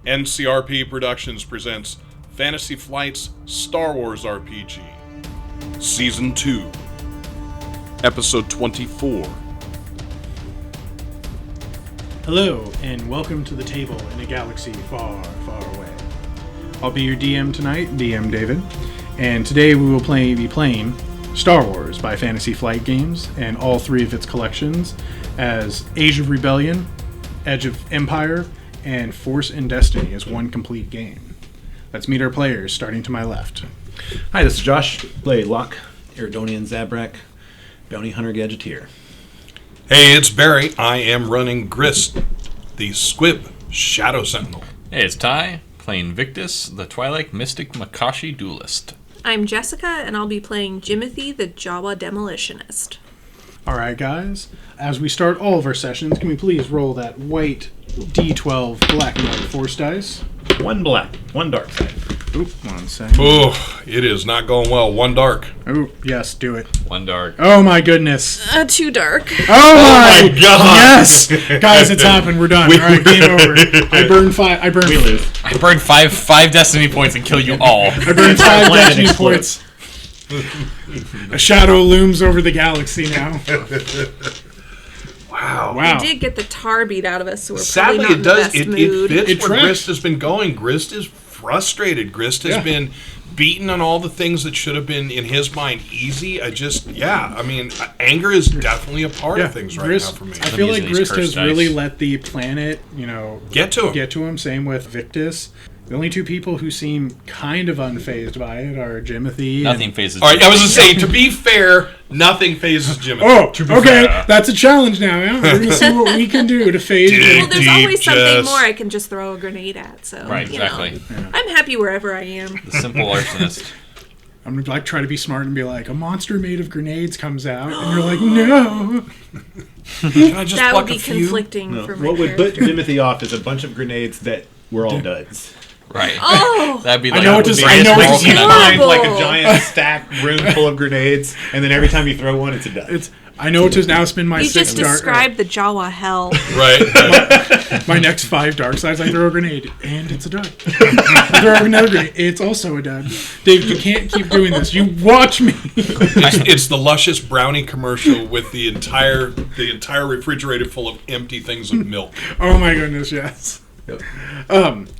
NCRP Productions presents Fantasy Flight's Star Wars RPG, Season 2, Episode 24. Hello, and welcome to the table in a galaxy far, far away. I'll be your DM tonight, DM David, and today we will be playing Star Wars by Fantasy Flight Games and all three of its collections as Age of Rebellion, Edge of Empire, and Force and Destiny as one complete game. Let's meet our players, starting to my left. Hi, this is Josh. Play Locke, Iridonian, Zabrak, Bounty Hunter, Gadgeteer. Hey, it's Barry. I am running Grist, the Squib Shadow Sentinel. Hey, it's Ty, playing Victus, the Twi'lek Mystic Makashi Duelist. I'm Jessica, and I'll be playing Jimothy, the Jawa Demolitionist. Alright guys, as we start all of our sessions, can we please roll that white D12 Blackmon Force dice? One black, one dark side. Oop, one second. Oh, it is not going well. One dark. Oh, yes, do it. One dark. Oh my goodness. Too dark. Oh my God. Yes! Guys, it's happened. We're done. Alright, game over. I burned five. We lose. I burned five destiny points and kill you all. I burned 5 destiny points. A shadow looms over the galaxy now. Wow. We did get the tar beat out of us, so we're Sadly, probably not it does. in the best It mood. fits It where tracks. Grist has been going. Grist is frustrated. Grist has been beaten on all the things that should have been, in his mind, easy. Anger is definitely a part of things right Grist, now for me. I feel like using these Grist has cursed dice. really let the planet, Get to him. Same with Victus. The only two people who seem kind of unfazed by it are Jimothy. Nothing phases. All right, I was going to say, to be fair, nothing phases Jimothy. Oh, okay. fair. That's a challenge now. Yeah? We're going to see what we can do to phase Dude. Jimothy. Well, there's Deep always something Jess. more I can just throw a grenade at. So, Right, exactly. I'm happy wherever I am. The simple arsonist. I'm going to try to be smart and be like, a monster made of grenades comes out. And you're like, no. Can I just That pluck would be a few? conflicting for my What would put character. Jimothy off is a bunch of grenades that were all duds. Right. Oh! That'd be like I know what to the say. biggest I know what moral to say. conundrum. Find like a Horrible. giant stack room full of grenades, and then every time you throw one, it's a dud. I know to now spend my You 6 just dark... described the Jawa hell. Right. My next 5 dark sides, I throw a grenade, and it's a dud. I throw another grenade, it's also a dud. Dave, you can't keep doing this. You watch me. It's the luscious brownie commercial with the entire refrigerator full of empty things of milk. Oh my goodness, yes.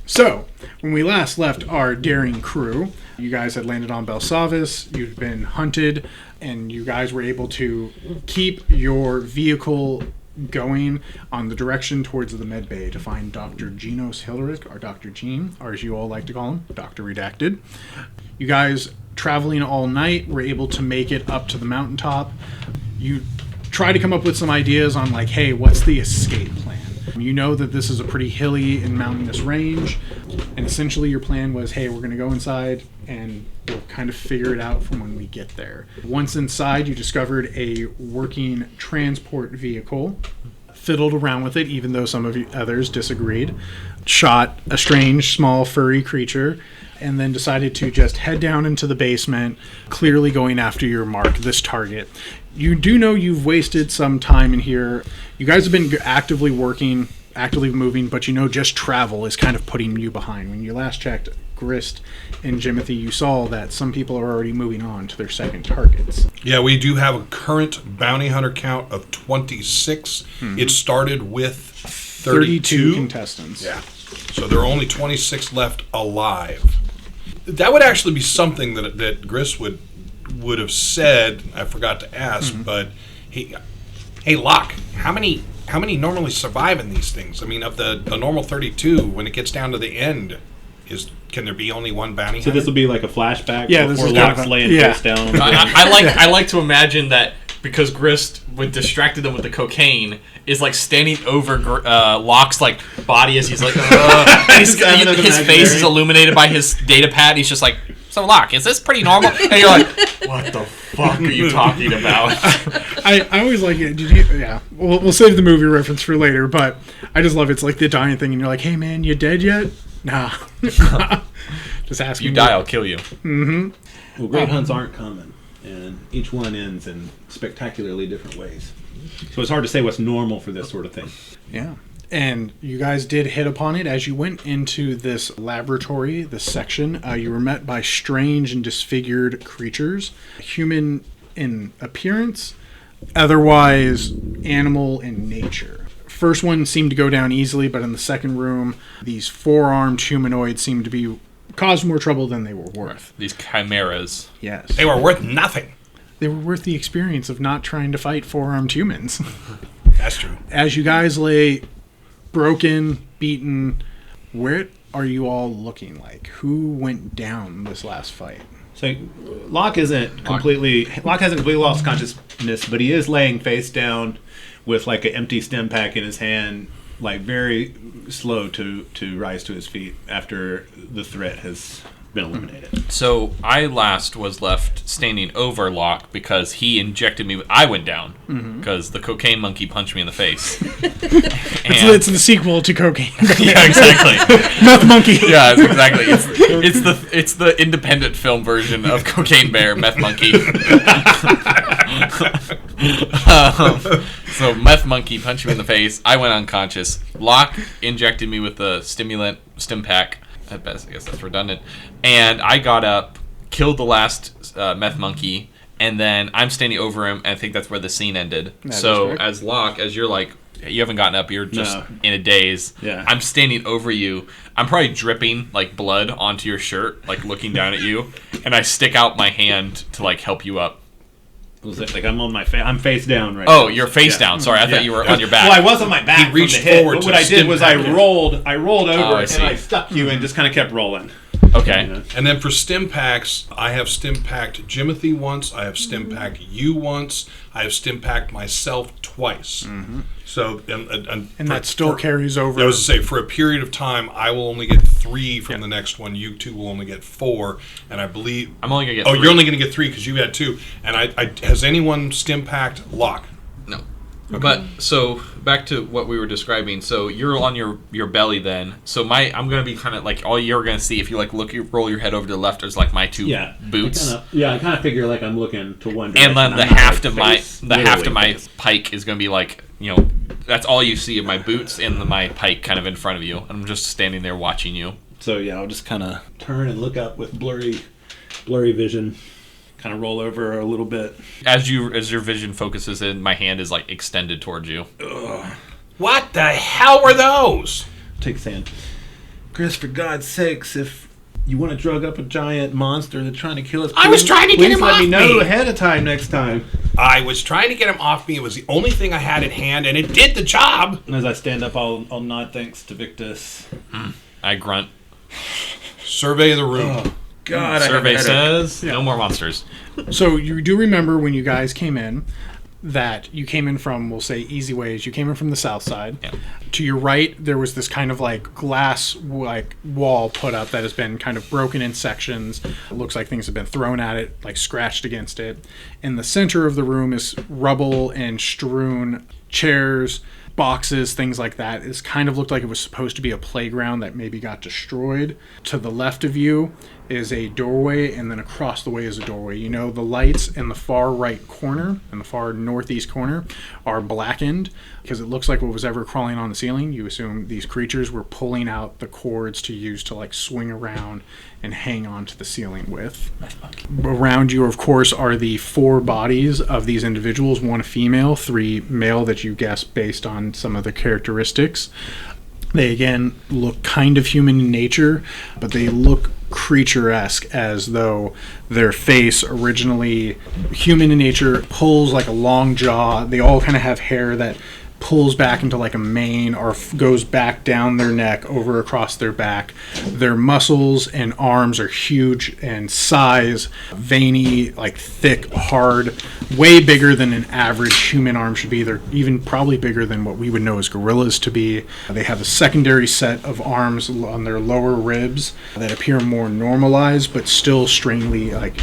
So, when we last left our daring crew, you guys had landed on Belsavis, you'd been hunted, and you guys were able to keep your vehicle going on the direction towards the med bay to find Dr. Genos Hilderic, or Dr. Gene, or as you all like to call him, Dr. Redacted. You guys, traveling all night, were able to make it up to the mountaintop. You try to come up with some ideas on, like, hey, what's the escape plan? You know that this is a pretty hilly and mountainous range, and essentially your plan was, hey, we're going to go inside and we'll kind of figure it out from when we get there. Once inside, you discovered a working transport vehicle, fiddled around with it, even though some of you others disagreed, shot a strange, small, furry creature, and then decided to just head down into the basement, clearly going after your mark, this target. You do know you've wasted some time in here. You guys have been actively working, actively moving, but you know just travel is kind of putting you behind. When you last checked Grist and Jimothy, you saw that some people are already moving on to their second targets. Yeah, we do have a current bounty hunter count of 26. It started with 32 contestants. Yeah. So there are only 26 left alive. That would actually be something that Grist would have said. I forgot to ask, but hey, Locke, how many normally survive in these things? I mean, of the normal 32, when it gets down to the end, can there be only one bounty hunter? So this will be like a flashback Yeah, this before is kind Locke's of a- laying yeah. face down. I like to imagine that because Grist would distracted them with the cocaine is like standing over Locke's like body as he's like his face is illuminated by his data pad. And he's just like, so Locke, is this pretty normal? And you're like, what the fuck are you talking about? I always like it. Yeah, we'll save the movie reference for later, but I just love it. It's like the dying thing, and you're like, hey man, you dead yet? Nah. Just asking. You die, I'll kill you. Well, great hunts aren't common, and each one ends in spectacularly different ways. So it's hard to say what's normal for this sort of thing. Yeah. And you guys did hit upon it. As you went into this laboratory, this section, you were met by strange and disfigured creatures, human in appearance, otherwise animal in nature. First one seemed to go down easily, but in the second room, these four-armed humanoids seemed to be caused more trouble than they were worth. These chimeras. Yes. They were worth nothing. They were worth the experience of not trying to fight four-armed humans. That's true. As you guys lay broken, beaten, where are you all looking like? Who went down this last fight? So Locke hasn't completely lost consciousness, but he is laying face down with like an empty stim pack in his hand, like very slow to rise to his feet after the threat has been eliminated. So I last was left standing over Locke because he injected me. I went down because the cocaine monkey punched me in the face. It's the sequel to Cocaine. Yeah, exactly. Meth Monkey. Yeah, exactly. It's the independent film version of Cocaine Bear, Meth Monkey. So Meth Monkey punched me in the face. I went unconscious. Locke injected me with the stim pack. At best, I guess that's redundant. And I got up, killed the last Meth Monkey, and then I'm standing over him, and I think that's where the scene ended. So as Locke, as you're like, you haven't gotten up, you're just in a daze. Yeah. I'm standing over you. I'm probably dripping like blood onto your shirt, like looking down at you, and I stick out my hand to like help you up. Was it like I'm on my I'm face down right now. now. You're face down. Sorry, I thought you were on your back. Well, I was on my back. He reached from the hit, forward but to what I did was I stim pack rolled over I and see. I stuck you and just kind of kept rolling. Okay. And then for stim packs, I have stim packed Jimothy once. I have stim packed you once. I have stim packed myself twice. So And that still carries over. I was to say, for a period of time, I will only get 3 from the next one. You two will only get 4, and I believe I'm only gonna get. Oh, 3. you're only going to get 3 because you had 2. And I has anyone stim packed Locke? No. Okay. But so back to what we were describing. So you're on your belly then. So I'm gonna be kind of like all you're gonna see if you like roll your head over to the left is like my 2 boots. I kind of figure like I'm looking to one direction. And then the haft of my pike is gonna be like, you know, that's all you see of my boots and my pike kind of in front of you. I'm just standing there watching you. So yeah, I'll just kind of turn and look up with blurry vision. Kind of roll over a little bit. As your vision focuses in, my hand is like extended towards you. Ugh. What the hell were those? Take sand. Grist, for God's sakes, if you want to drug up a giant monster that's trying to kill us, I was trying to get him let off me know me. ahead of time next time. I was trying to get him off me. It was the only thing I had at hand, and it did the job. And as I stand up, I'll nod thanks to Victus. I grunt. Survey the room. Oh, God, Survey says no more monsters. So you do remember when you guys came in that you came in from, we'll say, easy ways. You came in from the south side. Yeah. To your right, there was this kind of like glass like wall put up that has been kind of broken in sections. It looks like things have been thrown at it, like scratched against it. In the center of the room is rubble and strewn chairs, boxes, things like that. It's kind of looked like it was supposed to be a playground that maybe got destroyed. To the left of you is a doorway, and then across the way is a doorway. You know, the lights in the far right corner and the far northeast corner are blackened because it looks like what was ever crawling on the ceiling. You assume these creatures were pulling out the cords to use to like swing around and hang on to the ceiling with. Around you, of course, are the 4 bodies of these individuals, 1 female, 3 male that you guess based on some of the characteristics. They, again, look kind of human in nature, but they look creature-esque, as though their face, originally human in nature, pulls like a long jaw. They all kind of have hair that pulls back into like a mane or goes back down their neck over across their back. Their muscles and arms are huge in size, veiny, like thick, hard, way bigger than an average human arm should be. They're even probably bigger than what we would know as gorillas to be. They have a secondary set of arms on their lower ribs that appear more normalized, but still strangely like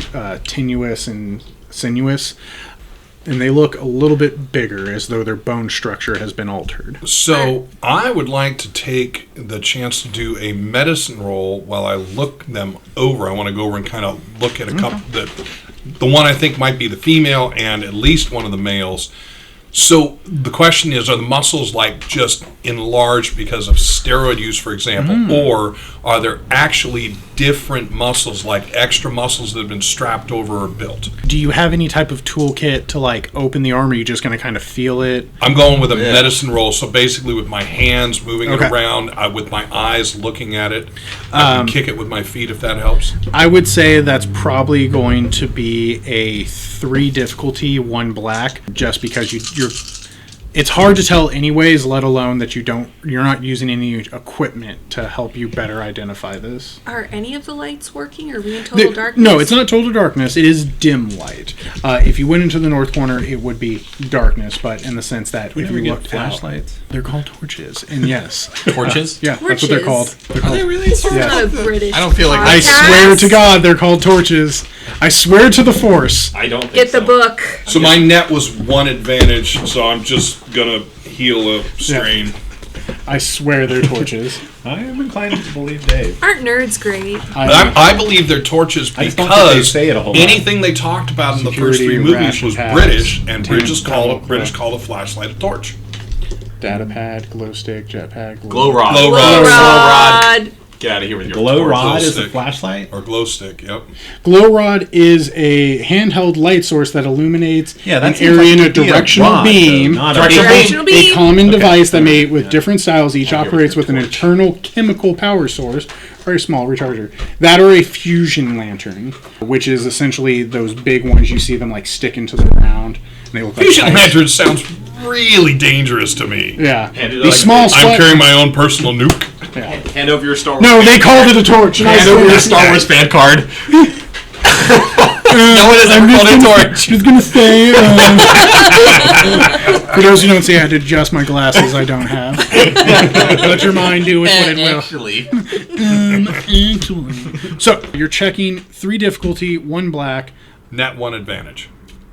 tenuous and sinuous. And they look a little bit bigger, as though their bone structure has been altered. So I would like to take the chance to do a medicine roll while I look them over. I want to go over and kind of look at a couple. The one I think might be the female and at least one of the males. So the question is, are the muscles like just enlarged because of steroid use, for example, or are there actually different muscles, like extra muscles that have been strapped over or built? Do you have any type of toolkit to like open the arm, or are you just going to kind of feel it? I'm going with a medicine roll, so basically with my hands moving Okay. it around, with my eyes looking at it, I can kick it with my feet if that helps. I would say that's probably going to be a 3 difficulty, 1 black, just because you're. It's hard to tell anyways, let alone that you're not using any equipment to help you better identify this. Are any of the lights working? Or are we in total darkness? No, it's not total darkness. It is dim light. If you went into the north corner, it would be darkness, but in the sense that if you looked flashlights. out, they're called torches. And yes. Torches? Yeah, that's what they're called. They're called. really? It's not a British I don't feel like I podcast. swear to God, they're called torches. I swear to the Force. I don't think Get the book. So my net was 1 advantage, so I'm just going to heal a strain. I swear they're torches. I am inclined to believe Dave. Aren't nerds great? I believe they're torches I just don't think they because say it a whole lot. anything they talked about in the first Security, 3 movies ration was pads, British, and British British called a flashlight a torch. Data pad, glow stick, jetpack, Glow rod. Glow Glow rod. rod. Get out of here with your Glow torch. rod is stick. a flashlight? Or glow stick, yep. Glow rod is a handheld light source that illuminates Yeah, that an seems area like in a it'd be a directional rod, though, beam. not a- Directional A beam. common device that made with Yeah. different styles, each I'll give it operates your with an torch. internal chemical power source, very small recharger. That or a fusion lantern, which is essentially those big ones you see them like stick into the ground. And they look like Fusion pipes. lantern sounds really dangerous to me. Yeah, Hand it these like- small. I'm carrying my own personal nuke. Hand over your Star Wars. No, they called it a torch. And I Hand over your said, Star Wars fan card. No one has ever called it a torch. Just gonna say, for those who don't see, I had to adjust my glasses. I don't have. Let your mind do with what it will. Actually, So you're checking 3 difficulty, 1 black, Net 1 advantage.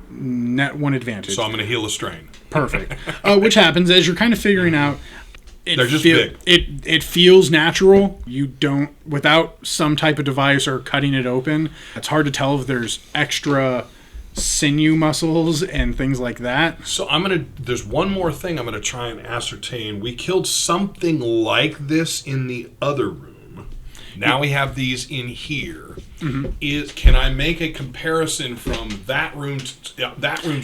net 1 advantage. So I'm going to heal a strain. Perfect. Which happens as you're kind of figuring out. They're just big. It feels natural. You don't, without some type of device or cutting it open, it's hard to tell if there's extra sinew muscles and things like that. So there's one more thing I'm going to try and ascertain. We killed something like this in the other room. Now we have these in here. Mm-hmm. Can I make a comparison from that room's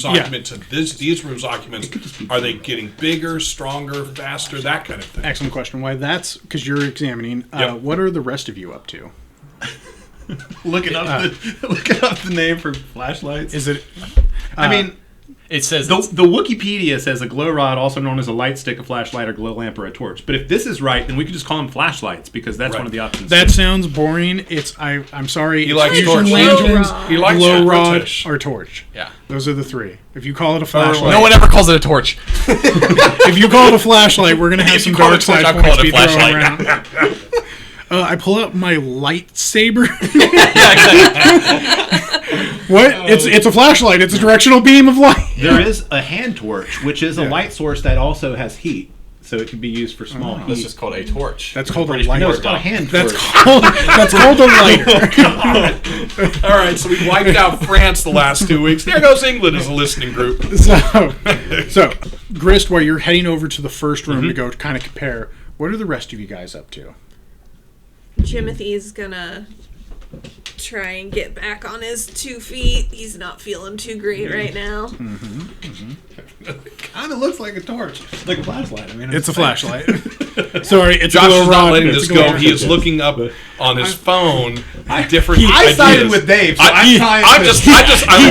occupant to these rooms' occupants? Are they getting bigger, stronger, faster, that kind of thing? Excellent question. Why that's because you're examining. Yep. What are the rest of you up to? Looking up the name for flashlights. Is it? I mean, it says the Wikipedia says a glow rod, also known as a light stick, a flashlight, or glow lamp, or a torch. But if this is right, then we could just call them flashlights because that's Right. one of the options. That sounds boring. I'm sorry. He likes fusion torch. lanterns, He likes glow rod, torch. or torch. Yeah. Those are the 3. If you call it a flashlight, No one ever calls it a torch. if you call it a flashlight, we're gonna have If some you call dark it a torch, side I'll points call it be a thrown flashlight. around. I pull out my lightsaber. What? It's a flashlight. It's a directional beam of light. There is a hand torch, which is a light source that also has heat, so it can be used for small heat. That's just called a torch. That's called a British light. no, people it's are called a dumb. hand That's torch. called a lighter. All right, so we wiped out France the last 2 weeks. There goes England as a listening group. So, Grist, while you're heading over to the first room to go to kind of compare, what are the rest of you guys up to? Jimothy's gonna try and get back on his 2 feet. He's not feeling too great right now. Kind of looks like a torch, like a flashlight. I mean, It's a flashlight. Sorry, it's Josh a glow is rod. not letting It's this a glow go. rod. He is looking up on his phone different I ideas. sided with Dave, so I'm trying I to...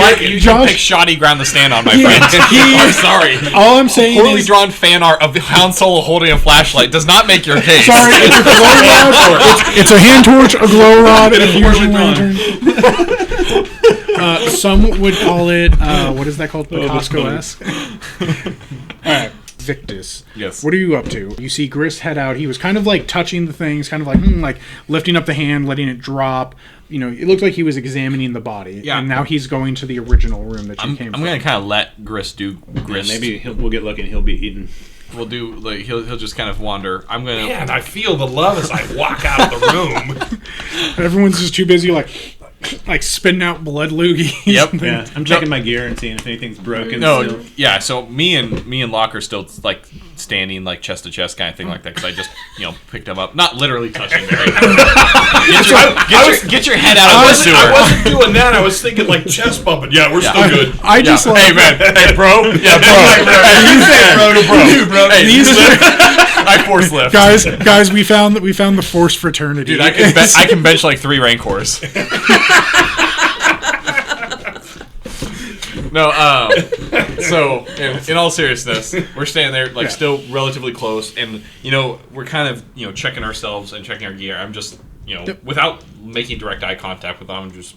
like it. You Josh- pick shoddy ground to stand on, my friend. I'm sorry. All I'm saying Poorly is, drawn fan art of Han Solo holding a flashlight does not make your case. sorry, it's a glow rod. It's a hand torch, a glow rod, and a fusion lantern. Some would call it, what is that called? Picasso-esque? Alright, Victus. Yes. What are you up to? You see Grist head out. He was kind of like touching the things, kind of like lifting up the hand, letting it drop. You know, it looked like he was examining the body. Yeah. And now he's going to the original room that you came I'm from. gonna kind of let Grist do Grist. Maybe we'll get lucky and he'll be eaten. We'll do like he'll just kind of wander. I'm gonna. Man, I feel the love as I walk out of the room. Everyone's just too busy like spitting out blood loogies. Yep. Yeah, I'm checking my gear and seeing if anything's broken. No, still. yeah. So me and Locke are still like standing like chest to chest kind of thing like that because I just picked him up, not literally touching Barry. Get your head out of the sewer. I wasn't doing that. I was thinking like chest bumping. Yeah, we're still good. I just like, hey man, hey bro, yeah bro. You say bro to bro. Hey, I force lift. guys, we found the force fraternity. Dude, I can bench like 3 Rancors. No, so in all seriousness, we're standing there like still relatively close, and we're kind of checking ourselves and checking our gear. I'm just without making direct eye contact with them, I'm just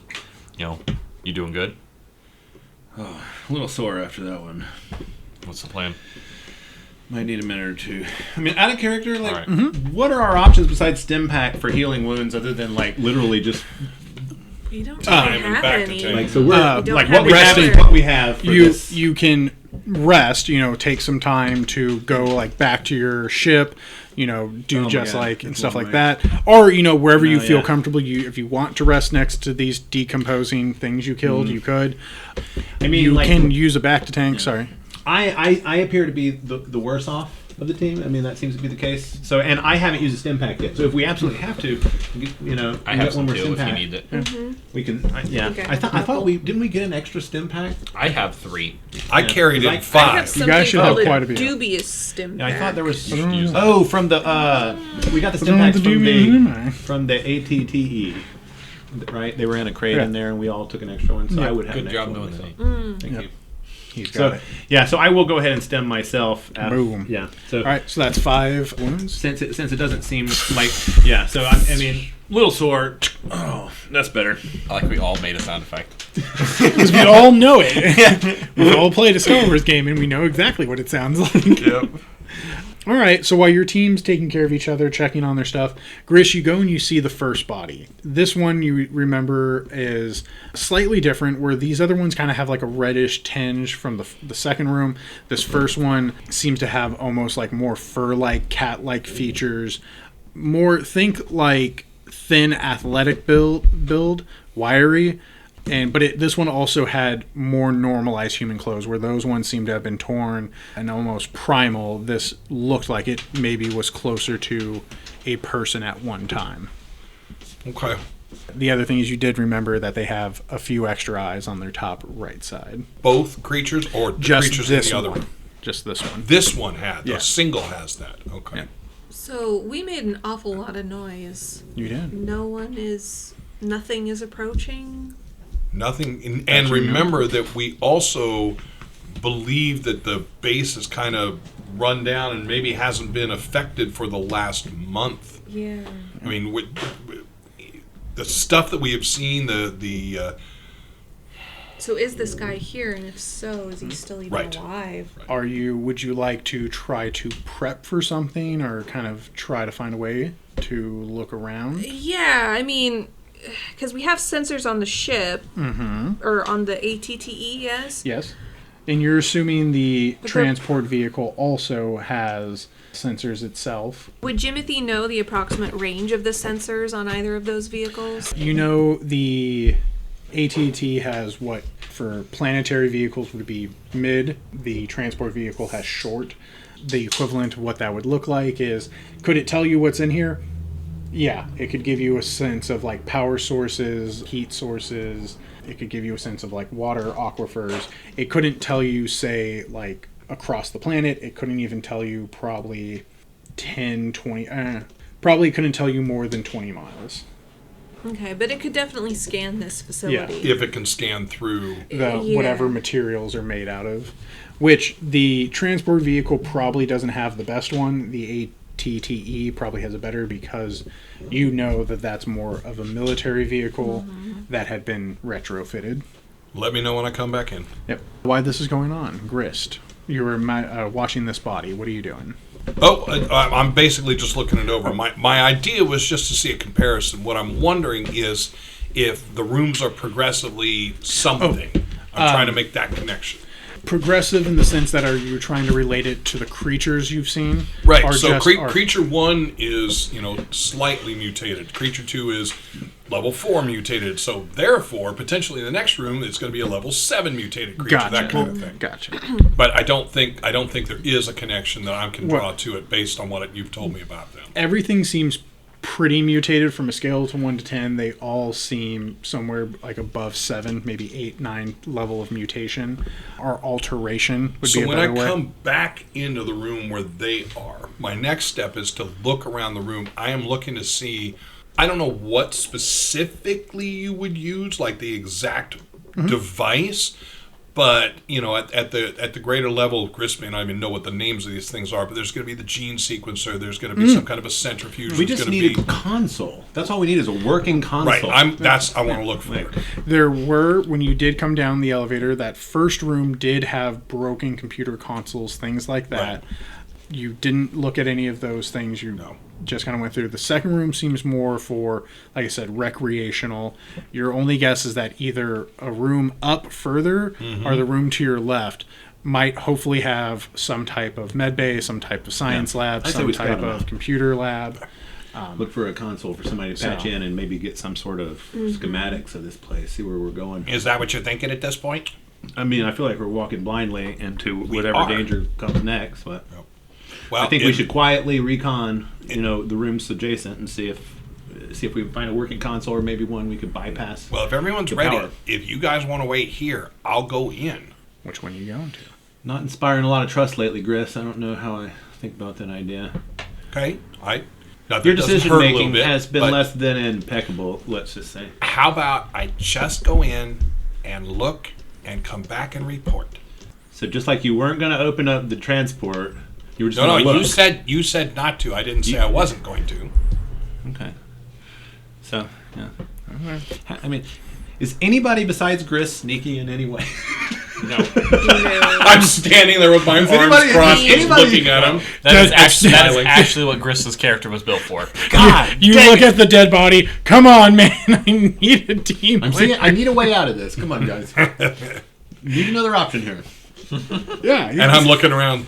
you doing good? Oh, a little sore after that one. What's the plan? Might need a minute or two. I mean, out of character, like, right. What are our options besides stim pack for healing wounds, other than like literally just You don't Time really and have back any. to like so we're We don't like have what we have any is what we have. For this. you can rest, take some time to go like back to your ship, do my just God, like and that's stuff one like way. that, or wherever you No, feel yeah. comfortable. If you want to rest next to these decomposing things you killed, you could. I mean, You like, can use a back to tank. Sorry. I appear to be the worse off of the team. I mean, that seems to be the case. So, and I haven't used a stim pack yet. So, if we absolutely have to, I have some too if you need it. We can. Okay. I thought we didn't we get an extra stim pack. I have 3. I carried I in have I 5. have something guys should have called quite a bit. dubious stim Yeah, I thought there was. use that. Oh, from the we got the stim packs from the ATTE. Right, they were in a crate in there, and we all took an extra one. So I would have Good an job extra knowing one, that. so. Thank you. He's got So it. yeah, so I will go ahead and stem myself. Boom. Yeah. So All right, so that's 5 wounds. since it doesn't seem like so I mean little sore. Oh, that's better. I like we all made a sound effect. Because we all know it. We've all played a Star Wars game, and we know exactly what it sounds like. Yep. All right, so while your team's taking care of each other, checking on their stuff, Grist, you go and you see the first body. This one, you remember, is slightly different, where these other ones kind of have like a reddish tinge from the second room. This first one seems to have almost like more fur-like, cat-like features. More, think like thin athletic build, wiry. But this one also had more normalized human clothes, where those ones seemed to have been torn and almost primal. This looked like it maybe was closer to a person at one time. Okay. The other thing is you did remember that they have a few extra eyes on their top right side. Both creatures or the Just creatures in this the other one. one? Just this one. This one had. Yeah. The single has that. Okay. Yeah. So we made an awful lot of noise. You did. Nothing is approaching. Nothing. And remember that we also believe that the base is kind of run down and maybe hasn't been affected for the last month. Yeah. I mean, with the stuff that we have seen, So is this guy here? And if so, is he still even Right. alive? Would you like to try to prep for something, or kind of try to find a way to look around? Yeah, I mean, because we have sensors on the ship, or on the ATTE, yes? Yes. And you're assuming the But transport vehicle also has sensors itself. Would Jimothy know the approximate range of the sensors on either of those vehicles? You know, the ATT has what for planetary vehicles would be mid. The transport vehicle has short. The equivalent of what that would look like is, could it tell you what's in here? Yeah, it could give you a sense of like power sources, heat sources. It could give you a sense of like water aquifers. It couldn't tell you, say, like across the planet. It couldn't even tell you probably 10, 20, probably couldn't tell you more than 20 miles. Okay, but it could definitely scan this facility. if it can scan through. Whatever materials are made out of, which the transport vehicle probably doesn't have the best one. The ATTE probably has a better, because you know that that's more of a military vehicle that had been retrofitted. Let me know when I come back in. Yep. Why this is going on, Grist? You were watching this body. What are you doing? I'm basically just looking it over. My idea was just to see a comparison. What I'm wondering is if the rooms are progressively something. I'm trying to make that connection. progressive in the sense that are you trying to relate it to the creatures you've seen? Right. Or So just creature 1 is, slightly mutated. Creature 2 is level 4 mutated. So therefore, potentially in the next room, it's going to be a level 7 mutated creature. Gotcha. That kind of thing. Gotcha. But I don't think there is a connection that I can draw to it based on what you've told me about them. Everything seems pretty mutated from a scale to 1 to 10. They all seem somewhere like above 7, maybe 8, 9 level of mutation or alteration would be a better way. So when I come back into the room where they are, my next step is to look around the room. I am looking to see, I don't know what specifically you would use, like the exact device, but at the greater level, Grist may not even know what the names of these things are. But there's going to be the gene sequencer. There's going to be some kind of a centrifuge. We just need a console. That's all we need is a working console. Right. I want to look for it. There were, when you did come down the elevator, that first room did have broken computer consoles, things like that. Right. You didn't look at any of those things. You just kind of went through. The second room seems more for, like I said, recreational. Your only guess is that either a room up further or the room to your left might hopefully have some type of med bay, some type of science lab, some type of computer lab. Look for a console for somebody to patch in and maybe get some sort of schematics of this place, see where we're going. Is that what you're thinking at this point? I mean, I feel like we're walking blindly into whatever danger comes next, but... Well, I think we should quietly recon, the rooms adjacent and see if we can find a working console or maybe one we could bypass. Well, if everyone's ready, if you guys want to wait here, I'll go in. Which one are you going to? Not inspiring a lot of trust lately, Grist. I don't know how I think about that idea. Okay, your decision making has been less than impeccable. Let's just say. How about I just go in and look and come back and report? So just like you weren't going to open up the transport. You were just you said not to. I didn't say I wasn't going to. Okay. So, yeah. I mean, is anybody besides Grist sneaky in any way? No. I'm standing there with my arms crossed, looking at him. That is actually what Grist's character was built for. God, you look at the dead body. Come on, man! I need a team. I need a way out of this. Come on, guys. Need another option here. Yeah, and I'm looking around.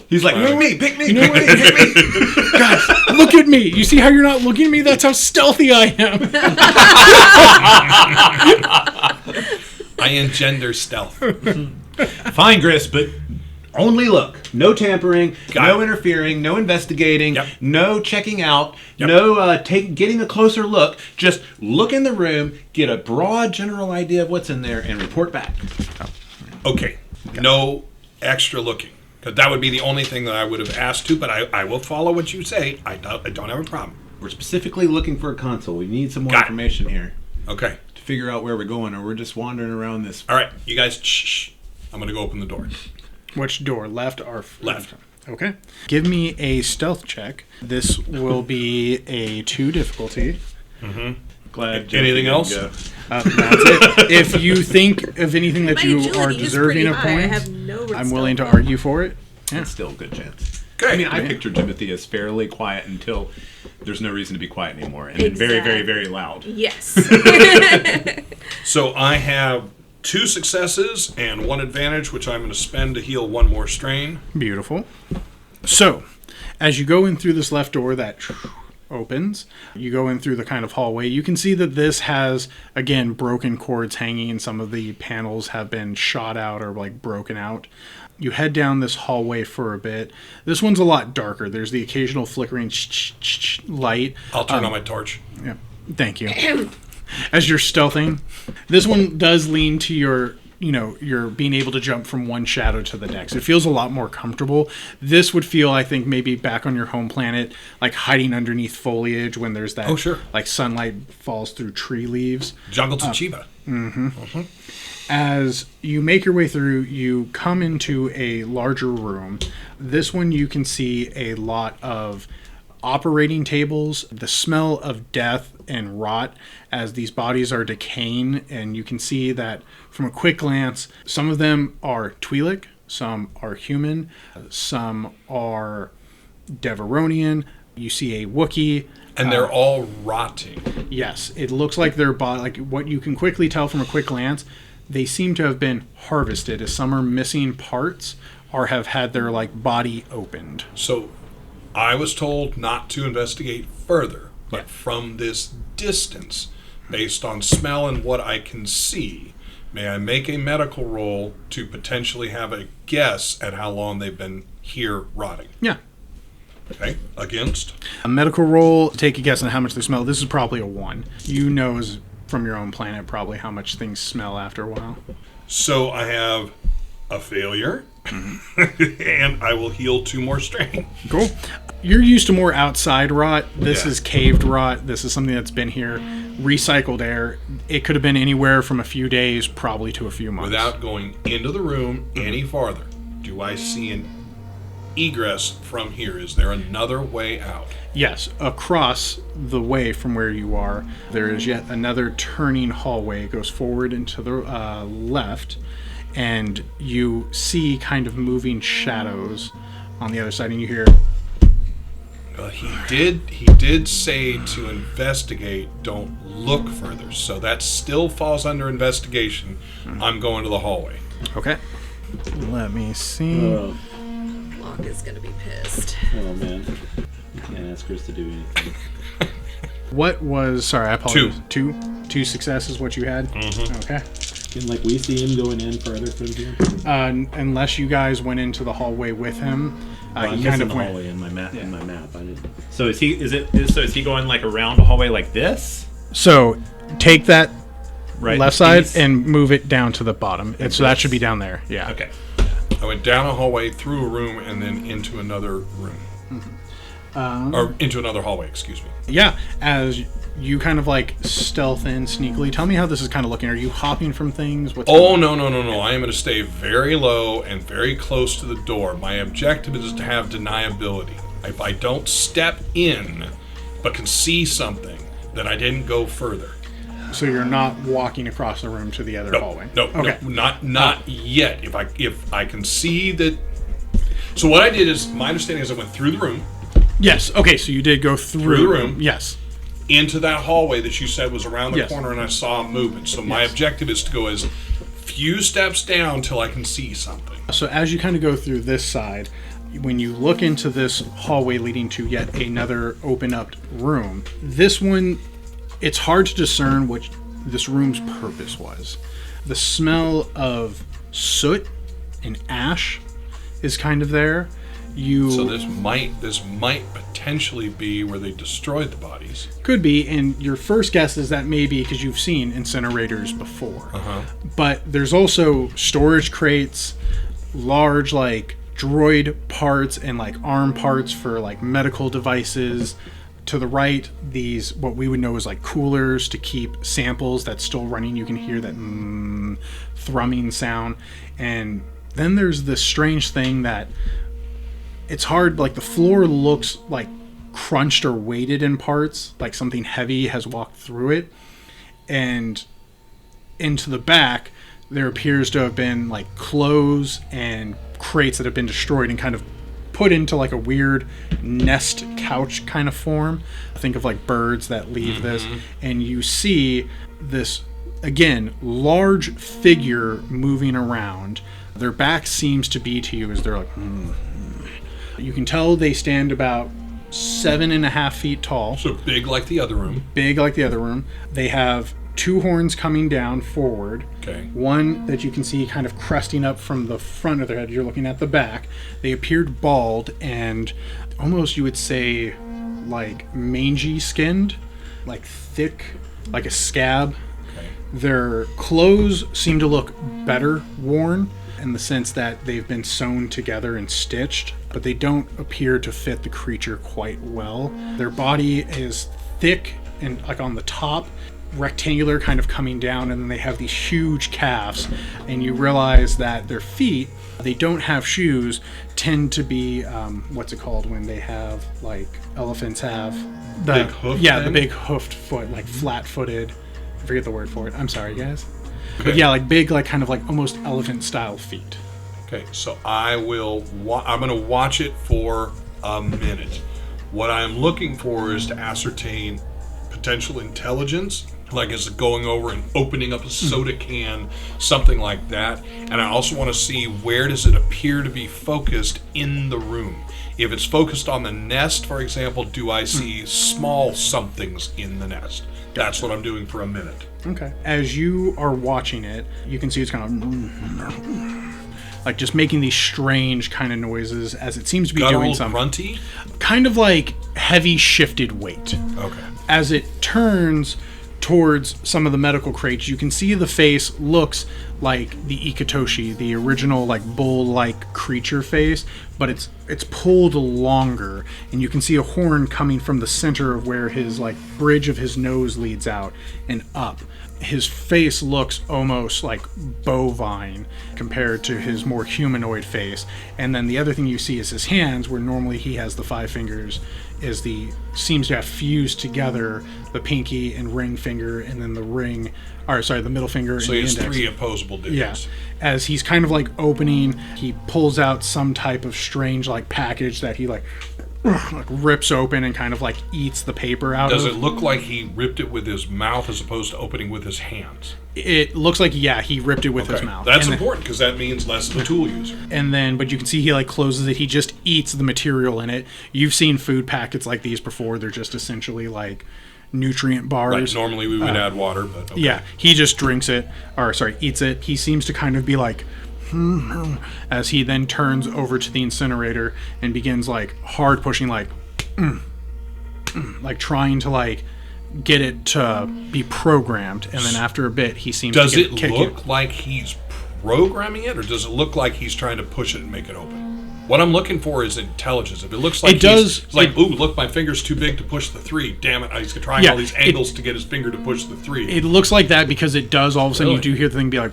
He's like, pick me. Pick me. Guys, look at me. You see how you're not looking at me? That's how stealthy I am. I engender stealth. Fine, Grist, but only look. No tampering, no interfering, no investigating, no checking out, no getting a closer look. Just look in the room, get a broad general idea of what's in there, and report back. Okay. No extra looking. Because that would be the only thing that I would have asked to, but I will follow what you say. I don't have a problem. We're specifically looking for a console. We need some more information here. Okay. To figure out where we're going, or we're just wandering around this. All right, you guys, shh. I'm going to go open the door. Which door? Left or left? Okay. Give me a stealth check. This will be a 2 difficulty. Glad. Anything else? That's it. If you think of anything that you are deserving of points, I'm willing to argue for it. Yeah. It's still a good chance. Okay. I mean, I picture Jimothy as fairly quiet until there's no reason to be quiet anymore, and then very, very, very loud. Yes. So I have 2 successes and 1 advantage, which I'm going to spend to heal 1 more strain. Beautiful. So, as you go in through this left door that opens, you go in through the kind of hallway. You can see that this has, again, broken cords hanging, and some of the panels have been shot out or broken out. You head down this hallway for a bit. This one's a lot darker. There's the occasional flickering light. I'll turn on my torch. Yeah, thank you. As you're stealthing, this one does lean to your being able to jump from one shadow to the next. It feels a lot more comfortable. This would feel, I think, maybe back on your home planet, like hiding underneath foliage when there's that, sunlight falls through tree leaves. Jungle Tsuchiba. As you make your way through, you come into a larger room. This one you can see a lot of operating tables, the smell of death and rot as these bodies are decaying, and you can see that from a quick glance, some of them are Twi'lek, some are human, some are Deviant. You see a Wookiee. And they're all rotting. Yes, it looks like their body, like what you can quickly tell from a quick glance, they seem to have been harvested, as some are missing parts or have had their like body opened. So I was told not to investigate further, but Yeah. from this distance, based on smell and what I can see, may I make a medical roll to potentially have a guess at how long they've been here rotting? Yeah. Okay, against? A medical roll, take a guess on how much they smell. This is probably a 1. You know from your own planet probably how much things smell after a while. So I have a failure, and I will heal 2 more strain. Cool. You're used to more outside rot. This Yeah. is caved rot. This is something that's been here. Recycled air. It could have been anywhere from a few days, probably to a few months. Without going into the room any farther, do I see an egress from here? Is there another way out? Yes, across the way from where you are, there is yet another turning hallway. It goes forward and to the left, and you see kind of moving shadows on the other side, and you hear... He did say to investigate, don't look further. So that still falls under investigation. I'm going to the hallway. Okay. Let me see. Oh, Locke is gonna be pissed. oh man. You can't ask Chris to do anything. What was... Sorry, I apologize. Two successes, what you had? Okay. Can like we see him going in further from here? Unless you guys went into the hallway with him, I'm he kind missing of the went... hallway in my map. In my map, I didn't. So is he going like around a hallway like this? So, take that Right. left side east? and move it down to the bottom. So that should be down there. Yeah. Okay. I went down a hallway, through a room, and then into another room. Or into another hallway, excuse me. Yeah, as you kind of like stealth in sneakily. Tell me how this is kind of looking. Are you hopping from things? What's Oh, no. I am going to stay very low and very close to the door. My objective is to have deniability. If I don't step in, but can see something, then I didn't go further. So you're not walking across the room to the other hallway? No, Okay. not yet. If I can see that. So what I did is, my understanding is I went through the room, Yes. Okay, so you did go through the room. Yes. into that hallway that you said was around the Yes. corner, and I saw movement. So my Yes. objective is to go as few steps down till I can see something. So as you kind of go through this side, when you look into this hallway leading to yet another open up room, this one, it's hard to discern what this room's purpose was. The smell of soot and ash is kind of there. So this might potentially be where they destroyed the bodies. Could be, and your first guess is that maybe because you've seen incinerators before. But there's also storage crates, large like droid parts and like arm parts for like medical devices. To the right, these what we would know as like coolers to keep samples that's still running. You can hear that thrumming sound. And then there's this strange thing that it's hard, like the floor looks like crunched or weighted in parts, like something heavy has walked through it. And into the back, there appears to have been like clothes and crates that have been destroyed and kind of put into like a weird nest couch kind of form. Think of like birds that leave this, and you see this again large figure moving around. Their back seems to be to you as they're like You can tell they stand about 7.5 feet tall. So big like the other room. Big like the other room. They have 2 horns coming down forward. Okay. One that you can see kind of cresting up from the front of their head. You're looking at the back. They appeared bald and almost, you would say, like mangy skinned, like thick, like a scab. Okay. Their clothes seem to look better worn in the sense that they've been sewn together and stitched, but they don't appear to fit the creature quite well. Their body is thick and like on the top, rectangular kind of coming down, and then they have these huge calves, and you realize that their feet, they don't have shoes, tend to be what's it called when they have like elephants have the Big hoof the thing? big hoofed foot, like flat-footed. I forget the word for it. I'm sorry, guys. But yeah, like big, like kind of like almost elephant style feet. Okay, so I'm going to watch it for a minute. What I'm looking for is to ascertain potential intelligence, like is it going over and opening up a soda can, something like that. And I also want to see where does it appear to be focused in the room. If it's focused on the nest, for example, do I see small somethings in the nest? That's what I'm doing for a minute. Okay. As you are watching it, you can see it's kind of like just making these strange kind of noises as it seems to be doing something. Grunty? Kind of like heavy shifted weight. Okay. As it turns towards some of the medical crates, you can see the face looks like the Ikitoshi, the original like bull-like creature face, but it's pulled longer, and you can see a horn coming from the center of where his like bridge of his nose leads out and up. His face looks almost like bovine compared to his more humanoid face. And then the other thing you see is his hands, where normally he has the 5 fingers, seems to have fused together the pinky and ring finger, and then the middle finger and So the he has index. 3 opposable digits. Yeah. As he's kind of like opening, he pulls out some type of strange like package that he like rips open and kind of like eats the paper out Does of. it look like he ripped it with his mouth as opposed to opening with his hands? It looks like, yeah, he ripped it with his mouth. That's And important because that means less of a tool user. but you can see he like closes it. He just eats the material in it. You've seen food packets like these before. They're just essentially like nutrient bars. Right, normally we would add water, but okay. Yeah, he just drinks it, eats it. He seems to kind of be like, as he then turns over to the incinerator and begins like hard pushing, like trying to like get it to be programmed. And then after a bit, he seems Does to it look like he's programming it, or does it look like he's trying to push it and make it open? What I'm looking for is intelligence. If it looks like ooh, look, my finger's too big to push the 3. Damn it, he's trying all these angles to get his finger to push the 3. It looks like that because it does all of a sudden. You do hear the thing be like,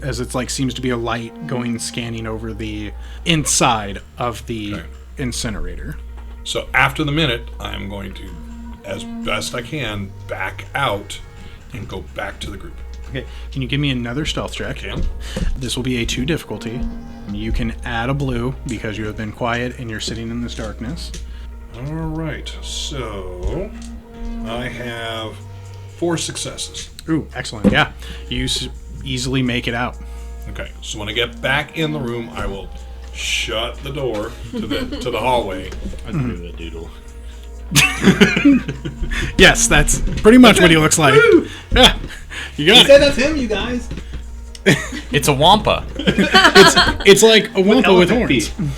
as it's like seems to be a light going scanning over the inside of the incinerator. So after the minute, I'm going to, as best I can, back out and go back to the group. Okay, can you give me another stealth check? Can. This will be a 2 difficulty. You can add a blue because you have been quiet and you're sitting in this darkness. All right, so I have 4 successes. Ooh, excellent. Yeah, you easily make it out. Okay, so when I get back in the room, I will shut the door to the hallway. I drew a doodle. Yes, that's pretty much what he looks like. Yeah, you got it. Say that's him, you guys. It's a wampa. It's like a wampa with elephant horns. feet.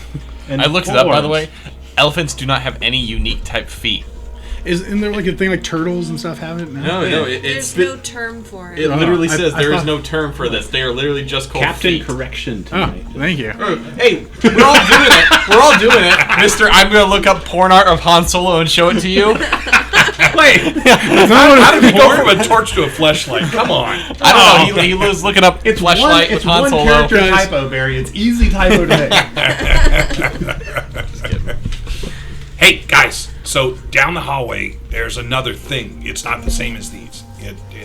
And I looked it up, by the horns. way. Elephants do not have any unique type feet. Isn't there like a thing like turtles and stuff have it? No, There's no term for it. It literally says I there is thought- no term for this. They are literally just called Captain feet. Correction Oh, tonight. thank you. Hey, we're all doing it. We're all doing it. Mister, I'm going to look up porn art of Han Solo and show it to you. Wait, how did we go from a torch to a fleshlight? Come on. I don't know. He was looking up fleshlight with Han Solo. Character typo, Barry. It's easy typo to make. Hey, guys, so down the hallway, there's another thing. It's not the same as these.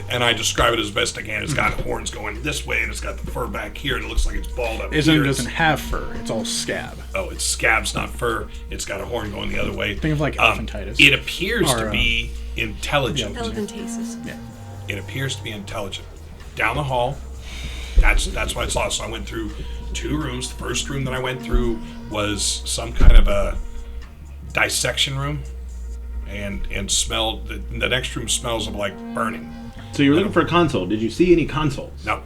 And I describe it as best I can. It's got horns going this way, and it's got the fur back here, and it looks like it's balled up It here. doesn't have fur. It's all scab. Oh, it's scabs, not fur. It's got a horn going the other way. Think of like elephantitis. It appears Or, to be intelligent. Elephantasis. Yeah. It appears to be intelligent. Down the hall, that's what I saw. So I went through 2 rooms. The first room that I went through was some kind of a dissection room, and smelled. The next room smells of like burning. So you're looking for a console. Did you see any consoles? No.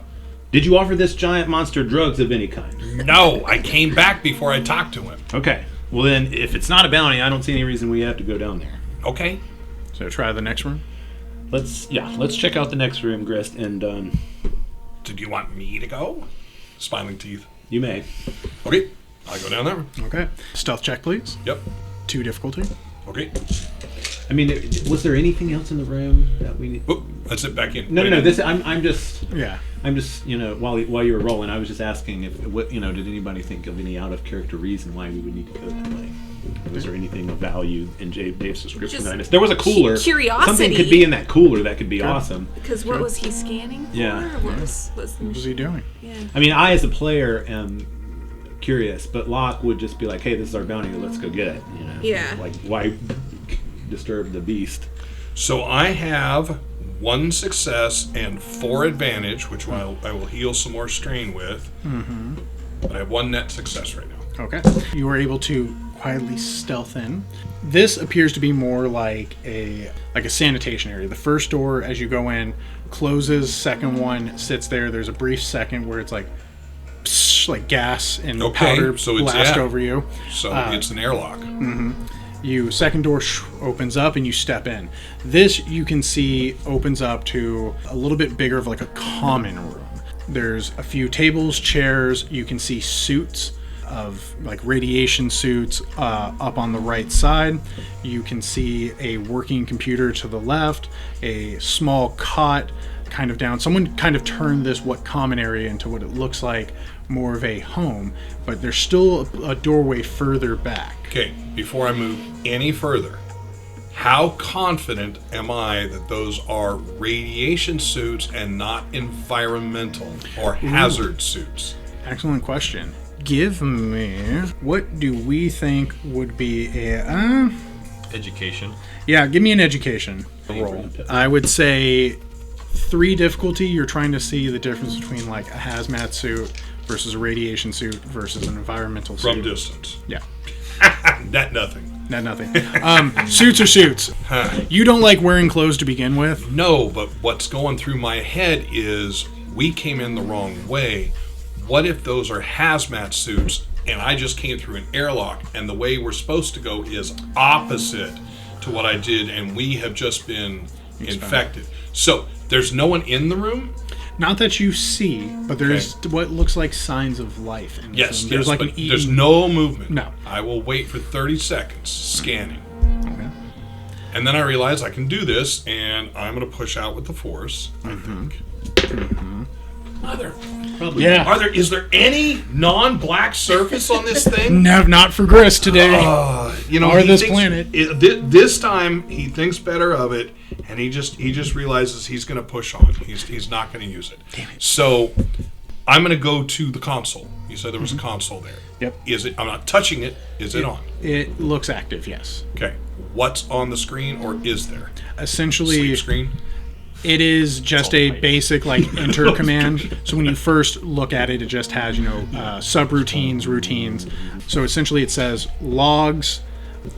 Did you offer this giant monster drugs of any kind? No, I came back before I talked to him. Okay. Well then, if it's not a bounty, I don't see any reason we have to go down there. Okay. So try the next room. Let's check out the next room, Grist, and Did you want me to go? Smiling teeth. you may. Okay. I'll go down there. Okay. Stealth check, please. Yep. 2 difficulty. Okay. I mean, was there anything else in the room that we need? Oop, let's sit back in. No. This I'm just Yeah. while you were rolling, I was just asking if did anybody think of any out of character reason why we would need to go that way? Was there anything of value in Dave's description? Just There was a cooler. curiosity. Something could be in that cooler that could be awesome. Because what was he scanning for? Yeah. Or what was the What was he doing? Yeah. I mean, I as a player am curious, but Locke would just be like, "Hey, this is our bounty. Let's go get it." You know? Yeah. Like, why disturb the beast. So I have 1 success and 4 advantage, which I will heal some more strain with. Mm-hmm. But I have 1 net success right now. Okay. You are able to quietly stealth in. This appears to be more like a sanitation area. The first door, as you go in, closes. Second one sits there. There's a brief second where it's like psh, like gas and powder blast over you. So it's an airlock. Mm-hmm. Second door opens up and you step in. This you can see opens up to a little bit bigger of like a common room. There's a few tables, chairs. You can see suits of like radiation suits up on the right side. You can see a working computer to the left, a small cot kind of down. Someone kind of turned this common area into what it looks like more of a home, but there's still a doorway further back. Okay, before I move any further, how confident am I that those are radiation suits and not environmental or hazard suits? Excellent question. Give me, what do we think would be a... Education. Yeah, give me an education roll. I would say 3 difficulty. You're trying to see the difference between like a hazmat suit versus a radiation suit versus an environmental suit. From distance. Yeah. Net nothing. Not nothing. Suits are suits. You don't like wearing clothes to begin with? No, but what's going through my head is we came in the wrong way. What if those are hazmat suits and I just came through an airlock and the way we're supposed to go is opposite to what I did and we have just been infected? So there's no one in the room? Not that you see, but there's what looks like signs of life in this room. There's like an there's no movement. No. I will wait for 30 seconds scanning. Okay. And then I realize I can do this and I'm going to push out with the force, I think. Mm-hmm. Mother. Probably. Yeah. Is there any non-black surface on this thing? No, not for Grist today. Or this planet. This time he thinks better of it, and he just realizes he's going to push on. He's not going to use it. Damn it. So I'm going to go to the console. You said there was a console there. Yep. Is it? I'm not touching it. Is it on? It looks active, yes. Okay. What's on the screen, or is there? Essentially, Sleep screen. it is just a basic like enter command. So when you first look at it, it just has subroutines, routines. So essentially, it says logs,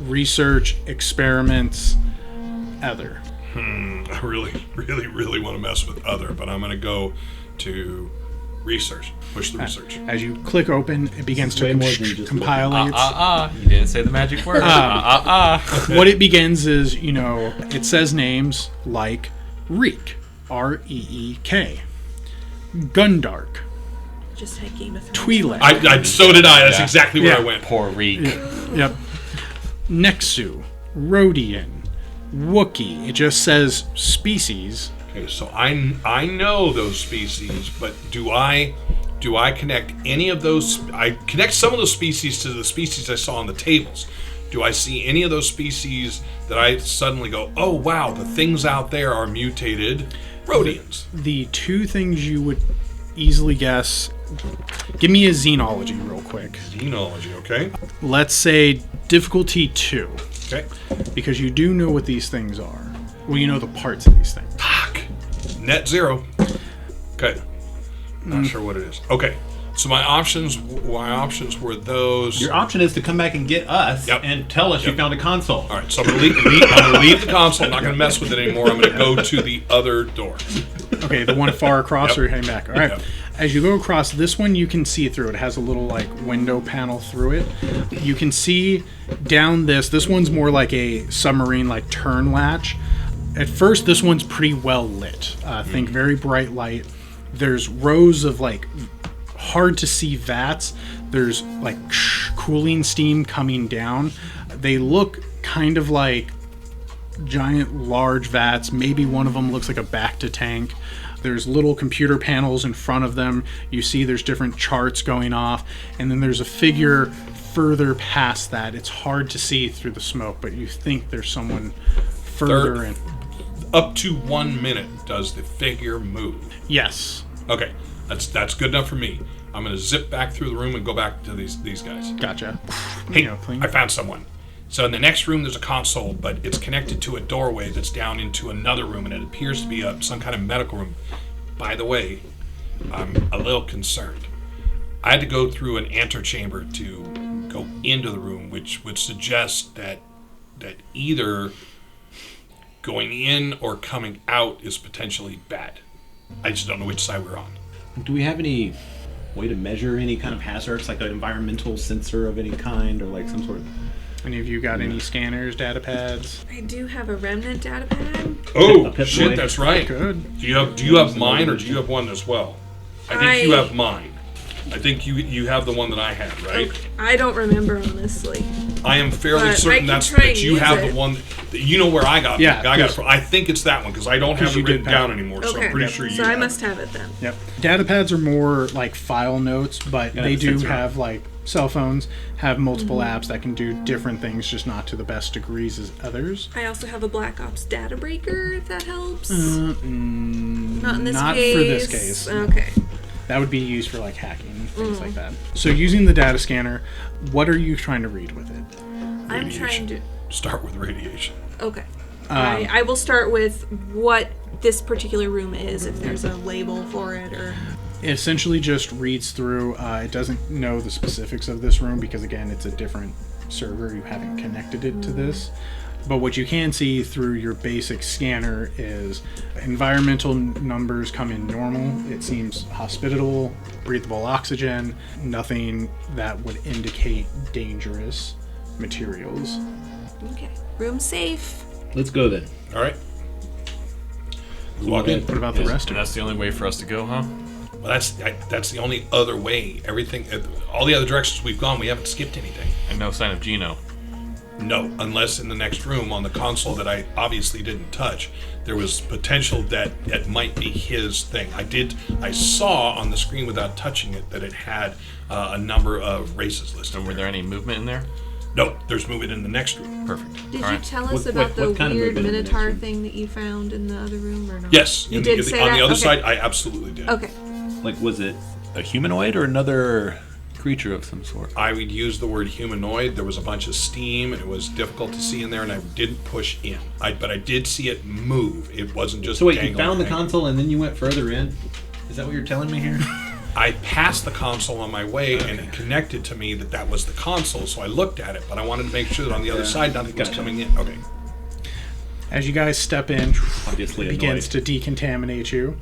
research, experiments, other. I really, really, really want to mess with other, but I'm going to go to research. Push the research. As you click open, it begins to way more than just compile. You didn't say the magic word. What it begins is, it says names like Reek, Reek, Gundark, Just like Game of Thrones. Twi'lek. So did I. That's exactly where I went. Poor Reek. Yep. Nexu, Rhodian, Wookiee. It just says species. Okay, so I know those species, but do I connect any of those? I connect some of those species to the species I saw on the tables. Do I see any of those species that I suddenly go, oh wow, the things out there are mutated Rhodians? The 2 things you would easily guess. Give me a xenology real quick. Xenology, okay? Let's say difficulty 2. Okay. Because you do know what these things are. Well, you know the parts of these things. Fuck. Net 0. Okay. Not sure what it is. Okay. So my options were those. Your option is to come back and get us and tell us you found a console. All right, so I'm going to leave the console. I'm not going to mess with it anymore. I'm going to go to the other door. Okay, the one far across or heading back. All right. Yep. As you go across, this one you can see through. It has a little window panel through it. You can see down this. This one's more like a submarine turn latch. At first, this one's pretty well lit. Think very bright light. There's rows of hard to see vats. There's cooling steam coming down. They look kind of like giant large vats. Maybe one of them looks like a Bacta tank. There's little computer panels in front of them. You see there's different charts going off, and then there's a figure further past that. It's hard to see through the smoke, but you think there's someone further in. Up to 1 minute does the figure move? Yes. Okay, that's good enough for me. I'm going to zip back through the room and go back to these guys. Gotcha. Hey, I found someone. So in the next room, there's a console, but it's connected to a doorway that's down into another room, and it appears to be some kind of medical room. By the way, I'm a little concerned. I had to go through an antechamber to go into the room, which would suggest that either going in or coming out is potentially bad. I just don't know which side we're on. Do we have any way to measure any kind of hazards, like an environmental sensor of any kind, or like some sort of... Any of you got any scanners, data pads? I do have a remnant data pad. Oh, shit, that's right. Good. Do you have mine, or do you have one as well? I think you have mine. I think you have the one that I had, right? I don't remember, honestly. I am fairly But certain I can try that and you use have it. the one. You know where I got. Yeah, I got it from. I think it's that one because I don't have you it did written pass down it. anymore. So Okay, I'm pretty sure you. so I have must it. have it then. Yep. Data pads are more like file notes, but Yeah, they the do sensor. have like cell phones have multiple apps that can do different things, just not to the best degrees as others. I also have a Black Ops data breaker, if that helps. Not Not in this case. for this case. Okay. That would be used for like hacking and things like that. So using the data scanner, what are you trying to read with it? I'm trying to. Start with radiation. Okay. I will start with what this particular room is, if there's a label for it, or. It essentially just reads through. It doesn't know the specifics of this room because, again, it's a different server. You haven't connected it to this. But what you can see through your basic scanner is environmental numbers come in normal. It seems hospitable, breathable oxygen, nothing that would indicate dangerous materials. Okay. Room safe. Let's go then. All right. Walk in. What about the rest of And it? that's the only way for us to go, huh? Well, that's the only other way. Everything, all the other directions we've gone, we haven't skipped anything. And no sign of Geno. No, unless in the next room on the console that I obviously didn't touch, there was potential that it might be his thing. I saw on the screen without touching it that it had a number of races listed. So were there any movement in there? No, there's movement in the next room. Perfect. Did All you right. tell us What- about what the kind of weird movement in the next Minotaur room? thing that you found in the other room, or not? Yes, You did say on that? the other Okay. side, I absolutely did. Okay. Like, was it a humanoid or another creature of some sort? I would use the word humanoid. There was a bunch of steam, and it was difficult to see in there, and I didn't push in. But I did see it move. It wasn't just So wait, you dangling found the hanging. console and then you went further in? Is that what you're telling me here? I passed the console on my way, and it connected to me that was the console, so I looked at it, but I wanted to make sure that on the other side nothing was Gotcha. coming in. Okay. As you guys step in, Obviously it begins annoyed. to decontaminate you.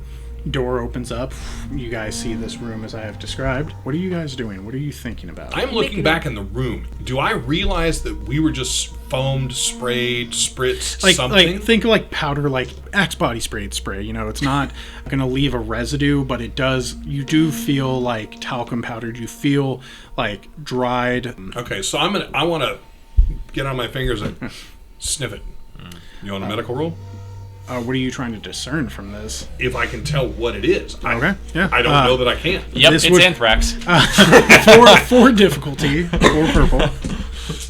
Door opens up. You guys see this room as I have described. What are you guys doing? What are you thinking about? I'm looking back in the room. Do I realize that we were just foamed, sprayed, spritzed, something? Like think like powder, like Axe body spray. You know, it's not going to leave a residue, but it does. You do feel like talcum powdered. You feel like dried. Okay, so I want to get on my fingers and sniff it. You want a medical roll? What are you trying to discern from this? If I can tell what it is. Okay, yeah. I don't know that I can. Yep, This it's would- anthrax. For difficulty, 4 purple,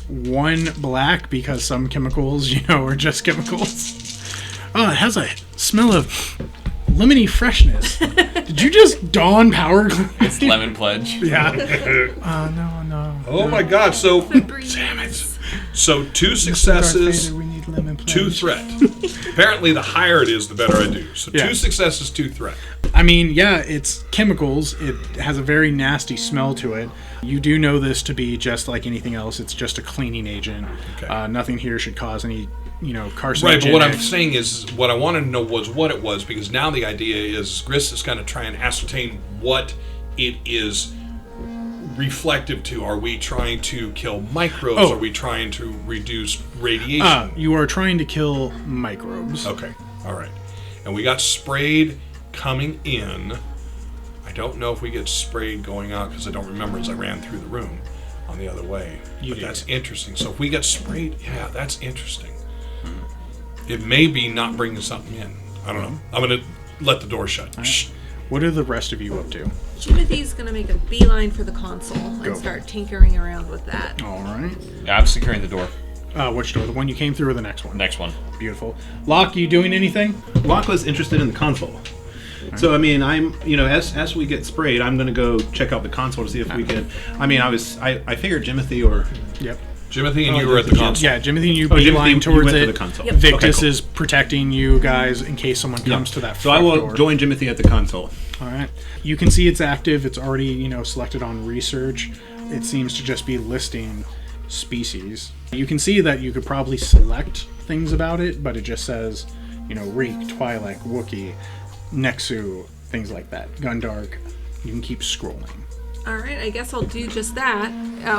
1 black because some chemicals, are just chemicals. Oh, it has a smell of lemony freshness. Did you just dawn power? It's lemon pledge. Yeah. No. Oh my god, so Febreze. damn it. So 2 Darth Vader, successes, we need lemon 2 pledge. threat. Apparently the higher it is, the better I do. So Yeah. 2 successes, 2 threat. I mean, yeah, it's chemicals. It has a very nasty smell to it. You do know this to be just like anything else. It's just a cleaning agent. Okay. Nothing here should cause any, carcinogenic. Right, but what I'm saying is what I wanted to know was what it was, because now the idea is Grist is going to try and ascertain what it is reflective to. Are we trying to kill microbes? Oh. Are we trying to reduce radiation? You are trying to kill microbes. Okay, all right. And we got sprayed coming in. I don't know if we get sprayed going out because I don't remember as I ran through the room on the other way. You But did. that's interesting. So if we get sprayed, yeah, that's interesting. It may be not bringing something in. I don't know. I'm going to let the door shut. Shh. What are the rest of you up to? Jimothy's gonna make a beeline for the console Go. and start tinkering around with that. All right. Yeah, I'm securing the door. Which door? The one you came through or the next one? Next one. Beautiful. Locke, you doing anything? Locke was interested in the console. So, I mean, I'm, as we get sprayed, I'm going to go check out the console to see if we can. I mean, I figured Jimothy or Yep. Jimothy and you were at the console. Yeah, Jimothy and you Jimothy, beeline you towards went to it. the console. Yep. Victus Okay, cool. is protecting you guys in case someone comes to that So I front will door. join Jimothy at the console. All right. You can see it's active. It's already, selected on research. It seems to just be listing species. You can see that you could probably select things about it, but it just says, Reek, Twi'lek, Wookiee, Nexu, things like that. Gundark. You can keep scrolling. All right, I guess I'll do just that,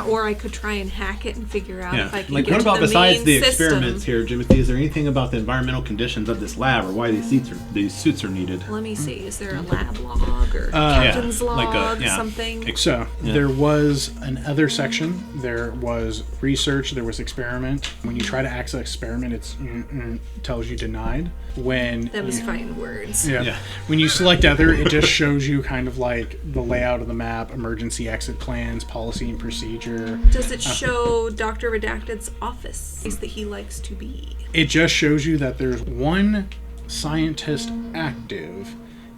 or I could try and hack it and figure out if I can Like, get what to about the besides main the system. experiments here, Jimothy? Is there anything about the environmental conditions of this lab or why these suits are needed? Let me see. Is there a lab log or captain's log, like something? So there was another section. There was research. There was experiment. When you try to access experiment, it tells you denied. When Them's you- fine words. Yeah. When you select other, it just shows you kind of like the layout of the map, emergency exit plans, policy and procedure. Does it show Dr. Redacted's office place that he likes to be? It just shows you that there's one scientist active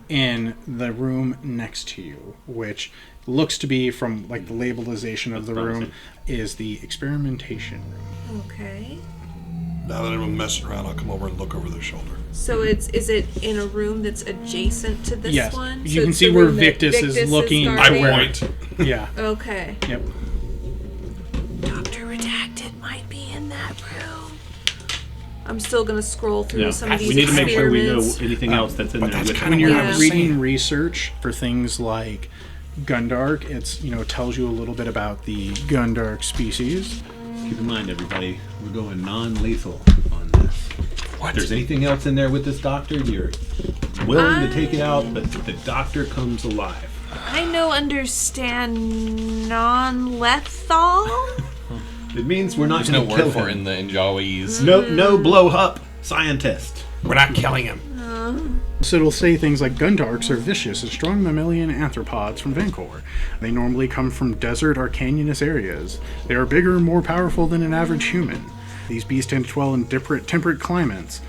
in the room next to you, which looks to be, from like the labelization of the room, is the experimentation room. Okay. Now that I'm messing around, I'll come over and look over their shoulder. So is it in a room that's adjacent to this Yes. one? You So can it's see the where room that Victus is looking. I guarding? point. Yeah. Okay. Yep. Dr. Redacted might be in that room. I'm still gonna scroll through some of these We need to make sure we know experiments. anything else that's in but there. that's with kinda it. When you're what I was reading saying. research for things like Gundark, it's tells you a little bit about the Gundark species. Keep in mind, everybody, we're going non-lethal on this. If there's anything else in there with this doctor, you're willing to take it out, but the doctor comes alive. I understand non-lethal. It means we're not There's no going to kill word for it him. in Jawese. No blow up scientist. We're not killing him. So it'll say things like Gundarks are vicious and strong mammalian arthropods from Vancouver. They normally come from desert or canyonous areas. They are bigger and more powerful than an average human. These beasts tend to dwell in temperate climates,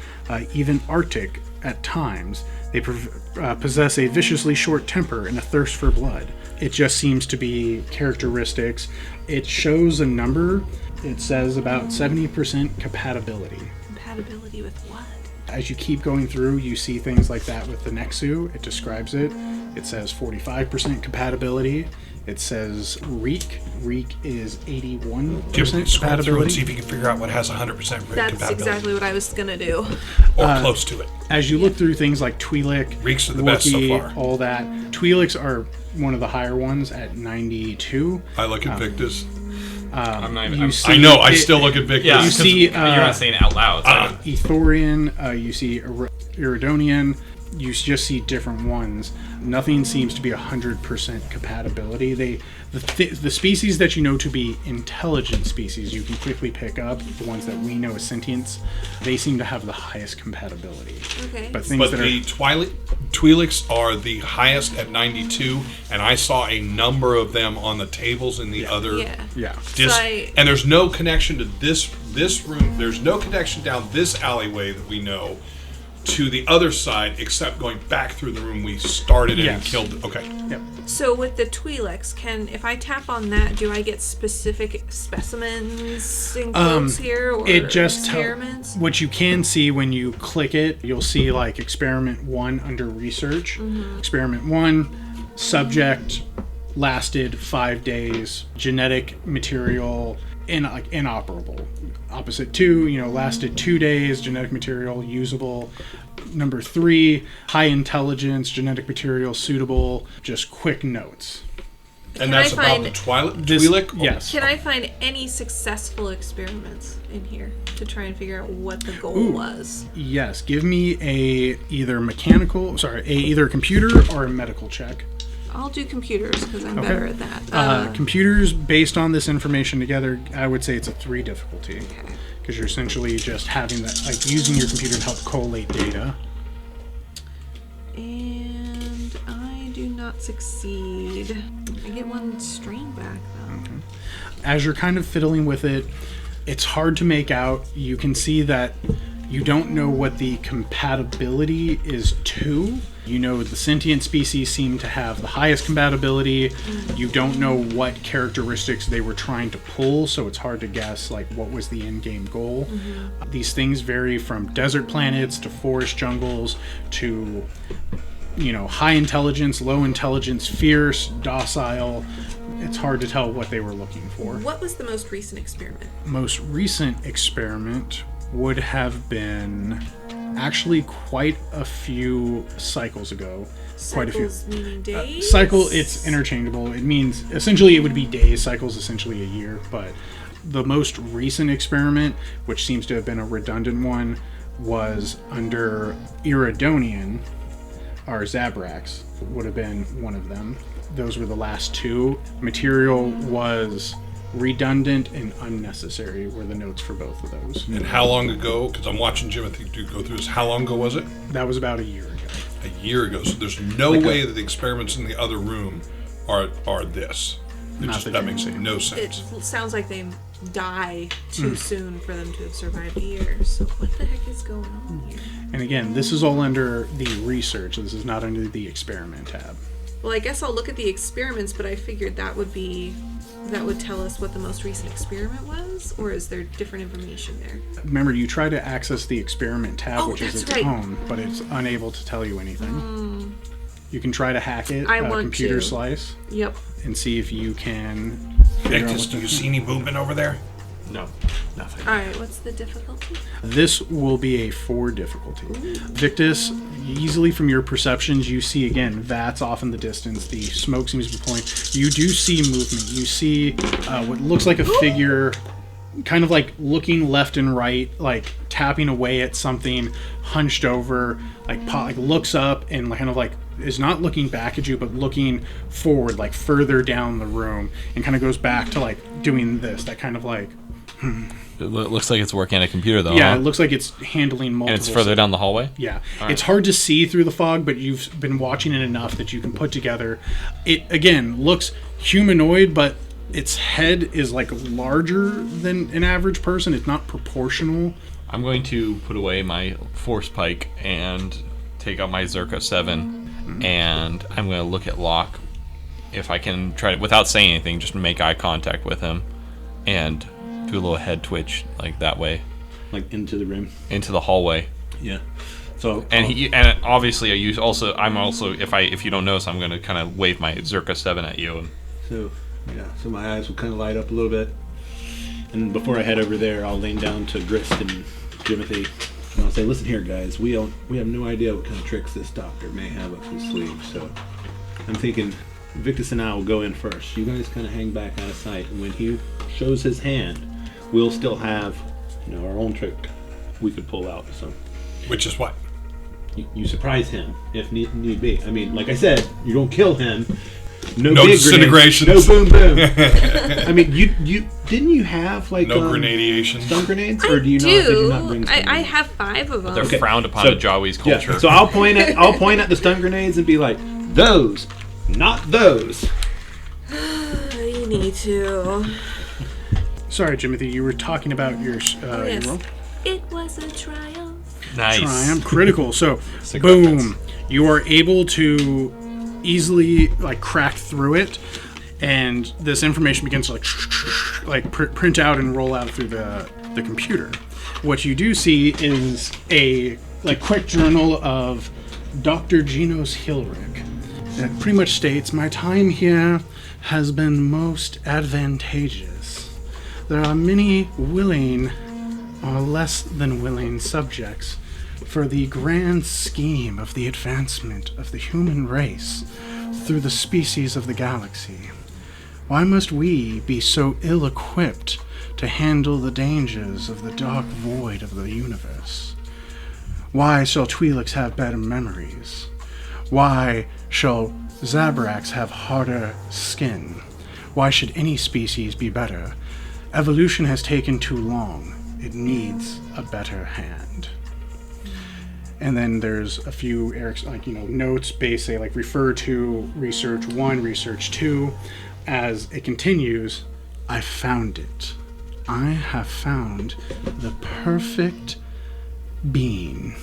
even Arctic at times. They possess a viciously short temper and a thirst for blood. It just seems to be characteristics. It shows a number. It says about 70% compatibility. Compatibility with what? As you keep going through, you see things like that with the Nexu. It describes it. It says 45% compatibility. It says Reek. Reek is 81% Scroll through and compatibility. see if you can figure out what has 100% That's compatibility. exactly what I was gonna do. Or close to it. As you look through things like Twi'lek, Reeks are the best so Wookiee, far. all that, Twi'leks are one of the higher ones at 92. I look at Victus. I'm not even. You I'm, see I know, I it- still look at Victus. yeah, you 'cause see, you're not saying it out loud. So Ethorian, you see Iridonian, you just see different ones. Nothing seems to be 100% compatibility. The species that you know to be intelligent species, you can quickly pick up. The ones that we know as sentients, they seem to have the highest compatibility. Okay. But things But that the Twi'leks are the highest at 92, and I saw a number of them on the tables in the other Yeah. yeah. disc. So I- And there's no connection to this room. There's no connection down this alleyway that we know to the other side, except going back through the room we started in and Yes. killed. Okay. Yep. So with the Twi'leks, if I tap on that, do I get specific specimens in quotes here, or It just experiments? what you can see when you click it, you'll see like experiment 1 under research. Experiment 1, subject lasted 5 days, genetic material inoperable. Opposite 2, lasted 2 days, genetic material usable. Number 3, high intelligence, genetic material suitable, just quick notes. And Can that's I about the find- Twi'lek? Yes. Can I find any successful experiments in here to try and figure out what the goal Ooh. was? Yes, give me either a computer or a medical check. I'll do computers because I'm Okay. better at that. Computers, based on this information together, I would say it's a 3 difficulty. Because you're essentially just having that, like using your computer to help collate data. And I do not succeed. I get 1 strain back though. As you're kind of fiddling with it, it's hard to make out. You can see that You don't know what the compatibility is to. You know the sentient species seem to have the highest compatibility. You don't know what characteristics they were trying to pull, so it's hard to guess like what was the end game goal. These things vary from desert planets to forest jungles to high intelligence, low intelligence, fierce, docile. It's hard to tell what they were looking for. What was the most recent experiment? Most recent experiment would have been actually quite a few cycles ago. Quite a few. Cycles meaning days? Cycle, it's interchangeable. It means, essentially, it would be days. Cycles, essentially a year. But the most recent experiment, which seems to have been a redundant one, was under Iridonian, or Zabraks would have been one of them. Those were the last two. Material was redundant and unnecessary were the notes for both of those. And how long ago, because I'm watching Jimothy go through this, how long ago was it? That was about a year ago. A year ago. So there's no way that the experiments in the other room are this. That makes no sense. It sounds like they die too soon for them to have survived a year. So what the heck is going on here? And again, this is all under the research. This is not under the experiment tab. Well, I guess I'll look at the experiments, but I figured that would tell us what the most recent experiment was, or is there different information there? Remember, you try to access the experiment tab, which is its right. own, but it's unable to tell you anything. You can try to hack it, I want computer to. slice, Yep. and see if you can figure out Victus, what do you the- see any movement over there? No, nothing. All right. What's the difficulty? This will be a 4 difficulty. Victus, easily from your perceptions, you see again vats off in the distance. The smoke seems to be pulling. You do see movement. You see what looks like a figure, kind of like looking left and right, like tapping away at something, hunched over, like looks up and kind of like is not looking back at you, but looking forward, like further down the room, and kind of goes back to like doing this. That kind of like. It looks like it's working on a computer, though. Yeah, huh? it looks like it's handling multiple. And it's further down the hallway? Yeah. All right. It's hard to see through the fog, but you've been watching it enough that you can put together. It, again, looks humanoid, but its head is like larger than an average person. It's not proportional. I'm going to put away my force pike and take out my Zerka 7, and I'm going to look at Locke. If I can try to, without saying anything, just make eye contact with him and do a little head twitch like that way Like into the room. into the hallway. Yeah. So And obviously I'm also if you don't notice, I'm going to kind of wave my Zerka 7 at you. So my eyes will kind of light up a little bit, and before I head over there, I'll lean down to Grist and Jimothy, and I'll say, "Listen here, guys. We have no idea what kind of tricks this doctor may have up his sleeve. So I'm thinking Victus and I will go in first. You guys kind of hang back out of sight, and when he shows his hand, we'll still have our own trick we could pull out. So Which is what? you surprise him if need be. I mean, like I said, you don't kill him." No No big disintegrations. grenades, no boom boom. I mean, you didn't you have like No grenadiation. stun grenades, or do you do. not? Did you not bring stun I have 5 of them. They're frowned upon So- in Jawi's Yeah. culture. So I'll point at the stun grenades and be like, those, not those. You need to. Sorry, Jimothy, you were talking about your your Yes. roll. It was a triumph. Nice. Triumph critical. So, Sick boom, reference. you are able to easily like crack through it, and this information begins to print out and roll out through the computer. What you do see is a quick journal of Dr. Genos Hilric. It pretty much states, "My time here has been most advantageous. There are many willing or less than willing subjects for the grand scheme of the advancement of the human race through the species of the galaxy. Why must we be so ill-equipped to handle the dangers of the dark void of the universe? Why shall Twi'leks have better memories? Why shall Zabraks have harder skin? Why should any species be better? Evolution has taken too long. It needs a better hand." And then there's a few notes based, say refer to research 1, research 2. As it continues, "I found it. I have found the perfect being.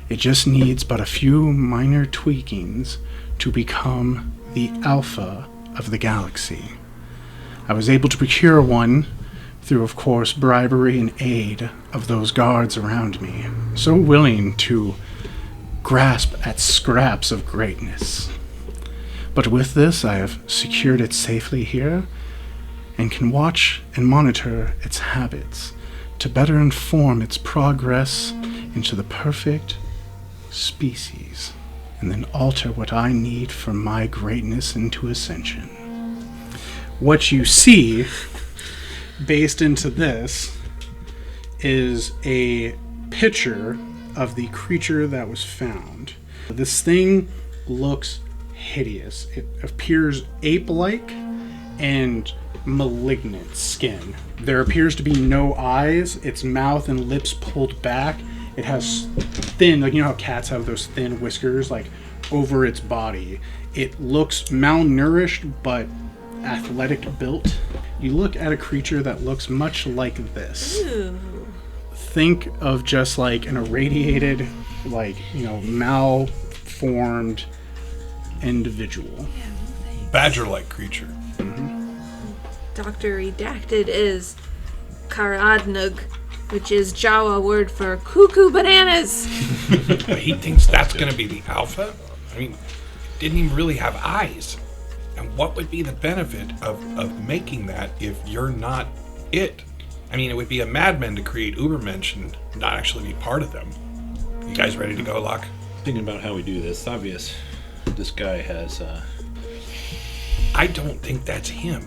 It just needs but a few minor tweakings to become the alpha of the galaxy. I was able to procure one through, of course, bribery and aid of those guards around me, so willing to grasp at scraps of greatness. But with this, I have secured it safely here, and can watch and monitor its habits to better inform its progress into the perfect species, and then alter what I need for my greatness into ascension. What you see, based into this, is a picture of the creature that was found. This thing looks hideous. It appears ape-like and malignant skin. There appears to be no eyes, its mouth and lips pulled back. It has thin, like, you know how cats have those thin whiskers, like, over its body. It looks malnourished, but athletic built. You look at a creature that looks much like this. Ooh. Think of just like an irradiated, like, you know, malformed individual. Badger-like creature. Dr. Redacted is Karadnug, which is Jawa word for cuckoo bananas. But he thinks that's going to be the alpha? I mean, didn't even really have eyes. And what would be the benefit of making that if you're not it? I mean, it would be a madman to create Ubermensch and not actually be part of them. You guys ready to go, Locke? Thinking about how we do this, it's obvious this guy has, I don't think that's him.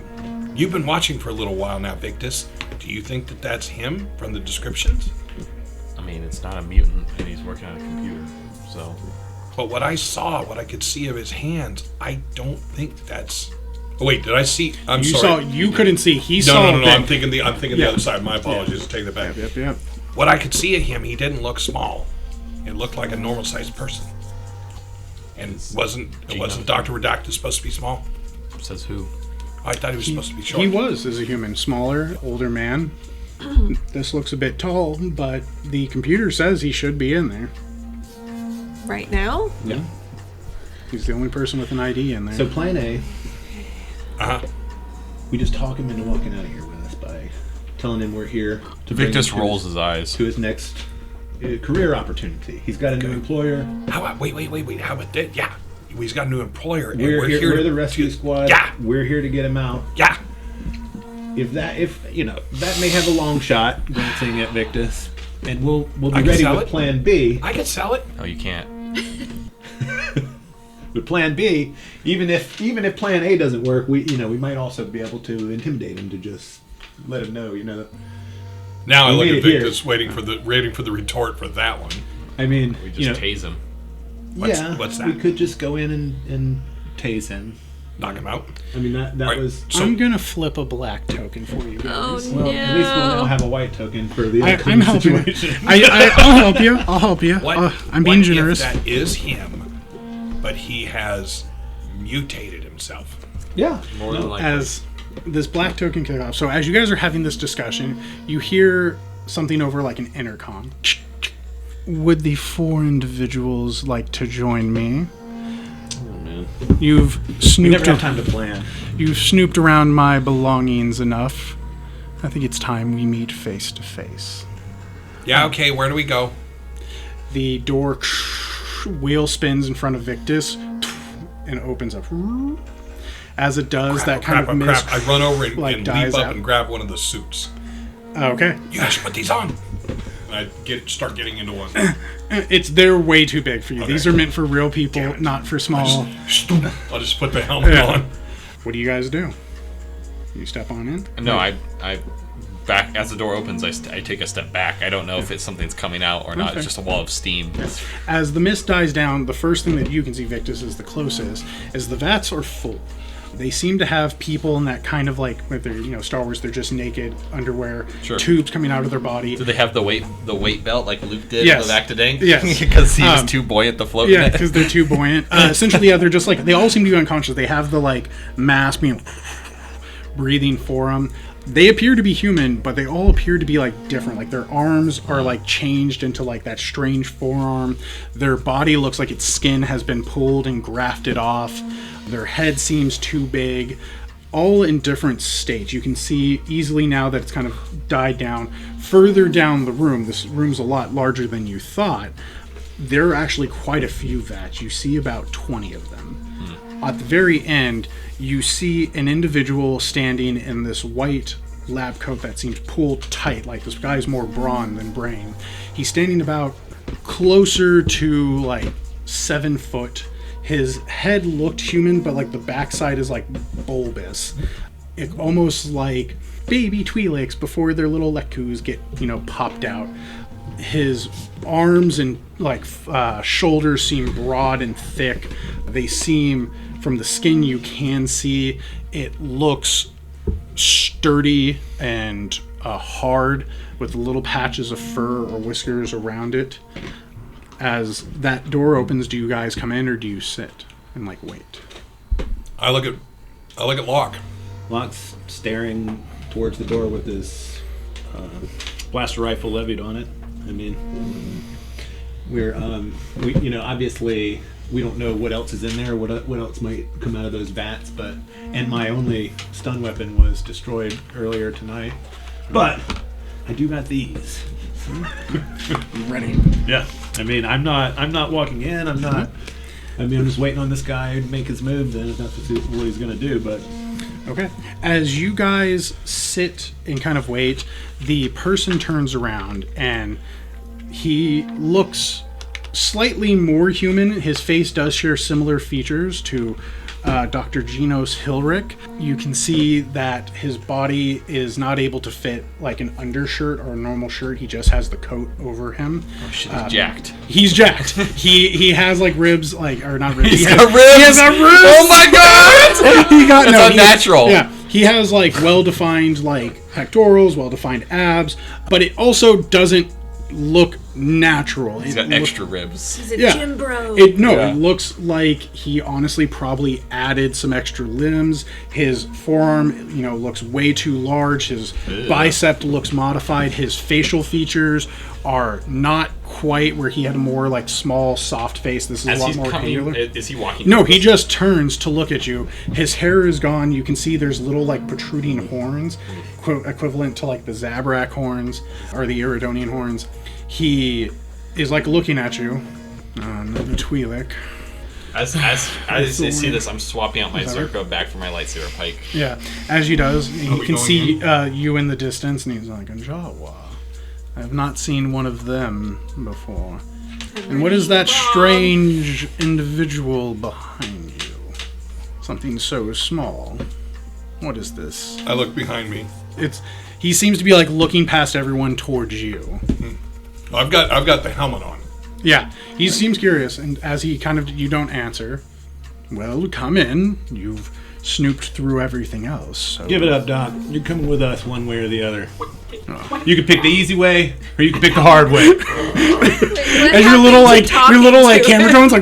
You've been watching for a little while now, Victus. Do you think that that's him from the descriptions? I mean, it's not a mutant, and he's working on a computer, so... But what I saw, what I could see of his hands, I don't think that's... Oh, wait, did I see... I'm sorry. You couldn't see. He saw. No. Ben. I'm thinking the other side. My apologies. Take that back. Yep. What I could see of him, he didn't look small. It looked like a normal-sized person. And it wasn't Dr. Redacted supposed to be small? Says who? I thought he was supposed to be short. He was, as a human, smaller, older man. This looks a bit tall, but the computer says he should be in there. Right now? yeah. He's the only person with an ID in there. So plan A, Uh-huh. we just talk him into walking out of here with us by telling him we're here to bring Victus him to rolls his, his eyes. to his next career opportunity. He's got a new employer. How about... Wait. How about that? Yeah. He's got a new employer. And We're here. We're to- the rescue squad. Yeah. We're here to get him out. Yeah. If you know, that may have a long shot, glancing at Victus, and we'll be I can ready sell with it. plan B. I could sell it. No, you can't. With plan B, even if plan A doesn't work, we might also be able to intimidate him to just let him know, Now I We look made at it here. Victus waiting for the retort for that one. I mean, We just tase him. What's that? we could just go in and tase him. Knock him out. I mean, that Right. was. So I'm gonna flip a black token for you Oh, guys. Well, at least we'll now have a white token for the I'm helping. situation. I'll help you. what? I'm being what generous. If that is him, but he has mutated himself. Yeah. More than likely. As this black token kicks off. So as you guys are having this discussion, you hear something over like an intercom. Would the 4 individuals like to join me? Oh, man. You've We snooped. never have time to plan. You've snooped around my belongings enough. I think it's time we meet face to face. Yeah. Okay. Where do we go? The door wheel spins in front of Victus and opens up. As it does, that kind of mist. I run over and, like, and dies leap up out. and grab one of the suits. Okay. You guys should put these on. And I start getting into one. They're way too big for you. Okay. These are meant for real people, Damn it. not for small. I'll just put the helmet Yeah. on. What do you guys do? You step on in? No, I back as the door opens. I take a step back. I don't know if it's something's coming out or not. Okay. It's just a wall of steam. As the mist dies down, the first thing that you can see, Victus, is the closest, is the vats are full. They seem to have people in that kind of like, with their, Star Wars, they're just naked, underwear, Sure. tubes coming out of their body. Do they have the weight belt like Luke did Yes. with Actadang? Yes. Because he was Um, too buoyant to float. Yeah, in it. because they're too buoyant. Essentially, yeah, they're just like, they all seem to be unconscious. They have the like mask being breathing for them. They appear to be human, but they all appear to be like different. Like their arms are like changed into like that strange forearm. Their body looks like its skin has been pulled and grafted off. Their head seems too big. All in different states. You can see easily now that it's kind of died down. Further down the room, this room's a lot larger than you thought. There are actually quite a few vats. You see about 20 of them. At the very end, you see an individual standing in this white lab coat that seems pulled tight, like this guy's more brawn than brain. He's standing about closer to like 7 foot. His head looked human, but like the backside is like bulbous. It almost like baby Twi'leks before their little lekus get, popped out. His arms and like shoulders seem broad and thick. They seem, from the skin you can see, it looks sturdy and hard with little patches of fur or whiskers around it. As that door opens, do you guys come in or do you sit and like wait? I look at Locke. Locke's staring towards the door with his blaster rifle levied on it. I mean, we're obviously we don't know what else is in there, what else might come out of those vats, and my only stun weapon was destroyed earlier tonight. But I do got these. Ready. Yeah. I mean, I'm not walking in. I'm just waiting on this guy to make his move. Then if that's what he's gonna do. But okay. As you guys sit and kind of wait, the person turns around and he looks slightly more human. His face does share similar features to Dr. Genos Hilric. You can see that his body is not able to fit like an undershirt or a normal shirt. He just has the coat over him. Oh shit, he's jacked. He's jacked. He has like ribs, or not ribs. He has ribs. He has ribs. Oh my god! That's unnatural. He has like well-defined like pectorals, well-defined abs, but it also doesn't look natural. He's got extra ribs. He's a gym bro. It looks like he honestly probably added some extra limbs. His forearm, looks way too large. His bicep looks modified. His facial features are not quite where he had a more like small, soft face. This is a lot more angular. Is he walking? No, he just turns to look at you. His hair is gone. You can see there's little like protruding horns, equivalent to like the Zabrak horns or the Iridonian horns. He is like looking at you. Another Twi'lek. As I see this, I'm swapping out my Zerko back for my lightsaber pike. Yeah, as he does, he can see you in the distance, and he's like, a Jawa. I've not seen one of them before. And what is that strange individual behind you? Something so small. What is this? I look behind me. He seems to be like looking past everyone towards you. I've got the helmet on. Yeah, he seems curious, and as he you don't answer. Well, come in. You've snooped through everything else. So. Give it up, Doc. You're coming with us one way or the other. You can pick the easy way, or you can pick the hard way. As your little camera drones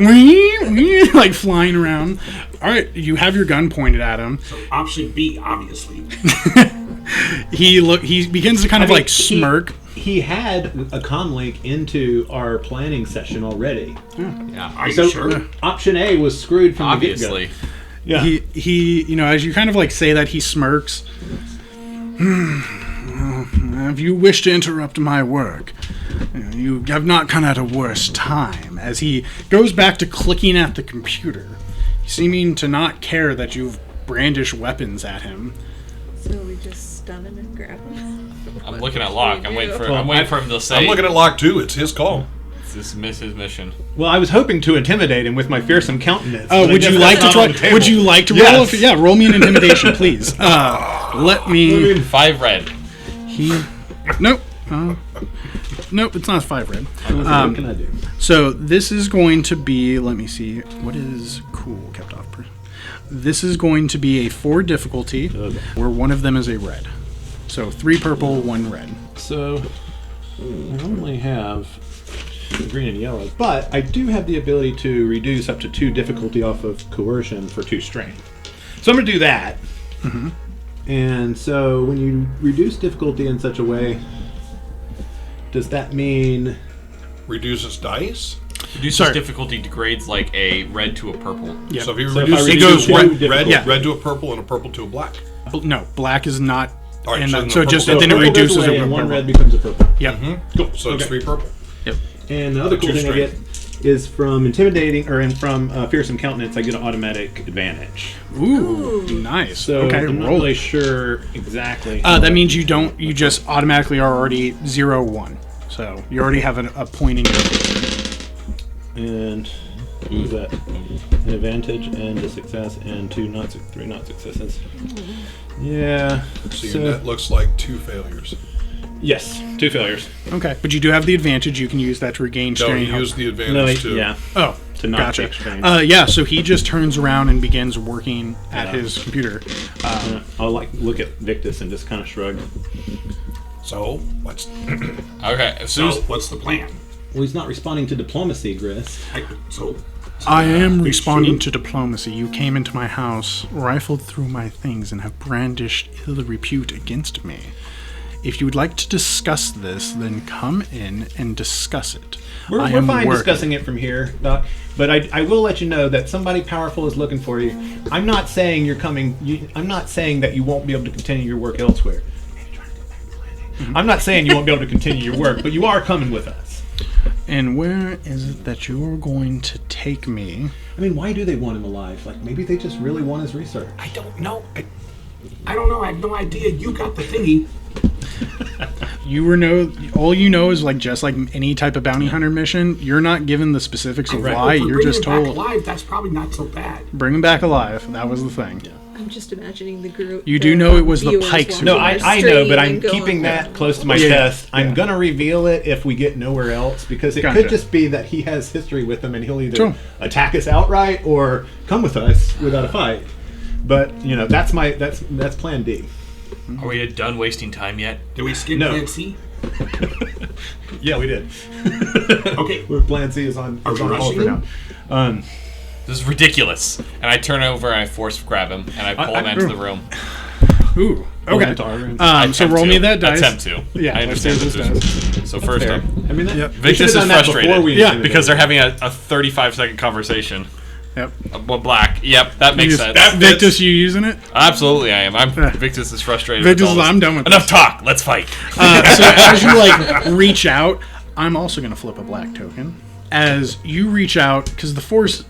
like flying around. All right, you have your gun pointed at him. So option B, obviously. He begins to kind of smirk. He had a comm link into our planning session already. Yeah. Are you sure? Option A was screwed from Obviously. the get-go. Yeah. He as you kind of say that, he smirks. If you wish to interrupt my work, you have not come at a worse time. As he goes back to clicking at the computer, seeming to not care that you've brandished weapons at him. So we just stun him and grab him? I'm looking at Locke. I'm waiting for him to say. I'm looking at Locke too. It's his call. This is his mission. Well, I was hoping to intimidate him with my fearsome countenance. Oh, would you like to try? Would you like to roll? Yeah, roll me an intimidation, please. Let me. 5 red. Nope. Nope, it's not 5 red. What can I do? So this is going to be. Let me see. What is cool kept off? This is going to be a 4 difficulty, where one of them is a red. So 3 purple, 1 red. So I only have green and yellow, but I do have the ability to reduce up to 2 difficulty off of coercion for 2 strain. So I'm going to do that. Mm-hmm. And so when you reduce difficulty in such a way, does that mean... Reduces dice? Reduces difficulty degrades like a red to a purple. Yep. So if you So if reduce I it reduce goes one red to a purple and a purple to a black. No, black is not. All right, in so that, then so the just purple then it purple goes reduces away it. and one red becomes a purple. Yep. Cool. So it's Okay. 3 purple. Yep. And the other cool Two thing I strength. get is from intimidating, or from fearsome countenance, I get an automatic advantage. Ooh, nice. So okay, I'm not roll really it. sure exactly. That means you don't. You just automatically are already 0-1. So you already have a point in your. And what was that? An advantage and a success and 3 not successes. Yeah. So your net looks like 2 failures. Yes, 2 failures. Okay, but you do have the advantage. You can use that to regain No, strain. you use the No, advantage to... yeah. Oh, To not gotcha. take strain. Yeah, so he just turns around and begins working at his computer. I'll look at Victus and just kind of shrug. So, what's... Okay, as soon So, as what's the plan? Well, he's not responding to diplomacy, Grist. I am Big responding shoot. to diplomacy. You came into my house, rifled through my things, and have brandished ill repute against me. If you would like to discuss this, then come in and discuss it. We're I am fine working. discussing it from here, Doc. But I will let you know that somebody powerful is looking for you. I'm not saying you're coming. I'm not saying that you won't be able to continue your work elsewhere. I'm not saying you won't be able to continue your work, but you are coming with us. And where is it that you're going to take me? I mean, why do they want him alive? Like, maybe they just really want his research. I don't know. I don't know. I have no idea. You got the thingy. All you know is just like any type of bounty hunter mission, you're not given the specifics of why. If we're You're just bringing him told back alive, that's probably not so bad. bring him back alive. That was the thing. I'm just imagining the group. You do know it was the Pikes who- No, watching I know, but I'm keeping that that close to my Yeah, chest. I'm yeah. gonna reveal it if we get nowhere else, because it Gotcha. could just be that he has history with them, and he'll either Sure. attack us outright or come with us without a fight. But that's Plan D. are we done wasting time yet? Did we skip No. Plan C? Yeah, we did. Okay. Plan C is on Are we hold rushing for now. him? This is ridiculous. And I turn over and I force grab him and I pull him into the room. Ooh. Hold Okay. on to our room. So Attempt roll to. me that dice. Attempt to. Yeah, I let's understand see what this. this So first Fair. up, I mean, Yep. we Victus should've is done that frustrated. before we Yeah, intimidated because they're him. having a 35-second conversation. Yep. Well, black. Yep, that makes sense. Victus, you using it? Absolutely, I am. Victus is frustrated. Victus with is, all this. I'm done with Enough this. talk. Let's fight. So as you reach out, I'm also going to flip a black token. As you reach out, because the Force...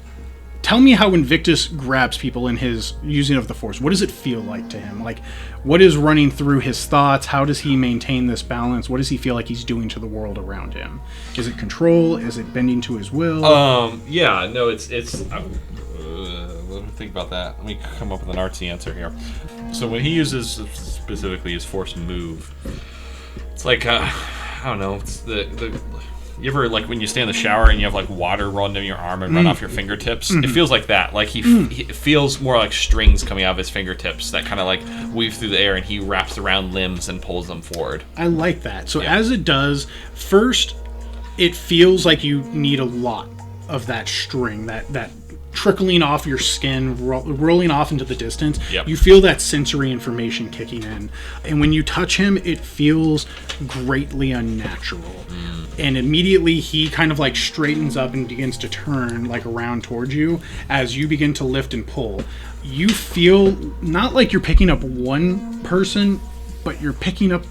Tell me how when Victus grabs people in his using of the Force, what does it feel like to him? Like, what is running through his thoughts? How does he maintain this balance? What does he feel like he's doing to the world around him? Is it control? Is it bending to his will? Yeah, no, it's. Let me think about that. Let me come up with an artsy answer here. So when he uses specifically his force move, it's like I don't know. It's the. You ever when you stay in the shower and you have water run down your arm and run off your fingertips? It feels like that. Like he it feels more like strings coming out of his fingertips that kind of weave through the air, and he wraps around limbs and pulls them forward. I like that. So Yeah. as it does, first, it feels like you need a lot of that string, that trickling off your skin, rolling off into the distance. Yep. You feel that sensory information kicking in. And when you touch him, it feels greatly unnatural. And immediately he kind of straightens up and begins to turn around towards you. As you begin to lift and pull, you feel not like you're picking up one person, but you're picking up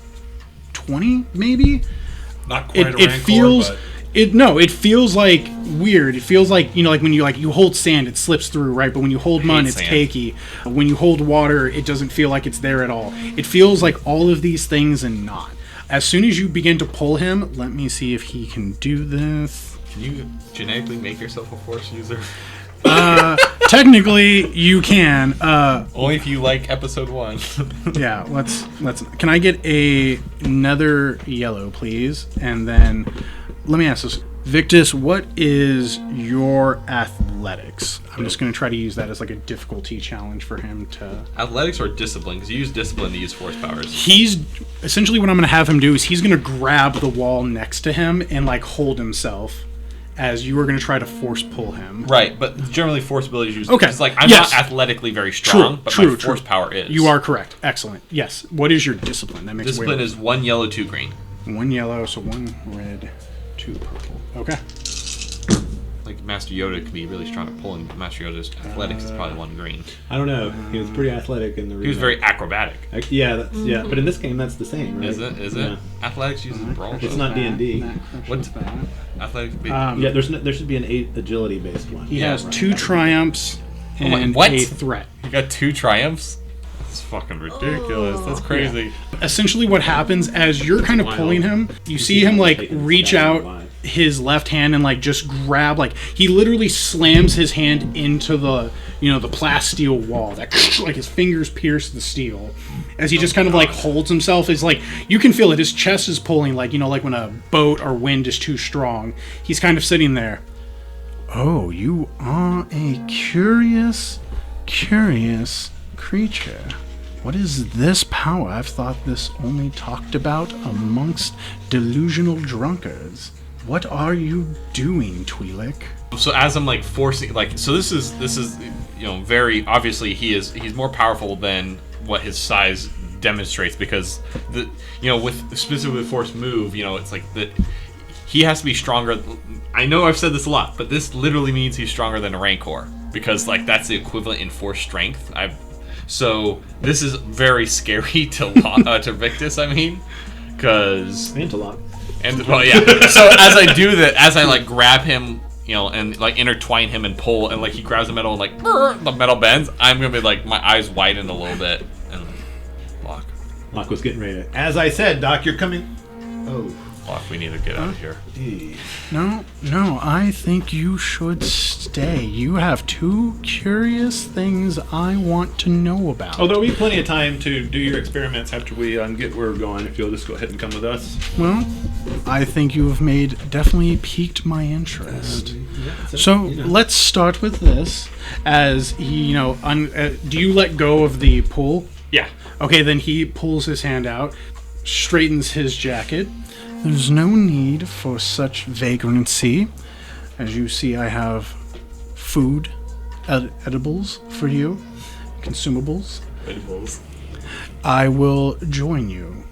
20 maybe. Not quite a It rancor, feels but... it feels weird. It feels like when you hold sand, it slips through, right? But when you hold mud, it's sand. cakey. When you hold water, it doesn't feel like it's there at all. It feels like all of these things and not. As soon as you begin to pull him, let me see if he can do this. Can you genetically make yourself a force user? Technically, you can. Only if you like episode 1. Yeah, let's. Can I get another yellow, please? And then let me ask this. Victus, what is your athletics? I'm just going to try to use that as a difficulty challenge for him to... Athletics or discipline? Because you use discipline to use force powers. He's... Essentially what I'm going to have him do is he's going to grab the wall next to him and hold himself as you are going to try to force pull him. Right, but generally force ability is used. Okay. It's like I'm Yes. not athletically very strong, but my force power is. You are correct. Excellent. Yes. What is your discipline? That makes Discipline is 1 yellow, 2 green. 1 yellow, so 1 red, 2 purple. Okay. Like Master Yoda can be really strong at pulling. Master Yoda's athletics is probably 1 green. I don't know. He was pretty athletic in the. He was very acrobatic. Yeah, but in this game that's the same, right? Is it? Yeah. Athletics uses brawl. It's not D&D. What? Athletics. Yeah, there should be an 8 agility based one. He has 2 triumphs and what? a threat. You got 2 triumphs? That's fucking ridiculous. That's crazy. Essentially what happens as you're kind of pulling him, you see him like reach out his left hand and like just grab, like he literally slams his hand into the, you know, the plasteel wall that like his fingers pierce the steel as he just kind of like holds himself. Is like you can feel it, his chest is pulling, like, you know, like when a boat or wind is too strong. He's kind of sitting there. Oh, you are a curious creature. What is this power? I've thought this only talked about amongst delusional drunkards. What are you doing, Twi'lek? So as I'm like forcing, like, so this is you know, very obviously he's more powerful than what his size demonstrates, because the, you know, with specifically with force move, you know, it's like that he has to be stronger. I know I've said this a lot, but this literally means he's stronger than a Rancor, because like that's the equivalent in force strength. So this is very scary to Victus. I mean, because And to Locke. and well, yeah. So as I do that, as I like grab him, you know, and like intertwine him and pull, and like he grabs the metal and like the metal bends, I'm gonna be like, my eyes widen a little bit and Locke. Locke was getting ready to. As I said, Doc, you're coming. Oh. Locke, we need to get out of here. No, I think you should stay. You have 2 curious things I want to know about. Oh, there'll be plenty of time to do your experiments after we get where we're going. If you'll just go ahead and come with us. Well, I think you have definitely piqued my interest. So let's start with this. As he, you know, do you let go of the pull? Yeah. Okay, then he pulls his hand out, straightens his jacket. There's no need for such vagrancy. As you see, I have food, edibles for you, consumables. Edibles. I will join you.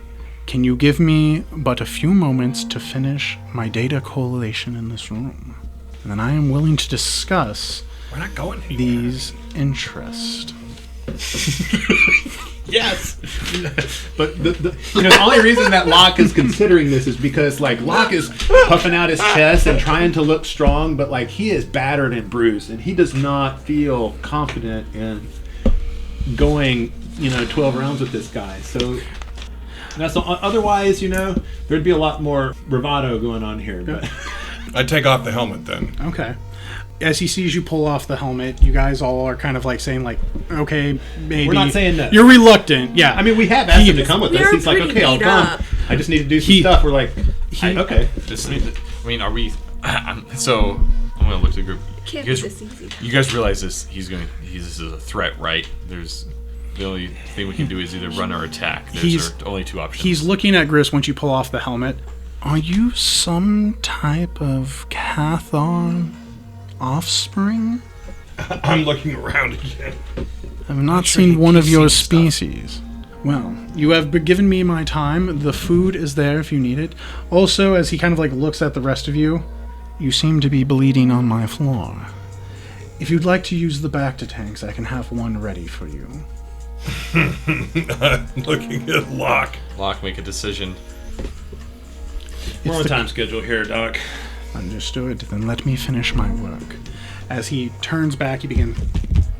Can you give me but a few moments to finish my data collation in this room? And then I am willing to discuss We're not going anywhere. these interests. Yes, but the only reason that Locke is considering this is because like Locke is puffing out his chest and trying to look strong, but like he is battered and bruised, and he does not feel confident in going, 12 rounds with this guy. So that's otherwise, there'd be a lot more bravado going on here. But I'd take off the helmet then. Okay. As he sees you pull off the helmet, you guys all are kind of like saying like, okay, maybe. We're not saying no. You're reluctant, yeah. I mean, we have asked him to come with us. He's like, okay, I'll come. Up. I just need to do some stuff. We're like, okay. Are we? So I'm gonna look to the group. Can't You be guys, this easy. you guys realize this? This is a threat, right? There's the only thing we can do is either run or attack. There's only 2 options. He's looking at Grist once you pull off the helmet. Are you some type of Cathon offspring? I'm looking around again. I've not seen one of your species. Well, you have given me my time. The food is there if you need it. Also, as he kind of like looks at the rest of you, you seem to be bleeding on my floor. If you'd like to use the Bacta tanks, I can have one ready for you. I'm looking at Locke. Locke, make a decision. We're on time schedule here, Doc. Understood. Then let me finish my work. As he turns back, he begins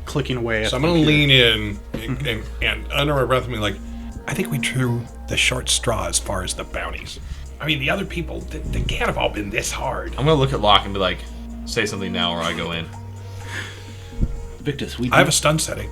clicking away at So I'm the going to computer. lean in and under my breath, be like, I think we drew the short straw as far as the bounties. I mean, the other people, they can't have all been this hard. I'm gonna look at Locke and be like, say something now or I go in. Victus, I have a stun setting.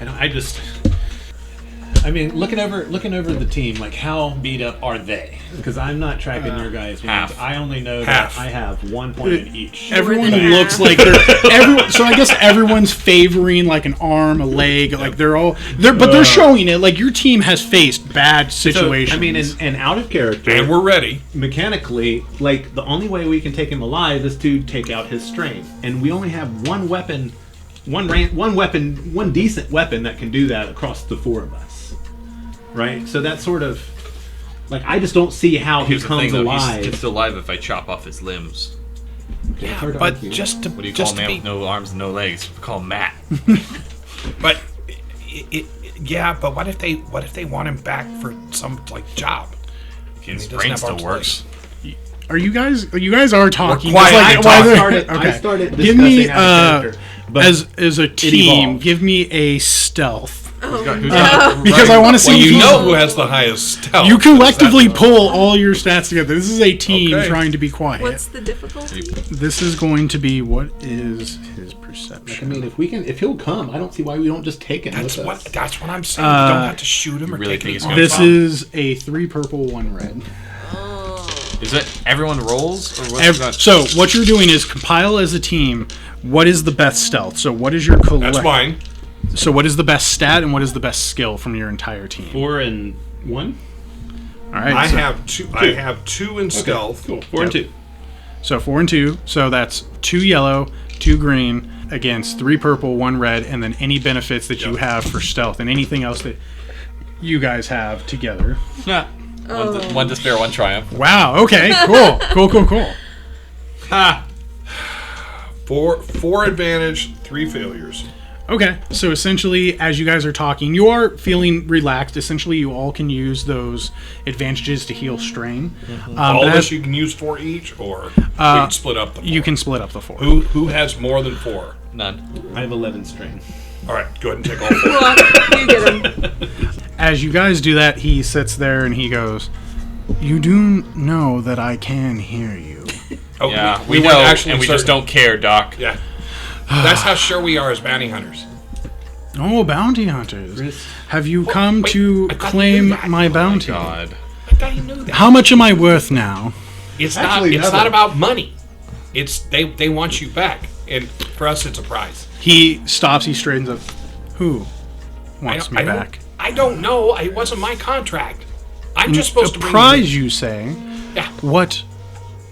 I I mean, looking over the team, like how beat up are they? Because I'm not tracking your guys' half. ones. I only know Half. that I have 1 point in each. Everyone than looks half. like they're so I guess everyone's favoring like an arm, a leg, like they're showing it. Like your team has faced bad So, situations. I mean, and out of character, And we're ready. mechanically, like the only way we can take him alive is to take out his strain, and we only have one weapon, one decent weapon that can do that across the 4 of us, right? So that's sort of like I just don't see how Here's he the thing, comes though. alive. He's still alive if I chop off his limbs. Yeah, but just to What do you call just a man to with be, no arms and no legs? We call him Matt. but yeah, but what if they want him back for some like job? His doesn't brain have still arms works. you guys are talking. quiet, It's I they're- started Give me discussing out of character, but as a team, evolved. give me a stealth Who's got- because I want to see. Well, you who's- know who has the highest stealth. You collectively That's- pull all your stats together. This is a team Okay. trying to be quiet. What's the difficulty? This is going to be what is his I perception. mean, if he'll come, I don't see why we don't just take him That's with what us. I'm saying. You don't have to shoot him or really take think he's him. gonna This come? is a 3 purple, 1 red. Is it everyone rolls? Or what's that? So what you're doing is compile as a team. What is the best stealth? So what is your collect? That's mine. So what is the best stat and what is the best skill from your entire team? 4 and 1. All right. I so, have two. I have 2 in stealth. Cool. 4 and 2. so 4 and 2. So that's 2 yellow, 2 green against 3 purple, 1 red, and then any benefits that you have for stealth and anything else that you guys have together. One despair, one triumph. Wow. Okay. Cool. Ha! 4 advantage, 3 failures. Okay, so essentially, as you guys are talking, you are feeling relaxed. Essentially, you all can use those advantages to heal strain. All but of as- us you can use 4 each, or we can split up the 4. you can split up the 4. Who has more than 4? None. I have 11 strain. All right, go ahead and take all 4. Well, you get him. As you guys do that, he sits there and he goes, "You do know that I can hear you." Oh, Yeah, we weren't know, actually and we just certain. don't care, Doc. Yeah, that's how sure we are as bounty hunters. Oh, bounty hunters. Grist. Have you come wait, to I thought you claim knew that. my bounty? God. I thought you knew that. How much am I worth now? It's Actually, not. It's nothing. not about money. It's they want you back, and for us, it's a prize. He stops, he straightens up. Who wants me I don't- back? I don't know. It wasn't my contract. I'm just A supposed to bring prize, you. you say? Yeah. What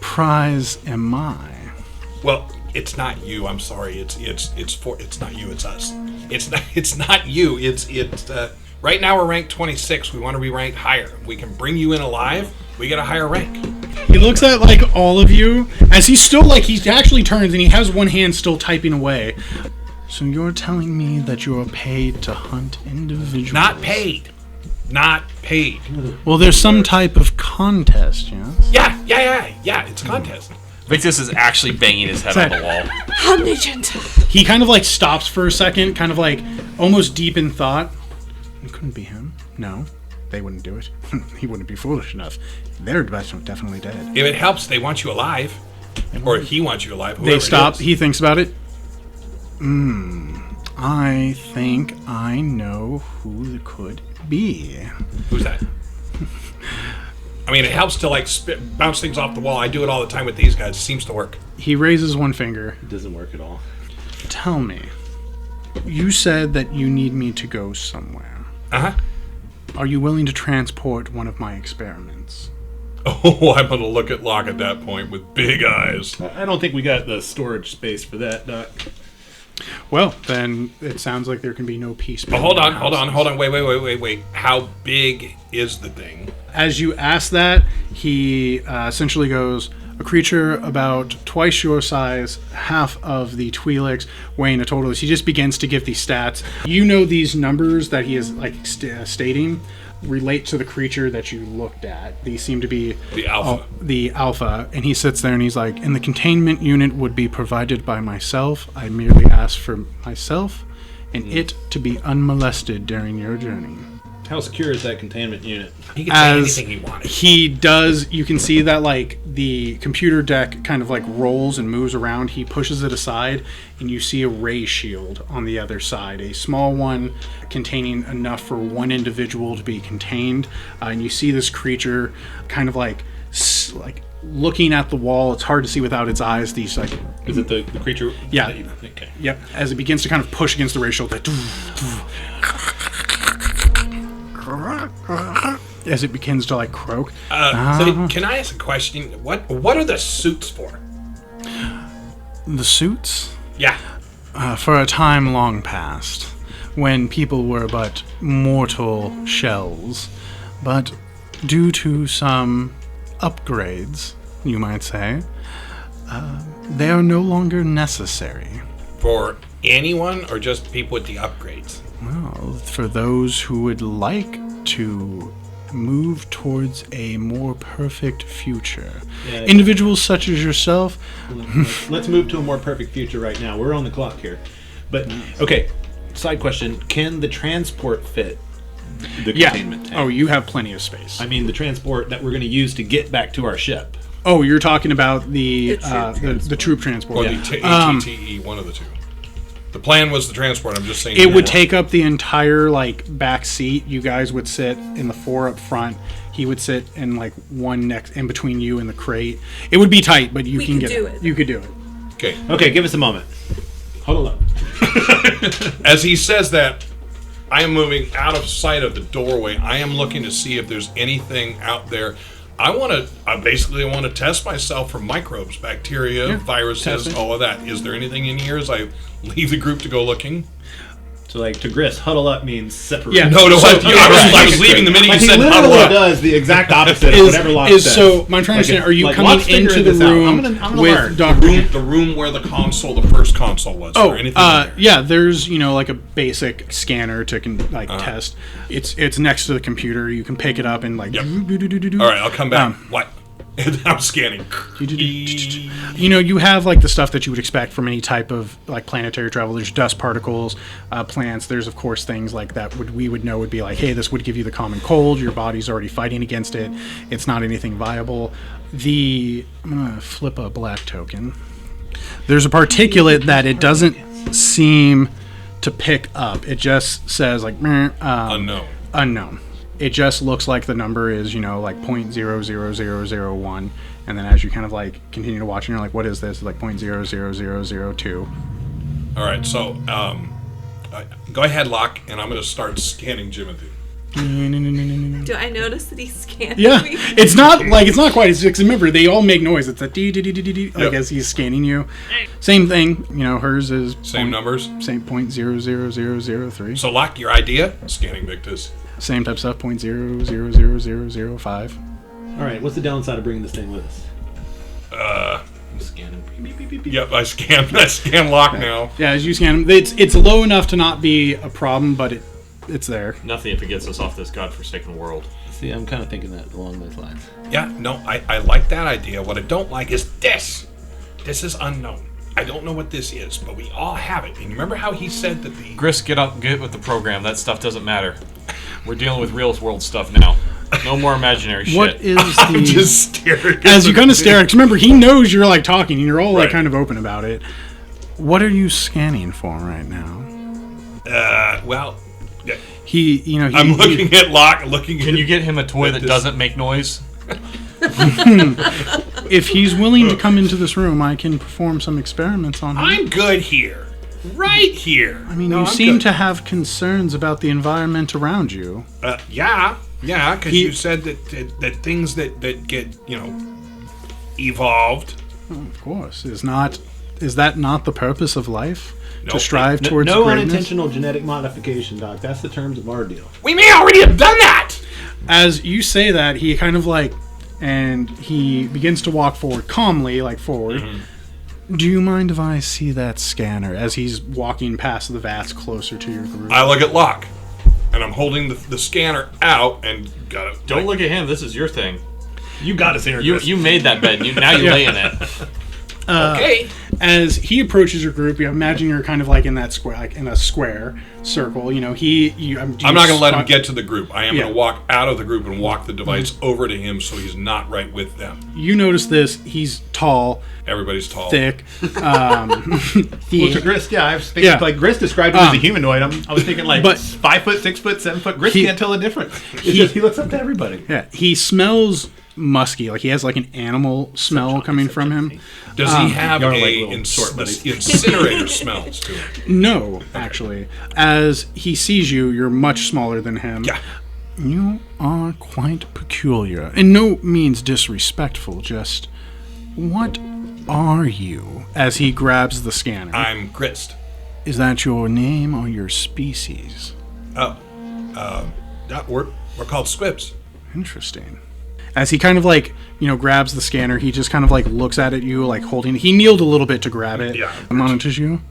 prize am I? Well, it's not you. I'm sorry. It's not you. It's us. It's not you. It's right now we're ranked 26. We want to be ranked higher. We can bring you in alive. We get a higher rank. He looks at like all of you as he's still like he actually turns and he has one hand still typing away. So you're telling me that you're paid to hunt individuals? Not paid. Not paid. Well, there's some type of contest, yes? Yeah. It's a contest. Victus is actually banging his head on the wall. Omnigent. He kind of like stops for a second, kind of like almost deep in thought. It couldn't be him. No, they wouldn't do it. He wouldn't be foolish enough. They're definitely dead. If it helps, they want you alive, or he wants you alive. They whoever it stop. is. He thinks about it. I think I know who it could be. Who's that? I mean, it helps to like bounce things off the wall. I do it all the time with these guys. It seems to work. He raises one finger. It doesn't work at all. Tell me, you said that you need me to go somewhere. Uh huh. Are you willing to transport one of my experiments? Oh, I'm gonna look at Locke at that point with big eyes. I don't think we got the storage space for that, Doc. Well, then it sounds like there can be no peace. But hold on. Wait. How big is the thing? As you ask that, he essentially goes, a creature about twice your size, half of the Twi'leks, weighing a total. He just begins to give these stats. You know these numbers that he is like stating relate to the creature that you looked at. These seem to be The alpha. the alpha, and he sits there and he's like, and the containment unit would be provided by myself. I merely ask for myself and it to be unmolested during your journey. How secure is that containment unit? He can say As anything he wanted. he does, you can see that like the computer deck kind of like rolls and moves around. He pushes it aside, and you see a ray shield on the other side, a small one containing enough for one individual to be contained. And you see this creature kind of like looking at the wall. It's hard to see without its eyes. These like, Is it the creature? Yeah. Okay. yep. As it begins to kind of push against the ray shield, as it begins to like croak. So can I ask a question? What are the suits for? The suits? Yeah. For a time long past, when people were but mortal shells, but due to some upgrades, you might say, they are no longer necessary. For anyone or just people with the upgrades? Well, for those who would like to move towards a more perfect future. Yeah. Individuals such as yourself. Let's move to a more perfect future right now. We're on the clock here. But, okay, side question. Can the transport fit the containment tank? Oh, you have plenty of space. I mean, the transport that we're going to use to get back to our ship. Oh, you're talking about the troop Or transport. the ATTE, one of the two? The plan was the transport. I'm just saying. It would take up the entire like back seat. You guys would sit in the 4 up front. He would sit in like one next in between you and the crate. It would be tight, but you We can could get do it. it. You could do it. Okay. Okay, give us a moment. Hold on. As he says that, I am moving out of sight of the doorway. I am looking to see if there's anything out there. I want to test myself for microbes, bacteria, viruses, test it. all of that. Is there anything in here as I leave the group to go looking? So, like, to Grist, huddle up means separate. Yeah. No, I was leaving the minute Like, you he said huddle literally up. does the exact opposite of whatever Locke says. So, my trying to understand, are you coming Locke's into figuring the this out. room I'm gonna with learn. Dr. The room where the first console was. Oh, or anything in there? yeah. There's like a basic scanner to test. It's next to the computer. You can pick it up and like. Yep. All right, I'll come back. What? I'm scanning. You have like the stuff that you would expect from any type of like planetary travel. There's dust particles, plants. There's of course things like that we would know would be like, hey, this would give you the common cold. Your body's already fighting against it. It's not anything viable. I'm gonna flip a black token. There's a particulate that it doesn't seem to pick up. It just says like unknown. It just looks like the number is, like 0.00001, and then as you kind of like continue to watch, and you're like, what is this? It's like 0.00002. All right, so go ahead, Locke, and I'm going to start scanning Jimothy. Do I notice that he's scanning Yeah, me? it's not quite as because remember they all make noise. It's a dee dee dee dee dee like as he's scanning you. Same thing, hers is Same numbers. Same 0.00003. So, Locke, your idea? Scanning Victus. Same type stuff 0.00005. All right, what's the downside of bringing this thing with us? I'm scanning. Beep, beep, beep, beep. Yep, I scan Locke now. Yeah, as you scan them, it's low enough to not be a problem, but it's there. Nothing if it gets us off this godforsaken world. See, I'm kind of thinking that along those lines. Yeah, no, I like that idea. What I don't like is this. This is unknown. I don't know what this is, but we all have it. And remember how he said that the... Grist, get with the program. That stuff doesn't matter. We're dealing with real world stuff now. No more imaginary shit. What is I'm the... just staring. As you kind of stare, 'cause remember, he knows you're like talking, and you're all like Right. kind of open about it. What are you scanning for right now? Well, yeah. I'm looking at Locke, looking Can at... you get him a toy that this- doesn't make noise? If he's willing to come into this room, I can perform some experiments on him. I'm good here. Right here. I mean, you seem to have concerns about the environment around you. Yeah, because you said that things that get, evolved. Of course. Is that not the purpose of life? Nope. To strive towards No greatness? unintentional genetic modification, Doc. That's the terms of our deal. We may already have done that. As you say that, he kind of like, and he begins to walk forward calmly, like forward. Mm-hmm. Do you mind if I see that scanner as he's walking past the vats closer to your group? I look at Locke, and I'm holding the scanner out and got it. Don't look at him. This is your thing. You got us here. You made that bed. Now you lay in it. Okay. As he approaches your group, you imagine you're kind of like in that square, like in a square circle. I'm not going to let him get to the group. I am Yeah. going to walk out of the group and walk the device over to him so he's not right with them. You notice this. He's tall, Everybody's tall. thick. Well, to Grist, I was thinking Yeah. like Grist described him as a humanoid. I was thinking like But- 5 foot, 6 foot, 7 foot. Grist can't tell the difference. He looks up to everybody. Yeah, he smells musky. Like he has like an animal smell coming from him. Does he have You're a like little short buddies. incinerator smells to him? No, actually. As he sees you, you're much smaller than him. Yeah. You are quite peculiar. In no means disrespectful, just what are you? As he grabs the scanner. I'm Grist. Is that your name or your species? Yeah, we're called Squibs. Interesting. As he kind of like, grabs the scanner, he just kind of like looks at you, like holding it. He kneeled a little bit to grab it. Yeah. Monitors you.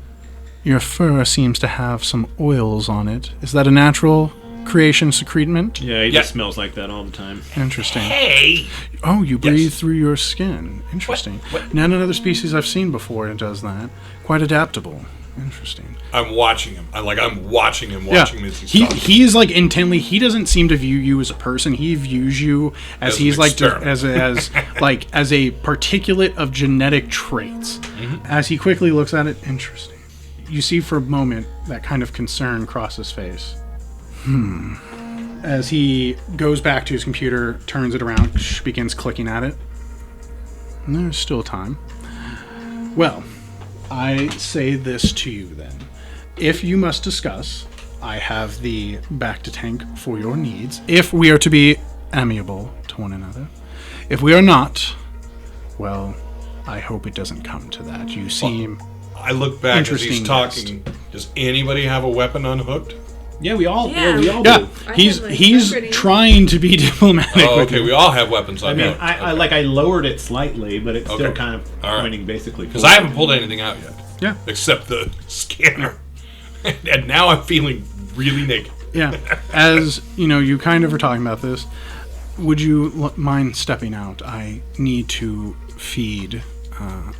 Your fur seems to have some oils on it. Is that a natural creation secretement? Yeah, he Yeah. just smells like that all the time. Interesting. Hey! Oh, you breathe through your skin. Interesting. What? Not another species I've seen before that does that. Quite adaptable. Interesting. I'm watching him. I'm watching him as he's talking. He's like intently. He doesn't seem to view you as a person. He views you as As he's an like experiment. as like as a particulate of genetic traits. Mm-hmm. As he quickly looks at it, interesting. You see for a moment that kind of concern cross his face. As he goes back to his computer, turns it around, begins clicking at it. And there's still time. Well, I say this to you then. If you must discuss, I have the back to tank for your needs. If we are to be amiable to one another. If we are not, well, I hope it doesn't come to that. You seem... I look back as he's Interesting talking. Does anybody have a weapon unhooked? Yeah, we all Yeah. we all Yeah, do. I he's have, like, he's comforting. trying to be diplomatic Oh, with okay. you. We all have weapons I mean, unhooked. I lowered it slightly, but it's still Okay. kind of All right. pointing basically. Because I haven't pulled anything out yet. Yeah. Except the scanner. And now I'm feeling really naked. Yeah. As, you kind of are talking about this, would you mind stepping out? I need to feed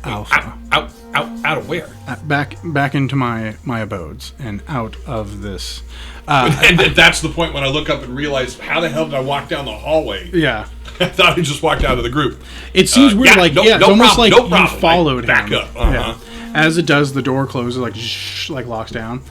Alpha. Out of where? Back into my abodes and out of this. And that's the point when I look up and realize, how the hell did I walk down the hallway? Yeah. I thought I just walked out of the group. It seems weird, yeah, like, no- it's no almost problem, like no problem. you followed I back him. up, uh-huh. Yeah. As it does, the door closes, like, like locks down.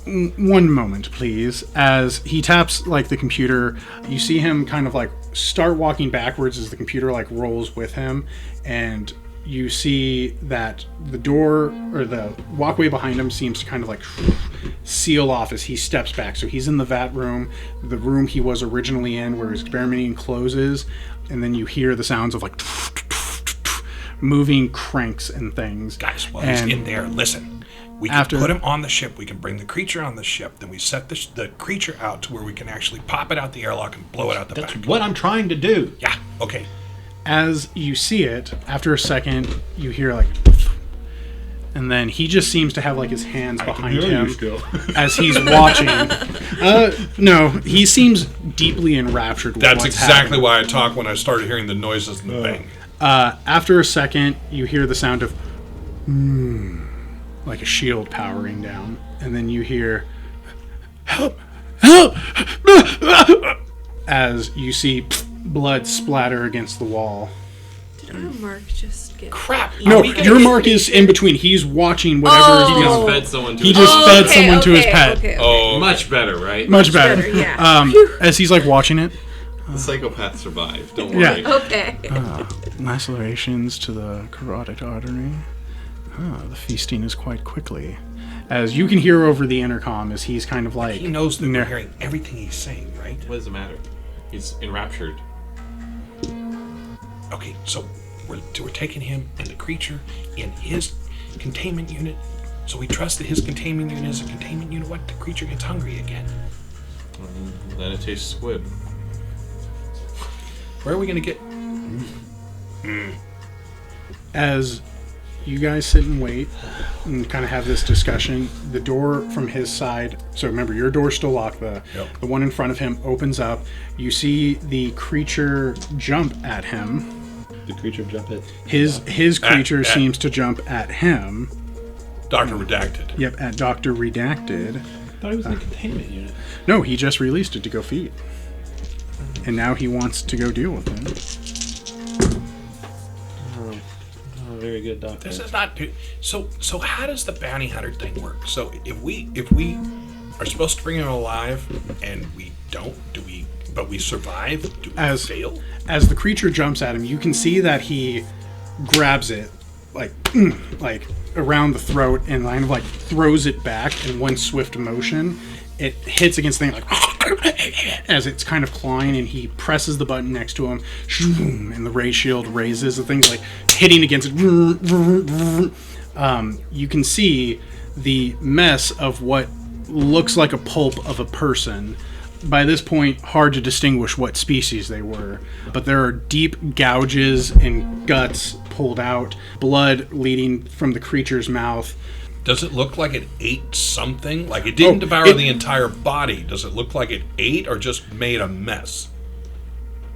One moment, please. As he taps, like, the computer, you see him kind of, like, start walking backwards as the computer, like, rolls with him, and you see that the door, or the walkway behind him seems to kind of, like, seal off as he steps back. So he's in the vat room, the room he was originally in, where his experimenting closes, and then you hear the sounds of, like, moving cranks and things. Guys, while And- he's in there, listen. We can After- put him on the ship. We can bring the creature on the ship. Then we set the creature out to where we can actually pop it out the airlock and blow it out the That's back. what I'm trying to do. Yeah, okay. As you see it, after a second, you hear like, and then he just seems to have like his hands behind him as he's watching. No, he seems deeply enraptured with That's what's exactly happening. why I talked when I started hearing the noises and the bang. After a second, you hear the sound of like a shield powering down, and then you hear help, as you see blood splatter against the wall. Did our mark just get... Crap. No, Okay. your mark is in between. He's watching whatever Oh. you know. Fed someone to He his just dog. fed someone to his pet. Okay. Oh, Much better, right? Much better. yeah. As he's like watching it. The psychopath survived. Don't Yeah. worry. Okay. Lacerations to the carotid artery. The feasting is quite quickly. As you can hear over the intercom as he's kind of like... he knows that we're hearing everything he's saying, right? What does it matter? He's enraptured. Okay, so we're taking him and the creature in his containment unit. So we trust that his containment unit is a containment unit. What? The creature gets hungry again. Then it tastes squib. Where are we going to get... As you guys sit and wait and kind of have this discussion, the door from his side, so remember your door's still locked, the one in front of him opens up. You see the creature jump at him. the creature jump at? His creature seems to jump at him. Dr. Redacted. Yep, at Dr. Redacted. I thought he was in the containment unit. No, he just released it to go feed. And now he wants to go deal with him. Oh, very good, Doctor. This is not so how does the bounty hunter thing work? So if we are supposed to bring him alive and we don't, but we survive, do we fail? As the creature jumps at him, you can see that he grabs it like around the throat and kind of like throws it back in one swift motion. It hits against the thing like as it's kind of clawing, and he presses the button next to him, and the ray shield raises. The thing's like hitting against it. You can see the mess of what looks like a pulp of a person. By this point, hard to distinguish what species they were, but there are deep gouges and guts pulled out, blood leading from the creature's mouth. Does it look like it ate something? Like it didn't devour the entire body. Does it look like it ate or just made a mess?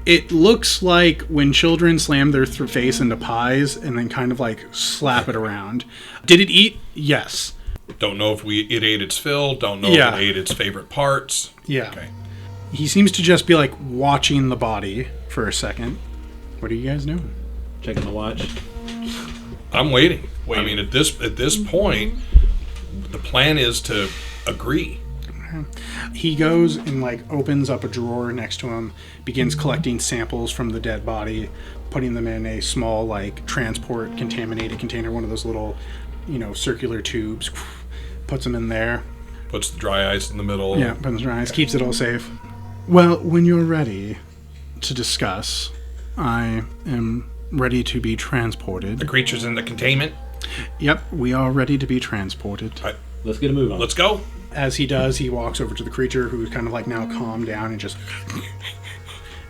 It looks like when children slam their face into pies and then kind of like slap it around. Did it eat? Yes. Don't know if it ate its fill. Don't know if it ate its favorite parts. Yeah. Okay. He seems to just be like watching the body for a second. What are you guys doing? Checking the watch. I'm waiting. I mean, at this point, the plan is to agree. He goes and like opens up a drawer next to him, begins collecting samples from the dead body, putting them in a small like transport contaminated container, one of those little, circular tubes. Puts them in there. Puts the dry ice in the middle. Yeah, puts the dry ice, keeps it all safe. Well, when you're ready to discuss, I am ready to be transported. The creature's in the containment? Yep, we are ready to be transported. All right. Let's get a move on. Let's go. As he does, he walks over to the creature, who's kind of like now calmed down, and just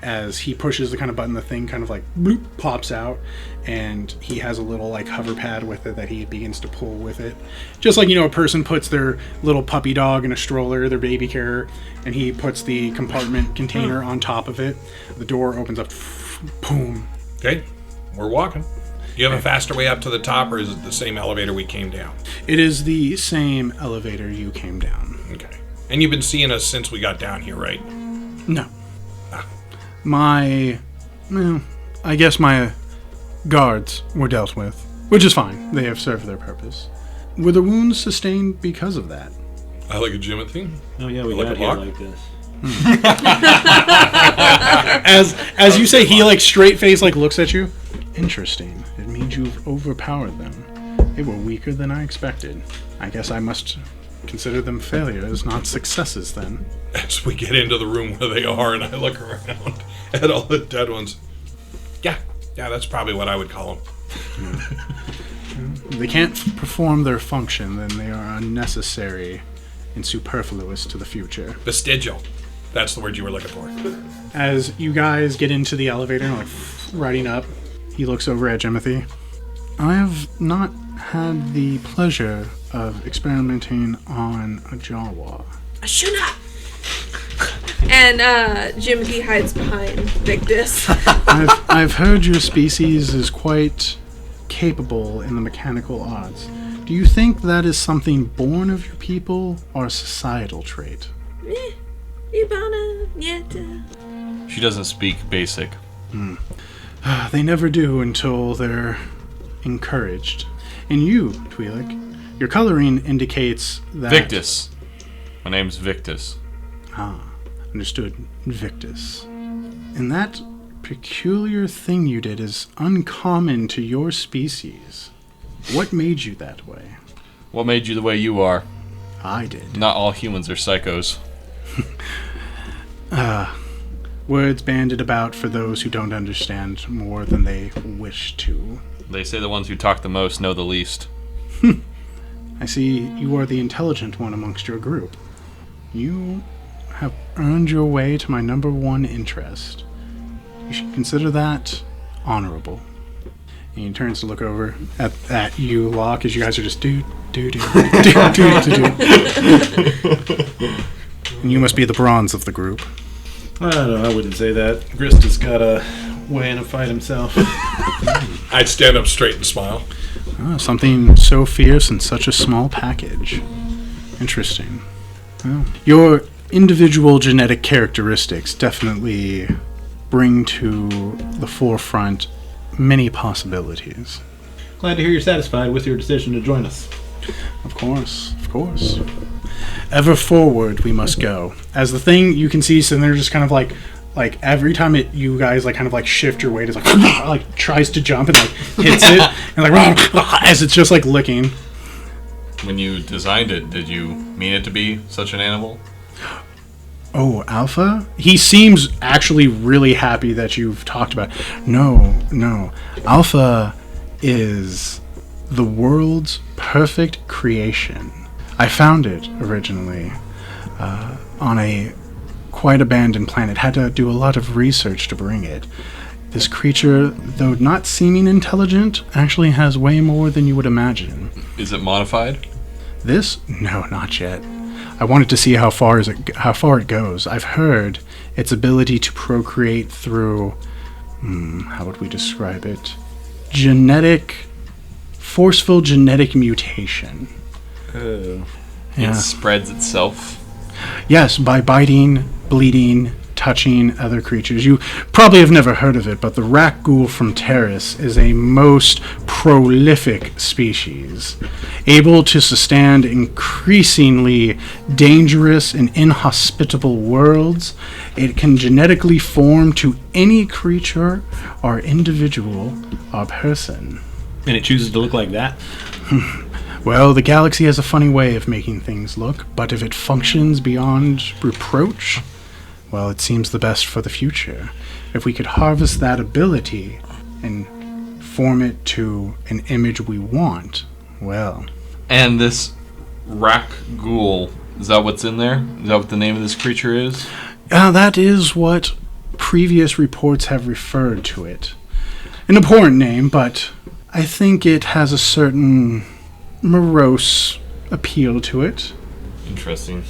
as he pushes the kind of button, the thing kind of like bloop, pops out, and he has a little like hover pad with it that he begins to pull with it. Just like, a person puts their little puppy dog in a stroller, their baby carrier, and he puts the compartment container on top of it. The door opens up, boom. Okay, we're walking. Do you have a faster way up to the top, or is it the same elevator we came down? It is the same elevator you came down. Okay. And you've been seeing us since we got down here, right? No. I guess my guards were dealt with, which is fine. They have served their purpose. Were the wounds sustained because of that? I like a Jimothy. Oh yeah, we got here like this. As you say, he like straight face like looks at you. Interesting. It means you've overpowered them. They were weaker than I expected. I guess I must consider them failures, not successes then. As we get into the room where they are, and I look around at all the dead ones. Yeah, that's probably what I would call them. If they can't perform their function, then they are unnecessary and superfluous to the future. Vestigial. That's the word you were looking for. As you guys get into the elevator, like riding up, he looks over at Jimothy. I have not had the pleasure of experimenting on a Jawa. Ashuna! And Jimothy hides behind Victus. I've heard your species is quite capable in the mechanical arts. Do you think that is something born of your people or a societal trait? She doesn't speak basic. They never do until they're encouraged. And you, Twi'lek, your coloring indicates that... Victus. My name's Victus. Understood. Victus. And that peculiar thing you did is uncommon to your species. What made you that way? What made you the way you are? I did. Not all humans are psychos. Words bandied about for those who don't understand more than they wish to. They say the ones who talk the most know the least. I see you are the intelligent one amongst your group. You have earned your way to my number one interest. You should consider that honorable. And he turns to look over at you, Locke, as you guys are just do. And you must be the bronze of the group. I don't know, I wouldn't say that. Grist has got a weigh in a fight himself. I'd stand up straight and smile. Something so fierce in such a small package. Interesting. Well, your individual genetic characteristics definitely bring to the forefront many possibilities. Glad to hear you're satisfied with your decision to join us. Of course, of course. Ever forward we must go. As the thing, you can see, so they're just kind of like every time you guys like kind of like shift your weight, it's like tries to jump and like hits it and like as it's just like licking. When you designed it, did you mean it to be such an animal? Oh, Alpha? He seems actually really happy that you've talked about it. No. Alpha is the world's perfect creation. I found it originally on a quite abandoned planet. Had to do a lot of research to bring it. This creature, though not seeming intelligent, actually has way more than you would imagine. Is it modified? This? No, not yet. I wanted to see how far it goes. I've heard its ability to procreate through, how would we describe it? Forceful genetic mutation. Oh. Yeah. It spreads itself? Yes, by biting, bleeding, touching other creatures. You probably have never heard of it, but the rat ghoul from Terrace is a most prolific species, able to sustain increasingly dangerous and inhospitable worlds. It can genetically form to any creature or individual or person. And it chooses to look like that? Well, the galaxy has a funny way of making things look, but if it functions beyond reproach, well, it seems the best for the future. If we could harvest that ability and form it to an image we want, well. And this Rak Ghoul, is that what's in there? Is that what the name of this creature is? That is what previous reports have referred to it. An important name, but I think it has a certain morose appeal to it. Interesting.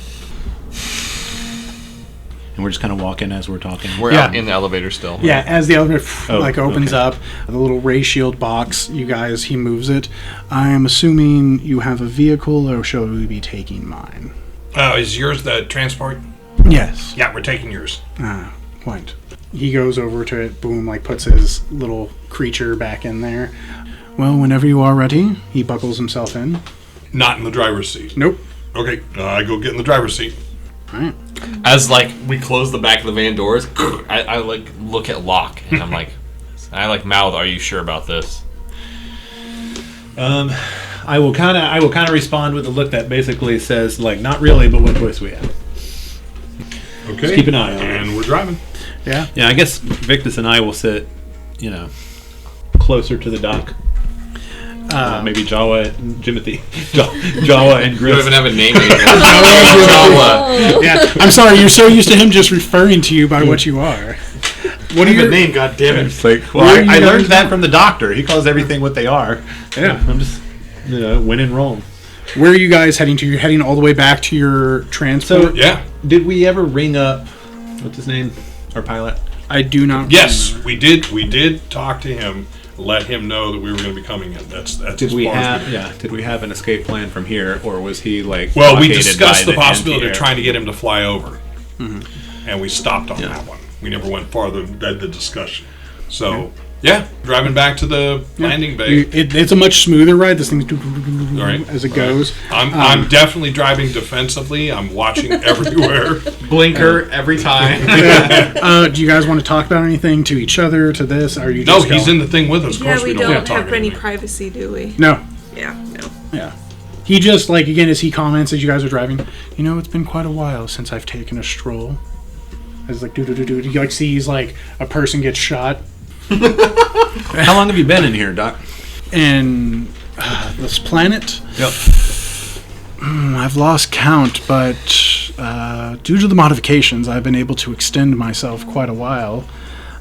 And we're just kind of walking as we're talking. We're Yeah. out in the elevator still. Yeah, as the elevator opens okay. up, the little ray shield box, he moves it. I am assuming you have a vehicle, or shall we be taking mine? Is yours the transport? Yes. Yeah, we're taking yours. Point. He goes over to it, boom, puts his little creature back in there. Well, whenever you are ready, he buckles himself in. Not in the driver's seat. Nope. Okay, I go get in the driver's seat. All right. As we close the back of the van doors, I look at Locke and I'm like, mouth, "Are you sure about this?" I will kind of respond with a look that basically says not really, but what choice we have. Okay. Just keep an eye on it. And we're driving. Yeah. Yeah, I guess Victus and I will sit, closer to the dock. Maybe Jawa and Jimothy. Jawa and You don't Grist. even have a name. Yeah. I'm sorry, you're so used to him just referring to you by what you are. What are your name? God damn it! It's like, Where well, are you I learned guys that from the doctor. He calls everything what they are. Yeah. I'm just, when in Rome. Where are you guys heading to? You're heading all the way back to your transport? So, Yeah. did we ever ring up, what's his name? Our pilot? I do not Yes, remember. we did. We did talk to him, let him know that we were going to be coming in. That's Did as we far as have Did we have an escape plan from here, or was he Well, we blockaded discussed by the possibility of anti-air? trying to get him to fly over, and we stopped on that one. We never went farther than the discussion. So, yeah, driving back to the landing bay. It's a much smoother ride. This thing's right. as it goes. I'm definitely driving defensively. I'm watching everywhere. Blinker every time. Do you guys want to talk about anything to each other, to this? Or are you No, just he's going? in the thing with us. Of Yeah, course, we don't don't talk have any to him. privacy, do we? No. Yeah, no. Yeah. He just, again, as he comments as you guys are driving, it's been quite a while since I've taken a stroll. As do-do-do-do. He, sees, a person gets shot. How long have you been in here, Doc? And this planet? Yep. I've lost count, but due to the modifications, I've been able to extend myself quite a while.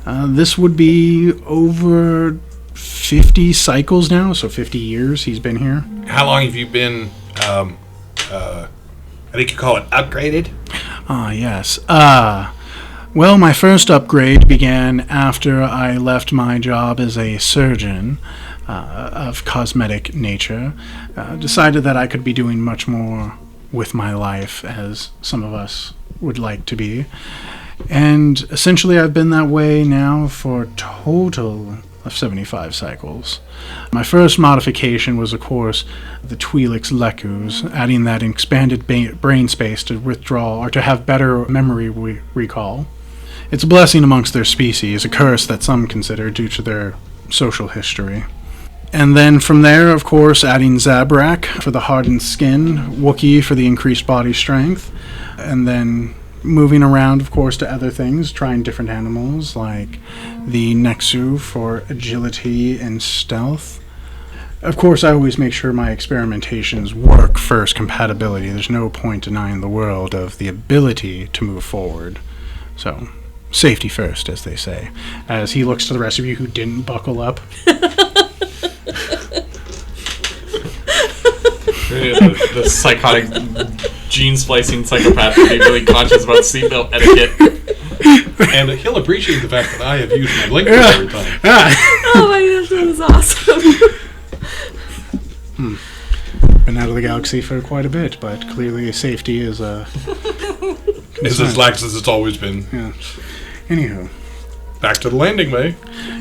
This would be over 50 cycles now, so 50 years he's been here. How long have you been? I think you call it upgraded. Ah, yes. Well, my first upgrade began after I left my job as a surgeon of cosmetic nature. Decided that I could be doing much more with my life, as some of us would like to be. And essentially I've been that way now for a total of 75 cycles. My first modification was, of course, the Twi'lek's Lekus, adding that expanded brain space to withdraw or to have better memory recall. It's a blessing amongst their species, a curse that some consider due to their social history. And then from there, of course, adding Zabrak for the hardened skin, Wookiee for the increased body strength, and then moving around, of course, to other things, trying different animals like the Nexu for agility and stealth. Of course, I always make sure my experimentations work first compatibility. There's no point denying the world of the ability to move forward. So, safety first, as they say. As he looks to the rest of you who didn't buckle up. The psychotic gene splicing psychopath will be really conscious about seatbelt etiquette. And he'll appreciate the fact that I have used my blinker every time. Oh my gosh, that was awesome. Been out of the galaxy for quite a bit, but clearly safety is It's as lax as it's always been. Yeah. Anywho. Back to the landing bay.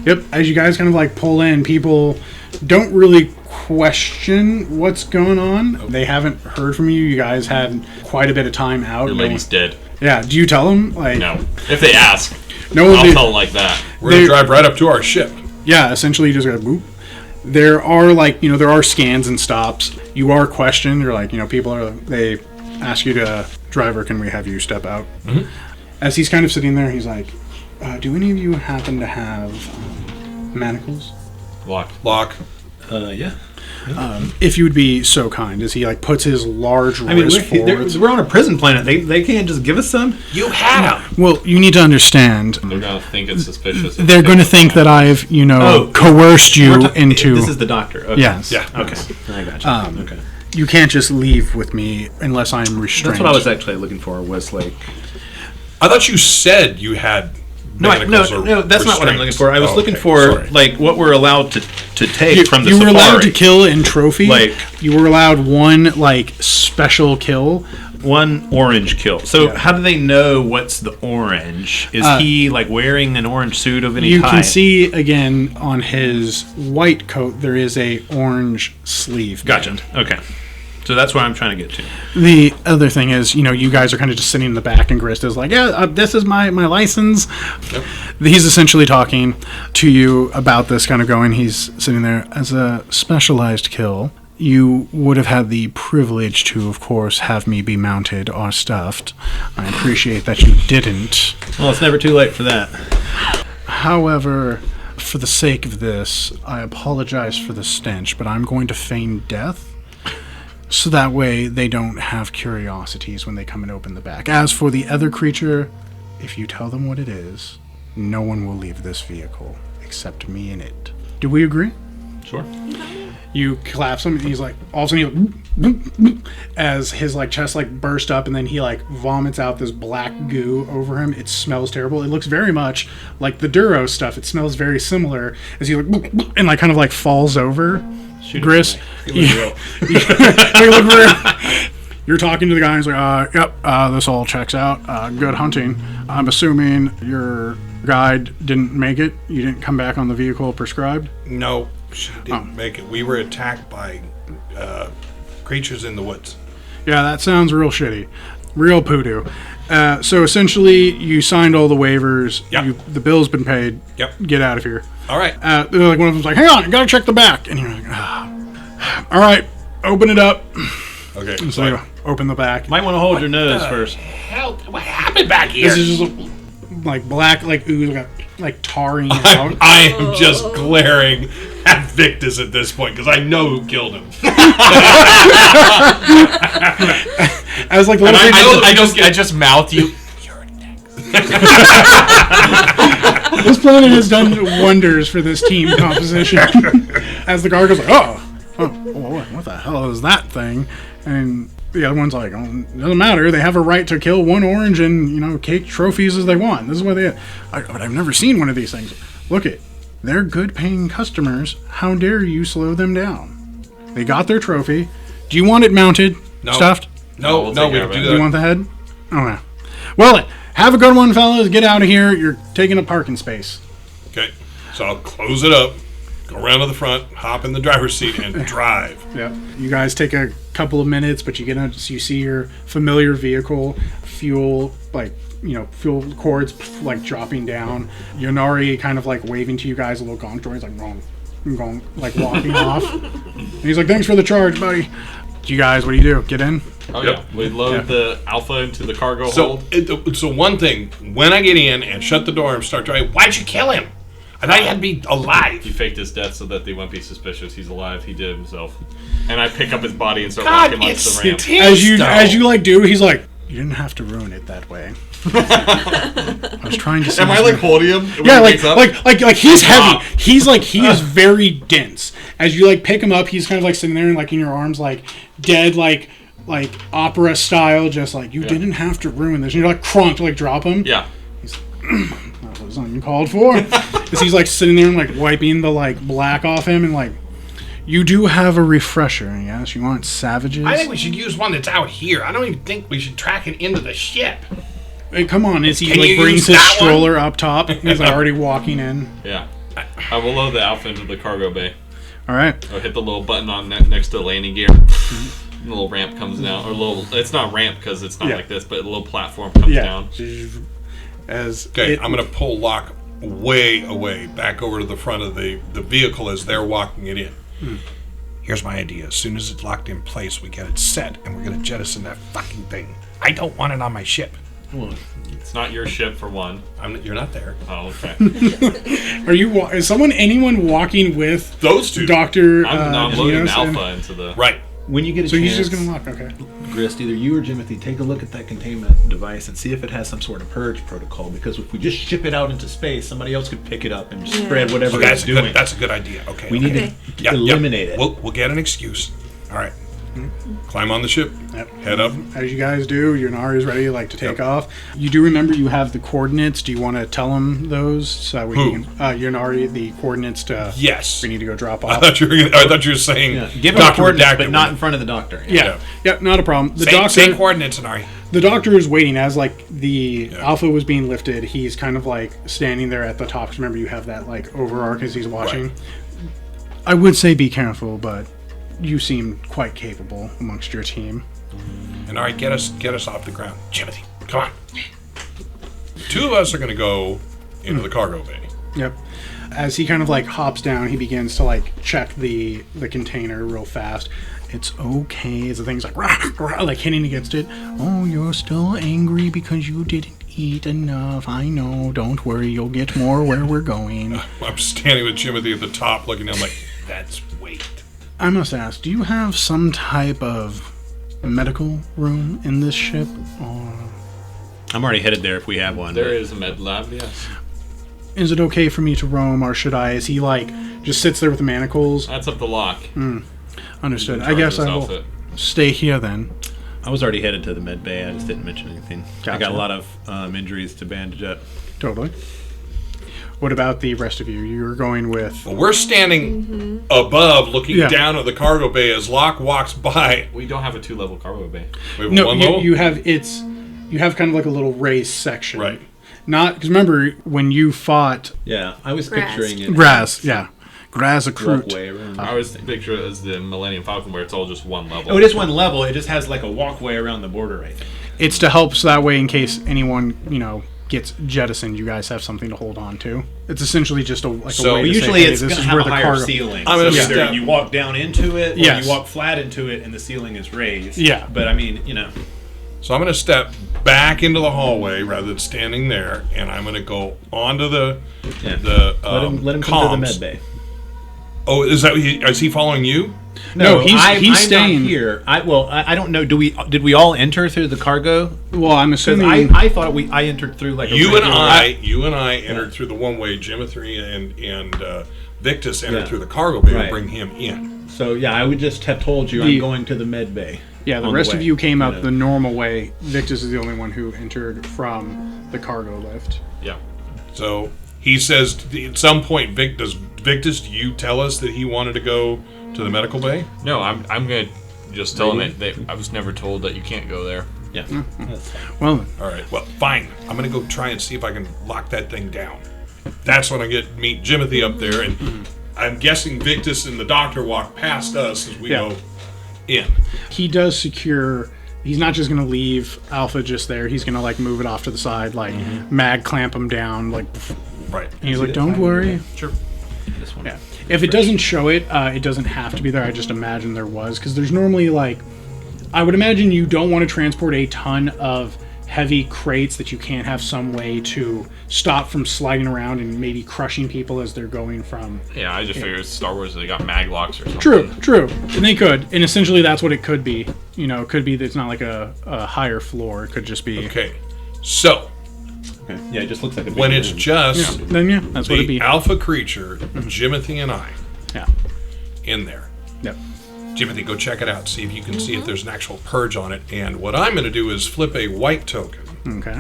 Yep, as you guys kind of like pull in, people don't really question what's going on. They haven't heard from you. You guys had quite a bit of time out. Your lady's dead. Yeah, do you tell them? Like, No. If they ask, no, I'll tell them like that. We're going to drive right up to our ship. Yeah, essentially you just go boop. There are there are scans and stops. You are questioned. You're like, they ask you to, driver, can we have you step out? Mm-hmm. As he's kind of sitting there, he's like, do any of you happen to have manacles? Lock. Yeah. If you would be so kind, as he like puts his large wrist forward. we're on a prison planet. They can't just give us some. You had him. Well, you need to understand. They're going to think it's suspicious. They're going to think that I've, coerced you into. This is the doctor. Okay. Yes. Yeah. Okay. I got you. Okay. You can't just leave with me unless I'm restrained. That's what I was actually looking for. Was like. I thought you said you had. No, that's not what I'm looking for. I was looking for like what we're allowed to take from the You were safari. allowed to kill in trophy. Like- you were allowed one special kill. One orange kill. So Yeah. how do they know what's the orange? Is he like wearing an orange suit of any You type? can see again on his white coat there is a orange sleeve. Gotcha. band. Okay. So that's what I'm trying to get to. The other thing is, you guys are kind of just sitting in the back, and Grist is like, this is my license. Yep. He's essentially talking to you about this, kind of going, he's sitting there, as a specialized kill, you would have had the privilege to, of course, have me be mounted or stuffed. I appreciate that you didn't. Well, it's never too late for that. However, for the sake of this, I apologize for the stench, but I'm going to feign death. So that way they don't have curiosities when they come and open the back. As for the other creature, if you tell them what it is, no one will leave this vehicle except me in it. Do we agree? Sure. You collapse him, and he's like, all of a sudden, he, as his chest burst up, and then he vomits out this black goo over him. It smells terrible. It looks very much like the Duro stuff. It smells very similar as he and kind of falls over. Grist, you look for, you're talking to the guy, and he's like, yep, this all checks out. Good hunting. I'm assuming your guide didn't make it. You didn't come back on the vehicle prescribed? No, she didn't make it. We were attacked by creatures in the woods. Yeah, that sounds real shitty. Real poodoo. So essentially, you signed all the waivers. Yep. The bill's been paid. Yep. Get out of here. All right. One of them's like, hang on, I gotta check the back. And you're like, all right, open it up. Okay. So you open the back. Might want to hold your nose first. Hell, what happened back here? This is just black, ooze, tarring out. I am just glaring at Victus at this point because I know who killed him. I was like, I just mouth you. This planet has done wonders for this team composition. As the guard goes, oh, what the hell is that thing? And the other one's like, oh, it doesn't matter. They have a right to kill one orange and, cake trophies as they want. This is what they... But I've never seen one of these things. Look it. They're good-paying customers. How dare you slow them down? They got their trophy. Do you want it mounted? No. Stuffed? No, we'll no, take we care of do it. that. Do you want the head? Oh, yeah. Well, have a good one, fellas. Get out of here. You're taking up parking space. Okay, so I'll close it up, go around to the front, hop in the driver's seat, and drive. Yeah. You guys take a couple of minutes, but you get out, so you see your familiar vehicle, fuel cords dropping down. Yonari kind of waving to you guys, a little gong story. He's going, walking off. And he's like, thanks for the charge, buddy. You guys, what do you do? Get in? Oh Yep. yeah, we load the Alpha into the cargo So, hold. so one thing, when I get in and shut the door and start driving, why'd you kill him? I thought he had to be alive. He faked his death so that they wouldn't be suspicious. He's alive. He did it himself. And I pick up his body and start God, walking onto it's the ramp. As you do, he's like, you didn't have to ruin it that way. I was trying to say. Am I holding him? when Yeah, he wakes up? like he's heavy. Stop. He is very dense. As you pick him up, he's kind of sitting there and in your arms, dead, like opera style, just you didn't have to ruin this. And you're crunk to drop him. Yeah. That was uncalled for. Because he's sitting there and wiping the black off him and you do have a refresher, yes? You want savages? I think we should use one that's out here. I don't even think we should track it into the ship. Hey, come on, as he Can you brings use his that one? stroller up top. He's already walking in. Yeah. I will load the Alpha into the cargo bay. All right. I'll hit the little button on next to the landing gear. The little ramp comes down, it's not ramp because it's not Yeah. like this, but a little platform comes Yeah. down. Okay, I'm going to pull Locke way away, back over to the front of the vehicle as they're walking it in. Here's my idea. As soon as it's locked in place, we get it set, and we're going to jettison that fucking thing. I don't want it on my ship. It's not your ship for one. You're not there. Oh, okay. Is anyone walking with Those two. Dr. I'm loading Genos the and- Alpha into the... Right. When you get a So chance, he's just going to walk, okay. Grist, either you or Jimothy, take a look at that containment device and see if it has some sort of purge protocol. Because if we just ship it out into space, somebody else could pick it up and spread whatever Okay, it's doing. that's a good idea. Okay. We need Okay. to Yep, eliminate it. We'll get an excuse. All right. Climb on the ship. Yep. Head up. As you guys do, Yonari is ready to take Yep. off. You do remember you have the coordinates. Do you want to tell him those? So we Who? can, Yonari, the coordinates to... Yes. We need to go drop I off. thought you were saying Yeah. Give him Dr. coordinates, Redacted. but not in front of the doctor. Yeah. Yep, not a problem. The Same coordinates, Anari. The doctor is waiting as the Yeah. Alpha was being lifted. He's kind of standing there at the top. 'Cause remember, you have that overarch as he's watching. Right. I would say be careful, but you seem quite capable amongst your team. Anari, get us off the ground. Jimothy, come on. Two of us are going to go into the cargo bay. Yep. As he kind of hops down, he begins to check the container real fast. It's okay. As the thing's rah, rah, hitting against it. Oh, you're still angry because you didn't eat enough. I know. Don't worry. You'll get more where we're going. I'm standing with Jimothy at the top looking down that's weight. I must ask, do you have some type of medical room in this ship? Or I'm already headed there if we have one. There but- is a med lab, yes. is it okay for me to roam, or should I? Is he just sits there with the manacles? That's up the lock. Understood. In I charge guess of I his will outfit. stay here then. I was already headed to the med bay. I just didn't mention anything. I Gotcha. got a lot of injuries to bandage up. Totally. What about the rest of you? You're going with... Well, we're standing above looking Yeah. down at the cargo bay as Locke walks by. We don't have a 2-level cargo bay. We have No, one level? you have kind of a little raised section. Right. Not... Because remember, when you fought... Yeah, I was Grass. picturing it. Grass, yeah. Grass accrued. Walkway around. I was picture it as the Millennium Falcon where it's all just one level. Oh, it is one level. It just has a walkway around the border right there. It's to help so that way in case anyone, gets jettisoned, you guys have something to hold on to. It's essentially just a So way to Usually say, hey, it's this going to is have where a the higher cargo... ceiling. I'm So gonna either step- you walk down into it or Yes. you walk flat into it and the ceiling is raised. Yeah. But I mean, So I'm going to step back into the hallway rather than standing there, and I'm going to go onto the Let him come to the comms. med bay. Oh, is he following you? No, he's I'm staying... not here. I don't know. Did we all enter through the cargo? Well, I'm Because assuming... I thought I entered through a You regular- and I entered through the one way. Jimothy and Victus entered through the cargo bay to Right. bring him in. So yeah, I would just have told you I'm going to the med bay. Yeah, the rest of you came out the normal way. Victus is the only one who entered from the cargo lift. Yeah. So he says at some point, Victus, do you tell us that he wanted to go to the medical bay? No, I'm gonna just tell him that I was never told that you can't go there. Yeah. Well, All right. Well, fine. I'm gonna go try and see if I can lock that thing down. That's when I meet Jimothy up there, and I'm guessing Victus and the doctor walk past us as we go in. he does secure. He's not just going to leave Alpha just there. He's going to like move it off to the side, like mag clamp him down, like. Right. And he's like, "Don't worry." Sure. This one. Yeah. If it doesn't show it, it doesn't have to be there. I just imagine there was, because there's normally like, I would imagine you don't want to transport a ton of heavy crates that you can't have some way to stop from sliding around and maybe crushing people as they're going from. Yeah, I just figured it's Star Wars, they got mag locks or something. True. And they could. And essentially that's what it could be. You know, it could be that it's not like a higher floor. It could just be. Okay. So Okay. Yeah, it just looks like a big when it's room. just That's what it'd the be. alpha creature, Jimothy and I, Yeah. in there. Yep. Jimothy, go check it out. See if you can see if there's an actual purge on it. And what I'm going to do is flip a white token. Okay.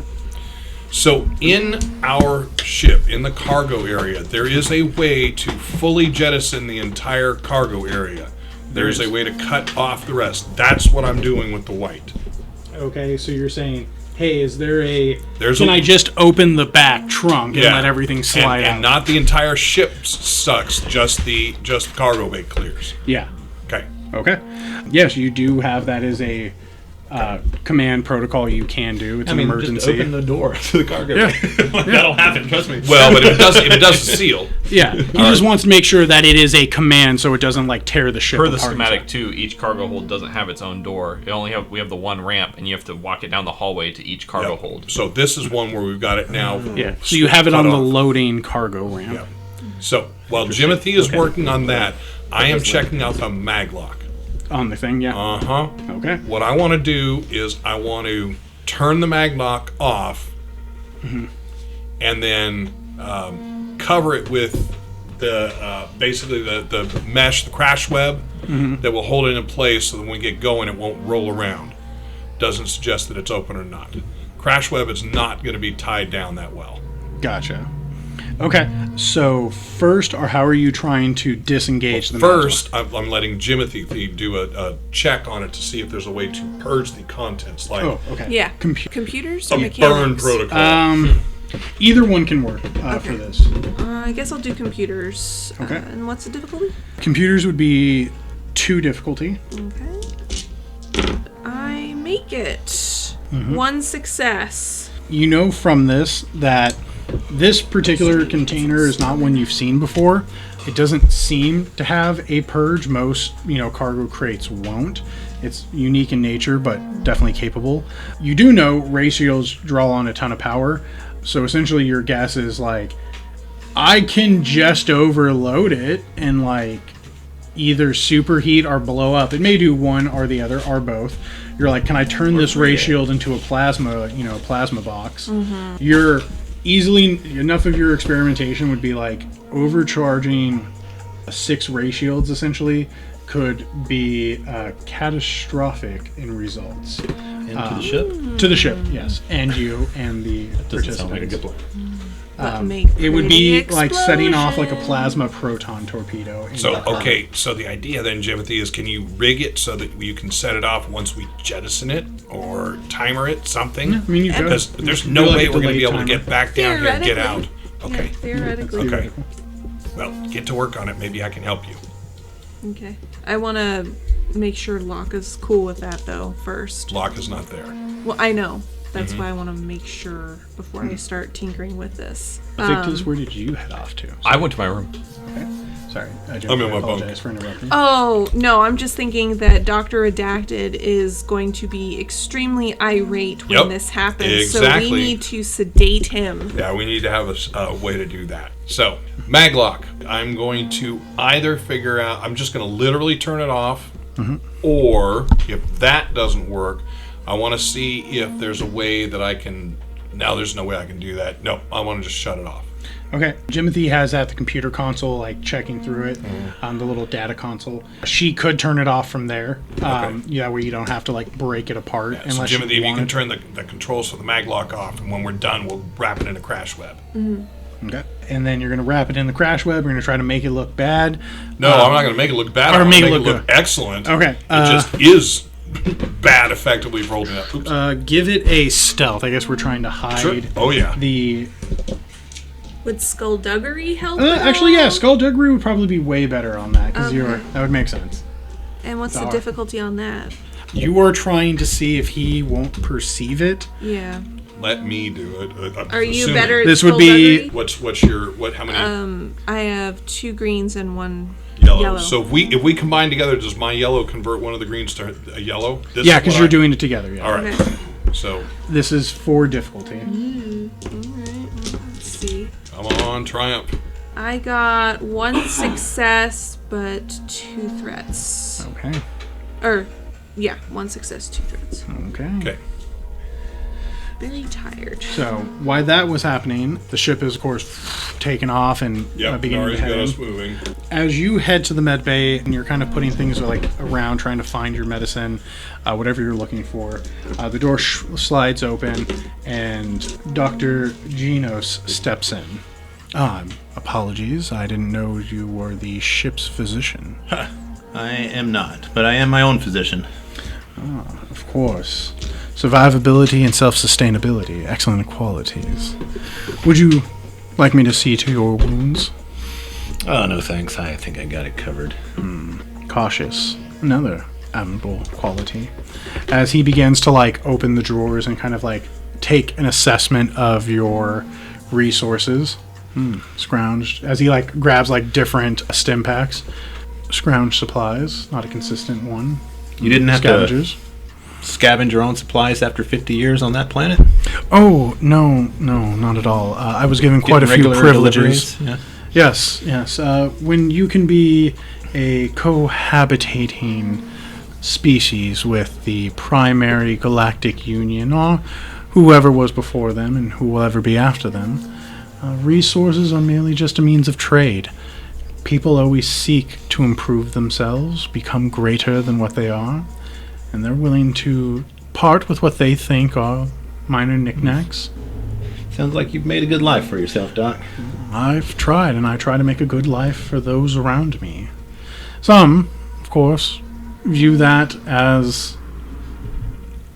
So in our ship, in the cargo area, there is a way to fully jettison the entire cargo area. There's a way to cut off the rest. That's what I'm doing with the white. Okay, so you're saying, hey, is there a... There's Can a- I just open the back trunk and let everything slide out? And not the entire ship sucks, just cargo bay clears. Yeah. Okay. Yes, you do have that as a command protocol you can do. It's an emergency. Just open the door to the cargo Yeah. bay. That'll happen, trust me. Well, but if it doesn't seal. Yeah, he just wants to make sure that it is a command so it doesn't like tear the ship Per apart. the schematic too, each cargo hold doesn't have its own door. We have the one ramp, and you have to walk it down the hallway to each cargo Yep. hold. So this is one where we've got it now. Yeah, so you have it on cut the off. loading cargo ramp. Yeah. So while Jimothy is working on that, I am checking out the maglock. On the thing, yeah. Uh-huh. Okay. What I want to do is I want to turn the maglock off and then cover it with the basically the mesh, the crash web that will hold it in place so that when we get going it won't roll around. Doesn't suggest that it's open or not. Crash web is not going to be tied down that well. Gotcha. Okay, so first, or how are you trying to disengage the First, I'm letting Jimothy do a check on it to see if there's a way to purge the contents, like maglock? Oh, okay. Yeah. Compu- Computers or a burn mechanics? protocol. Either one can work for this. I guess I'll do computers. Okay. And what's the difficulty? Computers would be 2 difficulty. Okay. I make it. 1 success. You know from this that this particular container is not one you've seen before. It doesn't seem to have a purge. Most, cargo crates won't. It's unique in nature, but definitely capable. You do know ray shields draw on a ton of power, so essentially your guess is like, I can just overload it and like either superheat or blow up. It may do one or the other or both. You're like, can I turn this ray shield into a plasma, plasma box? You're easily, enough of your experimentation would be like overcharging 6 ray shields essentially could be catastrophic in results. Into the ship? To the ship, yes. And you and the Doesn't sound like a participants. good plan. Make It would be pretty like setting off like a explosion. plasma proton torpedo. in So, the car. okay, so the idea then, Jimothy, is can you rig it so that you can set it off once we jettison it or timer it, something? I mean, you could. Because there's Do no like way a we're going to be delayed able to timer. get back down here and get out. Theoretically. Okay, Yeah, theoretically. okay. Well, get to work on it. Maybe I can help you. Okay. I want to make sure Locke is cool with that, though, first. Lock is not there. Well, I know. That's why I want to make sure before I start tinkering with this. Victus, where did you head off to? I went to my room. Okay. Sorry, I I'm in my apologize bunk. for interrupting. Oh, no, I'm just thinking that Dr. Redacted is going to be extremely irate when Yep, this happens. exactly. So we need to sedate him. Yeah, we need to have a way to do that. So, maglock. I'm going to either figure out, I'm just going to literally turn it off, or if that doesn't work, I want to see if there's a way that I can, now there's no way I can do that. No, I want to just shut it off. Okay. Jimothy has at the computer console, like checking through it on the little data console. She could turn it off from there. Yeah, where you don't have to like break it apart. Yeah, so Jimothy, if you can turn the controls for the maglock off, and when we're done, we'll wrap it in a crash web. Okay. And then you're going to wrap it in the crash web. You're going to try to make it look bad. No, I'm not going to make it look bad. I'm going to make it look excellent. Okay. It just is bad effectively rolled it up. Oops. Give it a stealth. I guess we're trying to hide Sure. Oh, yeah. the... Would skullduggery help? Actually, yeah, skullduggery would probably be way better on that, because that would make sense. And what's the difficulty on that? You are trying to see if he won't perceive it. Yeah. Let me do it. Are you better at this would be What's your how many? I have 2 greens and 1 yellow. yellow. So if we combine together, does my yellow convert one of the greens to a yellow? Yeah, because you're doing it together. Yeah. All right. Okay. So this is for difficulty. All right. Let's see. come on, triumph. I got 1 success, but 2 threats. Okay. Or, yeah, 1 success, 2 threats. Okay. Okay. Very tired. So while that was happening, the ship is, of course, taken off and beginning to Nari's got head. us moving. As you head to the med bay and you're kind of putting things like around, trying to find your medicine, whatever you're looking for, the door slides open and Dr. Genos steps in. Apologies, I didn't know you were the ship's physician. I am not, but I am my own physician. Of course. Survivability and self-sustainability, excellent qualities. Would you like me to see to your wounds? Oh, no thanks. I think I got it covered. Cautious, another admirable quality. As he begins to like open the drawers and kind of like take an assessment of your resources. Scrounged. As he like grabs like different stim packs. Scrounged supplies, not a consistent one. You didn't have Scavengers. to scavenge your own supplies after 50 years on that planet? Oh, no, not at all. I was given quite a few privileges. Yeah. Yes. When you can be a cohabitating species with the primary galactic union, or whoever was before them and who will ever be after them, resources are merely just a means of trade. People always seek to improve themselves, become greater than what they are, and they're willing to part with what they think are minor knickknacks. Sounds like you've made a good life for yourself, Doc. I've tried, and I try to make a good life for those around me. Some, of course, view that as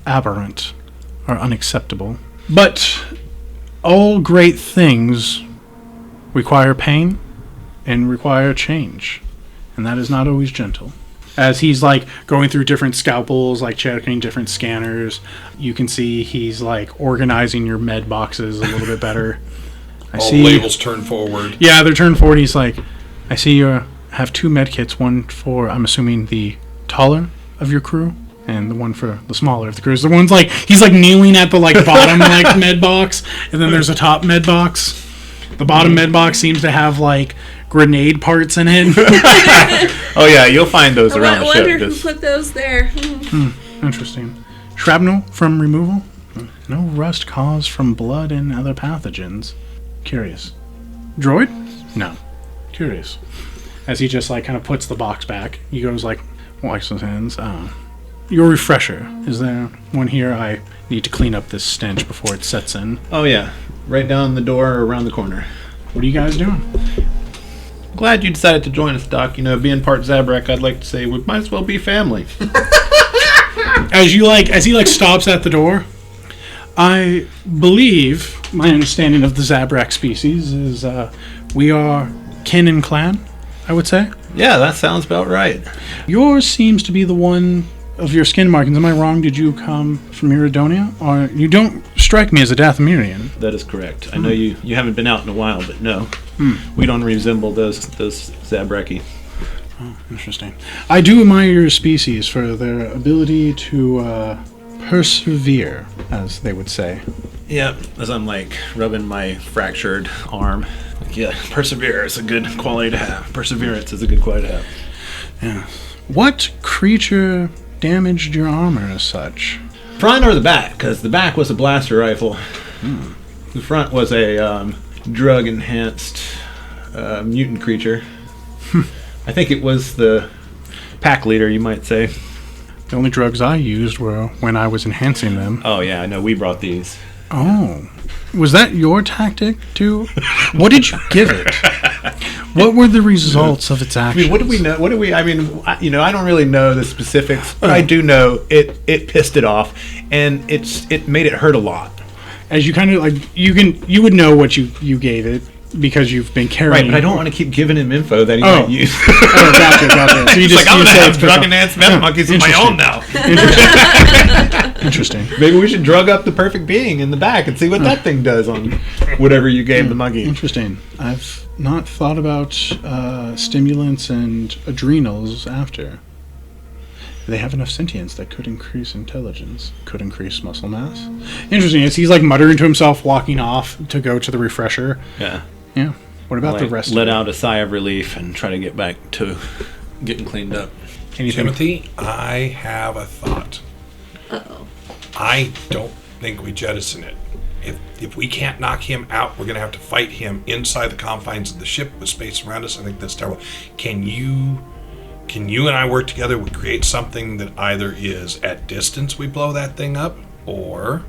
aberrant or unacceptable. But all great things require pain and require change, and that is not always gentle. As he's like going through different scalpels, like checking different scanners, you can see he's like organizing your med boxes a little bit better. All labels turned forward. Yeah, they're turned forward. He's like, I see you have 2 med kits, one for, I'm assuming, the taller of your crew, and the one for the smaller of the crew. So the one's like, he's like kneeling at the like bottom like med box, and then there's a top med box. The bottom med box seems to have like grenade parts in it. Oh yeah, you'll find those around the ship. I wonder who put those there. Interesting. Shrapnel from removal? No rust caused from blood and other pathogens. Curious. Droid? No. Curious. As he just like kind of puts the box back, he goes like, wipes his hands. Your refresher. Is there one here? I need to clean up this stench before it sets in. Oh yeah, right down the door around the corner. What are you guys doing? Glad you decided to join us, Doc. You know, being part Zabrak, I'd like to say we might as well be family. As he stops at the door, I believe my understanding of the Zabrak species is we are kin and clan, I would say. Yeah, that sounds about right. Yours seems to be the one of your skin markings. Am I wrong? Did you come from Iridonia? Or you don't strike me as a Dathomirian. That is correct. I know you haven't been out in a while, but no. We don't resemble those Zabraki. Oh, interesting. I do admire your species for their ability to persevere, as they would say. Yeah, as I'm like rubbing my fractured arm. Like, yeah, persevere is a good quality to have. Perseverance is a good quality to have. Yeah. What creature damaged your armor as such? Front or the back? Because the back was a blaster rifle. The front was a drug-enhanced mutant creature. I think it was the pack leader, you might say. The only drugs I used were when I was enhancing them. Oh yeah, I know. We brought these. Oh. Was that your tactic, too? What did you give it? What were the results of its I actions? mean, what do we know? I don't really know the specifics, but I do know it pissed it off, and it made it hurt a lot. As you kind of like, you would know what you gave it because you've been carrying. Right, but I don't want to keep giving him info that he might use. Oh, gotcha. So you just I'm you gonna say have it's drug-enhanced meth monkeys of my own now. Interesting. Maybe we should drug up the perfect being in the back and see what that thing does on whatever you gave the monkey. Interesting. I've not thought about stimulants and adrenals after. They have enough sentience that could increase intelligence, could increase muscle mass. Interesting. As he's like muttering to himself, walking off to go to the refresher. Yeah. Yeah. What about the rest? Let of it? out a sigh of relief and try to get back to getting cleaned up. Anything? Timothy, I have a thought. Uh-oh. I don't think we jettison it. If we can't knock him out, we're going to have to fight him inside the confines of the ship with space around us. I think that's terrible. Can you and I work together? We create something that either is at distance, we blow that thing up, or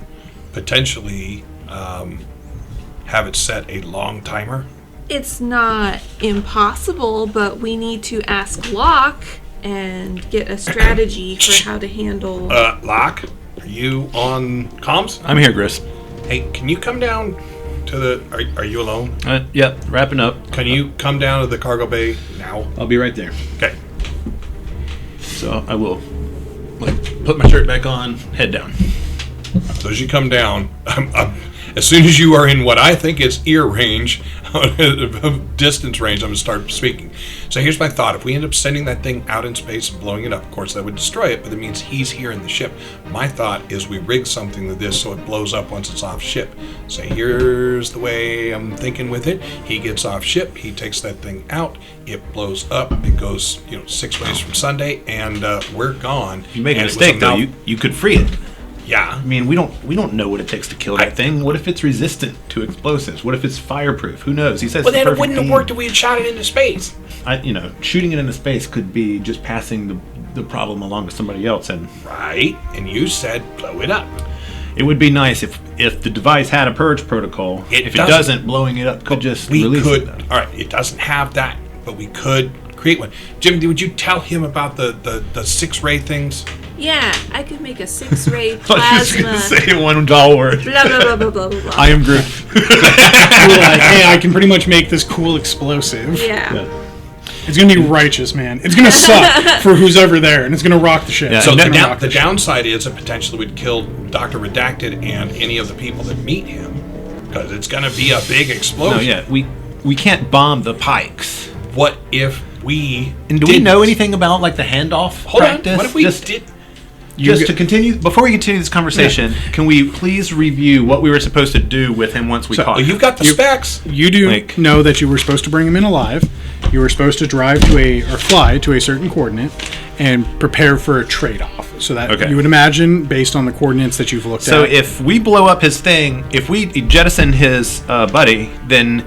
potentially have it set a long timer. It's not impossible, but we need to ask Locke and get a strategy for how to handle. Locke, are you on comms? I'm here, Grist. Hey, can you come down to the... Are you alone? Yep, wrapping up. Can you come down to the cargo bay now? I'll be right there. Okay. So I will put my shirt back on, head down. So as you come down, as soon as you are in what I think is ear range, distance range, I'm going to start speaking. So here's my thought. If we end up sending that thing out in space and blowing it up, of course that would destroy it, but it means he's here in the ship. My thought is we rig something to this so it blows up once it's off ship. So here's the way I'm thinking with it. He gets off ship, he takes that thing out, it blows up, it goes 6 ways from Sunday, and we're gone. If you make a And it was mistake, though, mal- you could free it. Yeah. I mean, we don't know what it takes to kill that thing. What if it's resistant to explosives? What if it's fireproof? Who knows? He says. Well, it's then the it wouldn't have perfect worked if we had shot it into space. shooting it into space could be just passing the problem along to somebody else, and Right, and you said blow it up. it would be nice if the device had a purge protocol. It If it doesn't. doesn't, blowing it up could just We release could. it. Though. All right, it doesn't have that, but we could create one. Jimothy, would you tell him about the 6-ray things? Yeah, I could make a 6-ray I was just plasma. gonna say one dull word. Blah blah blah blah blah blah. blah. I am Groot. You're like, hey, I can pretty much make this cool explosive. Yeah. It's gonna be righteous, man. It's gonna suck for who's ever there, and it's gonna rock the ship. Yeah, So It's the, gonna rock the ship. downside is it potentially would kill Dr. Redacted and any of the people that meet him, because it's going to be a big explosion. No, yeah, we can't bomb the pikes. What if we... And do we didn't? know anything about the handoff Hold practice? on, what if we Just- did... Just to continue, before we continue this conversation, can we please review what we were supposed to do with him once we caught Well, him? you've got the specs. You do Like- know that you were supposed to bring him in alive. You were supposed to drive to fly to a certain coordinate and prepare for a trade-off. So that Okay. you would imagine, based on the coordinates that you've looked So at. if we blow up his thing, if we jettison his buddy, then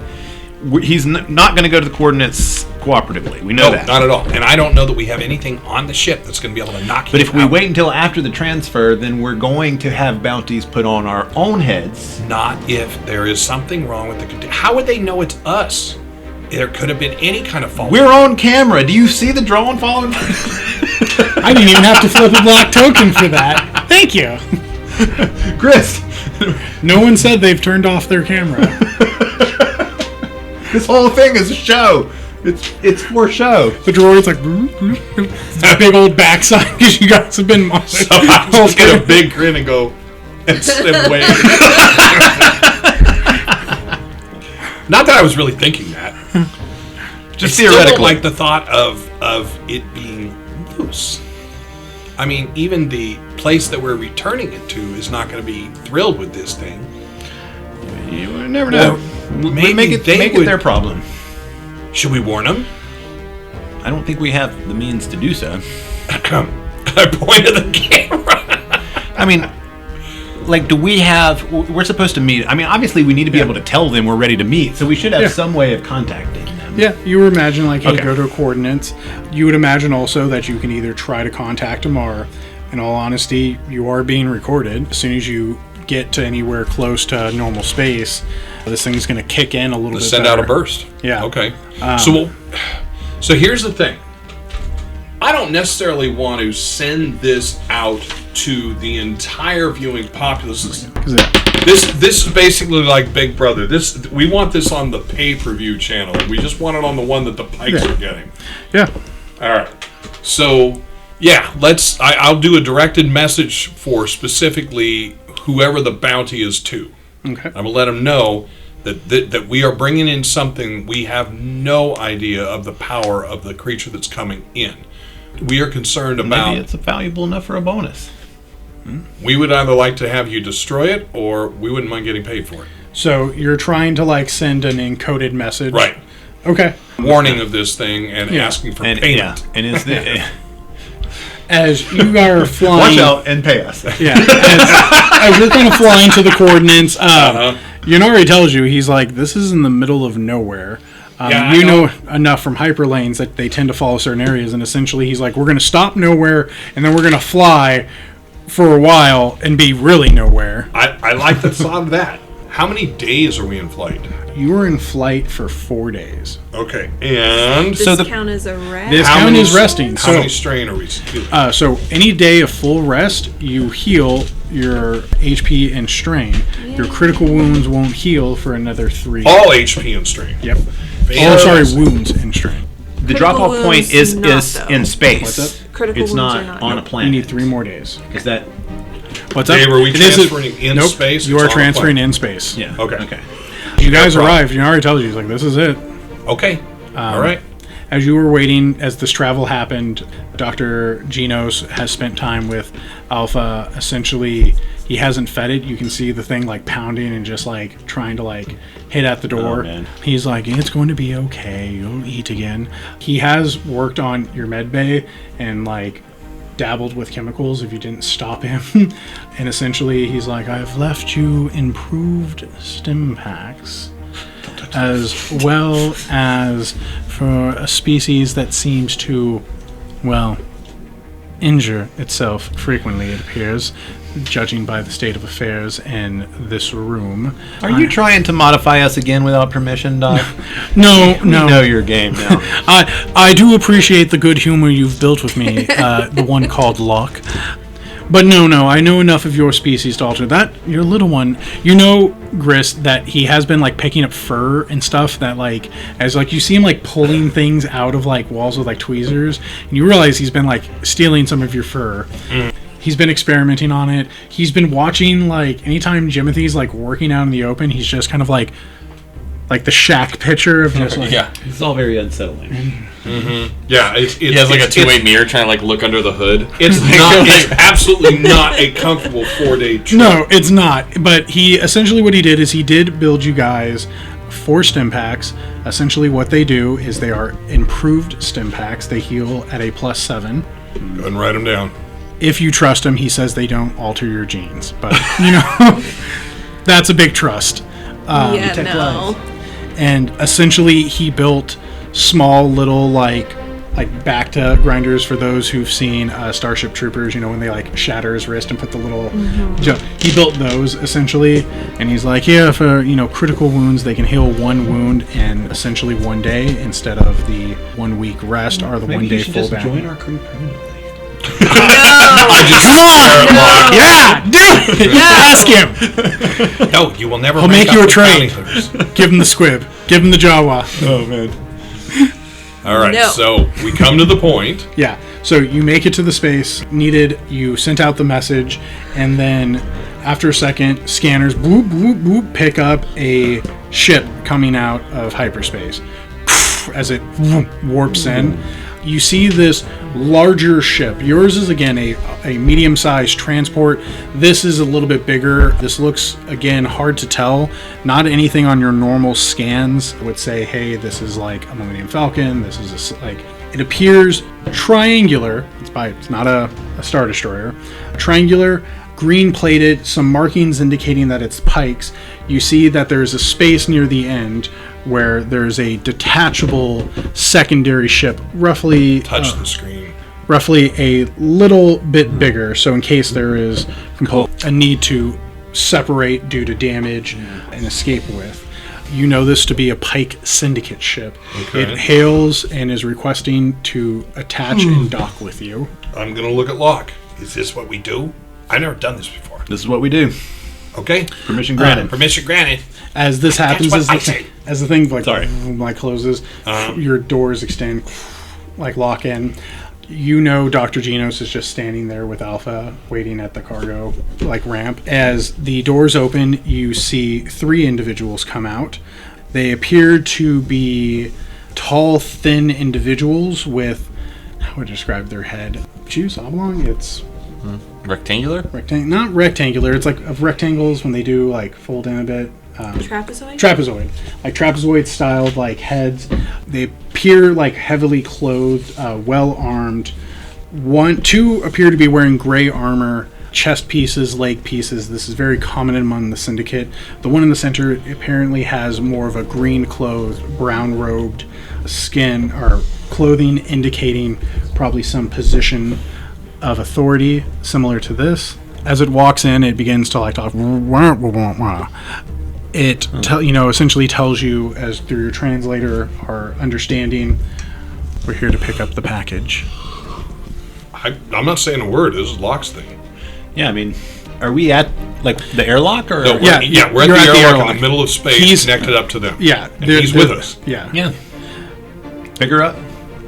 he's not going to go to the coordinates cooperatively. We know No, that. not at all. And I don't know that we have anything on the ship that's going to be able to knock him But if we out. wait until after the transfer, then we're going to have bounties put on our own heads. Not if there is something wrong with the... How would they know it's us? There could have been any kind of fault. We're on camera. Do you see the drone following? I didn't even have to flip a black token for that. Thank you. Grist, No one said they've turned off their camera. this whole thing is a show. It's for show. The droid's like, it's a big old backside because you guys have been monitoring. So I just get a big grin and go and slip away. Not that I was really thinking that. Just I still don't theoretically. like the thought of it being loose. I mean, even the place that we're returning it to is not going to be thrilled with this thing. You never know. Maybe Make it they would- their problem. Should we warn them? I don't think we have the means to do so. I pointed the camera. I mean, like, do we have? We're supposed to meet. I mean, obviously, we need to be able to tell them we're ready to meet. So we should have some way of contacting them. Yeah, you would imagine, like, hey, Okay. go to coordinates. You would imagine also that you can either try to contact them or, in all honesty, you are being recorded. As soon as you get to anywhere close to normal space, this thing's going to kick in a little bit Send better. out a burst. Yeah. Okay. So here's the thing. I don't necessarily want to send this out to the entire viewing populace. This is basically like Big Brother. We want this on the pay-per-view channel. We just want it on the one that the Pikes are getting. Yeah. All right. So, yeah, I'll do a directed message for specifically whoever the bounty is to. Okay. I'm going to let them know that we are bringing in something we have no idea of the power of the creature that's coming in. We are concerned about... Maybe it's valuable enough for a bonus. We would either like to have you destroy it, or we wouldn't mind getting paid for it. So you're trying to, like, send an encoded message? Right. Okay. Warning of this thing and asking for payment. Yeah, and is the... As you are flying... Watch out and pay us. Yeah. As you're kind of flying to the coordinates, Yonori tells you, he's like, this is in the middle of nowhere. Yeah, you know enough from hyperlanes that they tend to follow certain areas, and essentially he's like, we're going to stop nowhere, and then we're going to fly for a while and be really nowhere. I like the thought of that. How many days are we in flight? You were in flight for 4 days. Okay. And... Does count as a rest? This count is resting. How many strain are we doing? So any day of full rest, you heal your HP and strain. Your critical wounds won't heal for another 3. All HP and strain. Yep. Oh, sorry, wounds and strain. The drop-off wounds point is not, though. in space. What's up? Critical It's wounds not are not. on a You planet. need 3 more days. Is that... What's up? Dave, are we It is transferring in nope, space? You It's are on a transferring plane. in space. Yeah. Okay. You guys No problem. arrived. Yonari tells you, he's like, this is it. Okay. All right. As you were waiting, as this travel happened, Dr. Genos has spent time with Alpha. Essentially, he hasn't fed it. You can see the thing like pounding and just like trying to like hit at the door. Oh, man. He's like, it's going to be okay. You'll eat again. He has worked on your med bay and like dabbled with chemicals if you didn't stop him. And essentially, he's like, I've left you improved stim packs, as well as for a species that seems to, well, injure itself frequently, it appears, judging by the state of affairs in this room. Are you trying to modify us again without permission, Doc? No. We know your game now. I do appreciate the good humor you've built with me, the one called Locke. But no, I know enough of your species to alter that. Your little one, you know, Grist, that he has been like picking up fur and stuff that like, as like you see him like pulling things out of like walls with like tweezers, and you realize he's been like stealing some of your fur. He's been experimenting on it. He's been watching, like, anytime Jimothy's like working out in the open, he's just kind of like the Shaq picture of just like, Yeah. It's all very unsettling. Yeah. He has like a two-way mirror trying to like look under the hood. It's not. It's absolutely not a comfortable 4-day trip. No, it's not. But he essentially what he did is he did build you guys 4 stim packs. Essentially, what they do is they are improved stim packs. They heal at a +7. Go ahead and write them down. If you trust him, he says they don't alter your genes. But you know, that's a big trust. No. And essentially, he built small little like back to grinders for those who've seen Starship Troopers, you know, when they like shatter his wrist and put the little he built those essentially, and he's like, yeah, for, you know, critical wounds they can heal 1 wound in essentially 1 day instead of the 1 week rest or the Maybe 1 day you should full just back. join our crew permanently. Yeah, do it. Ask him. No, you will never. I'll rank make you up a with trade. bounty hunters. Give him the squib. Give him the Jawa. Oh, man. All right, No. so we come to the point. Yeah, so you make it to the space needed, you sent out the message, and then after a second, scanners boop, boop, boop, pick up a ship coming out of hyperspace. As it warps in, you see this larger ship. Yours is, again, a medium-sized transport. This is a little bit bigger. This looks, again, hard to tell. Not anything on your normal scans would say, hey, this is like a Millennium Falcon. This is it appears triangular. It's not a Star Destroyer. Triangular, green plated, some markings indicating that it's pikes. You see that there's a space near the end where there's a detachable secondary ship, roughly Touch the screen. roughly a little bit bigger, so in case there is a need to separate due to damage and escape with. You know this to be a Pike Syndicate ship. Okay. It hails and is requesting to attach and dock with you. I'm going to look at Locke. Is this what we do? I've never done this before. This is what we do. Okay. Permission granted. Permission granted. As this happens, That's what I say. as the thing Sorry. like closes, your doors extend, like lock in. You know Dr. Genos is just standing there with Alpha waiting at the cargo ramp. As the doors open, you see 3 individuals come out. They appear to be tall, thin individuals with, how would I describe their head? Choose oblong? It's Rectangular? not rectangular. It's like of rectangles when they do like fold in a bit. Trapezoid? Like trapezoid styled like heads. They appear like heavily clothed, well armed. 2 appear to be wearing gray armor, chest pieces, leg pieces. This is very common among the Syndicate. The one in the center apparently has more of a green clothed, brown robed skin or clothing, indicating probably some position of authority similar to this. As it walks in, it begins to like talk. It essentially tells you, as through your translator or understanding, we're here to pick up the package. I'm not saying a word. This is Locke's thing. Yeah, I mean, are we at like the airlock or? No, we're at you're the airlock in the middle of space, connected up to them. Yeah, and he's with us. Yeah. Yeah. Pick her up.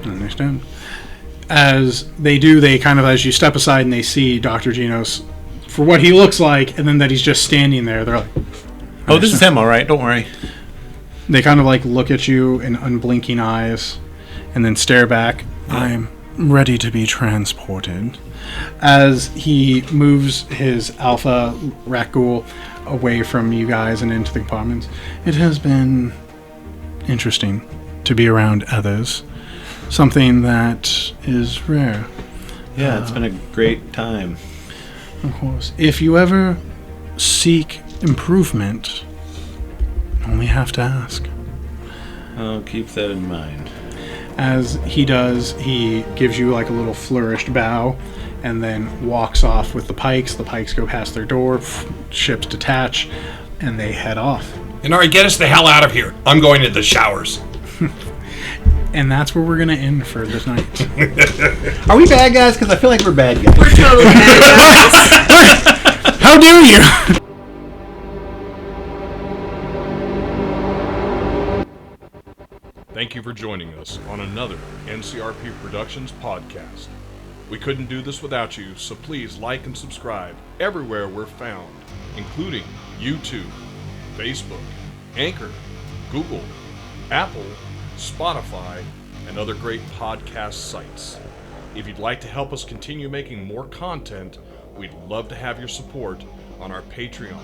I understand. As they do, they kind of, as you step aside and they see Dr. Genos for what he looks like, and then that he's just standing there, they're like, Oh, this is him, all right. Don't worry. they kind of like look at you in unblinking eyes and then stare back. I'm ready to be transported. As he moves his Alpha Rakghoul away from you guys and into the compartments, it has been interesting to be around others. Something that is rare. Yeah, it's been a great time. Of course. If you ever seek improvement, you only have to ask. I'll keep that in mind. As he does, he gives you like a little flourished bow and then walks off with the pikes. The pikes go past their door, ships detach, and they head off. Inari, get us the hell out of here. I'm going to the showers. And that's where we're going to end for this night. Are we bad guys? Because I feel like we're bad guys. We're totally bad guys. How dare you! Thank you for joining us on another NCRP Productions podcast. We couldn't do this without you, so please like and subscribe everywhere we're found, including YouTube, Facebook, Anchor, Google, Apple, Spotify, and other great podcast sites. If you'd like to help us continue making more content, we'd love to have your support on our Patreon.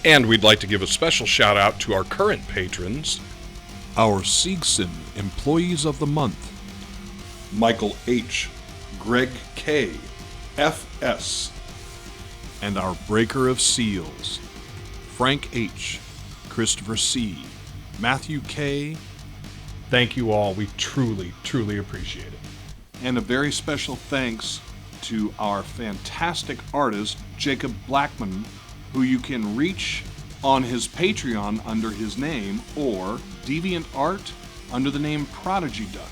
And we'd like to give a special shout out to our current patrons, our Siegson Employees of the Month, Michael H., Greg K., F.S., and our Breaker of Seals, Frank H., Christopher C., Matthew K. Thank you all. We truly, truly appreciate it. And a very special thanks to our fantastic artist, Jacob Blackmon, who you can reach on his Patreon under his name, or Deviant Art under the name Prodigy Duck.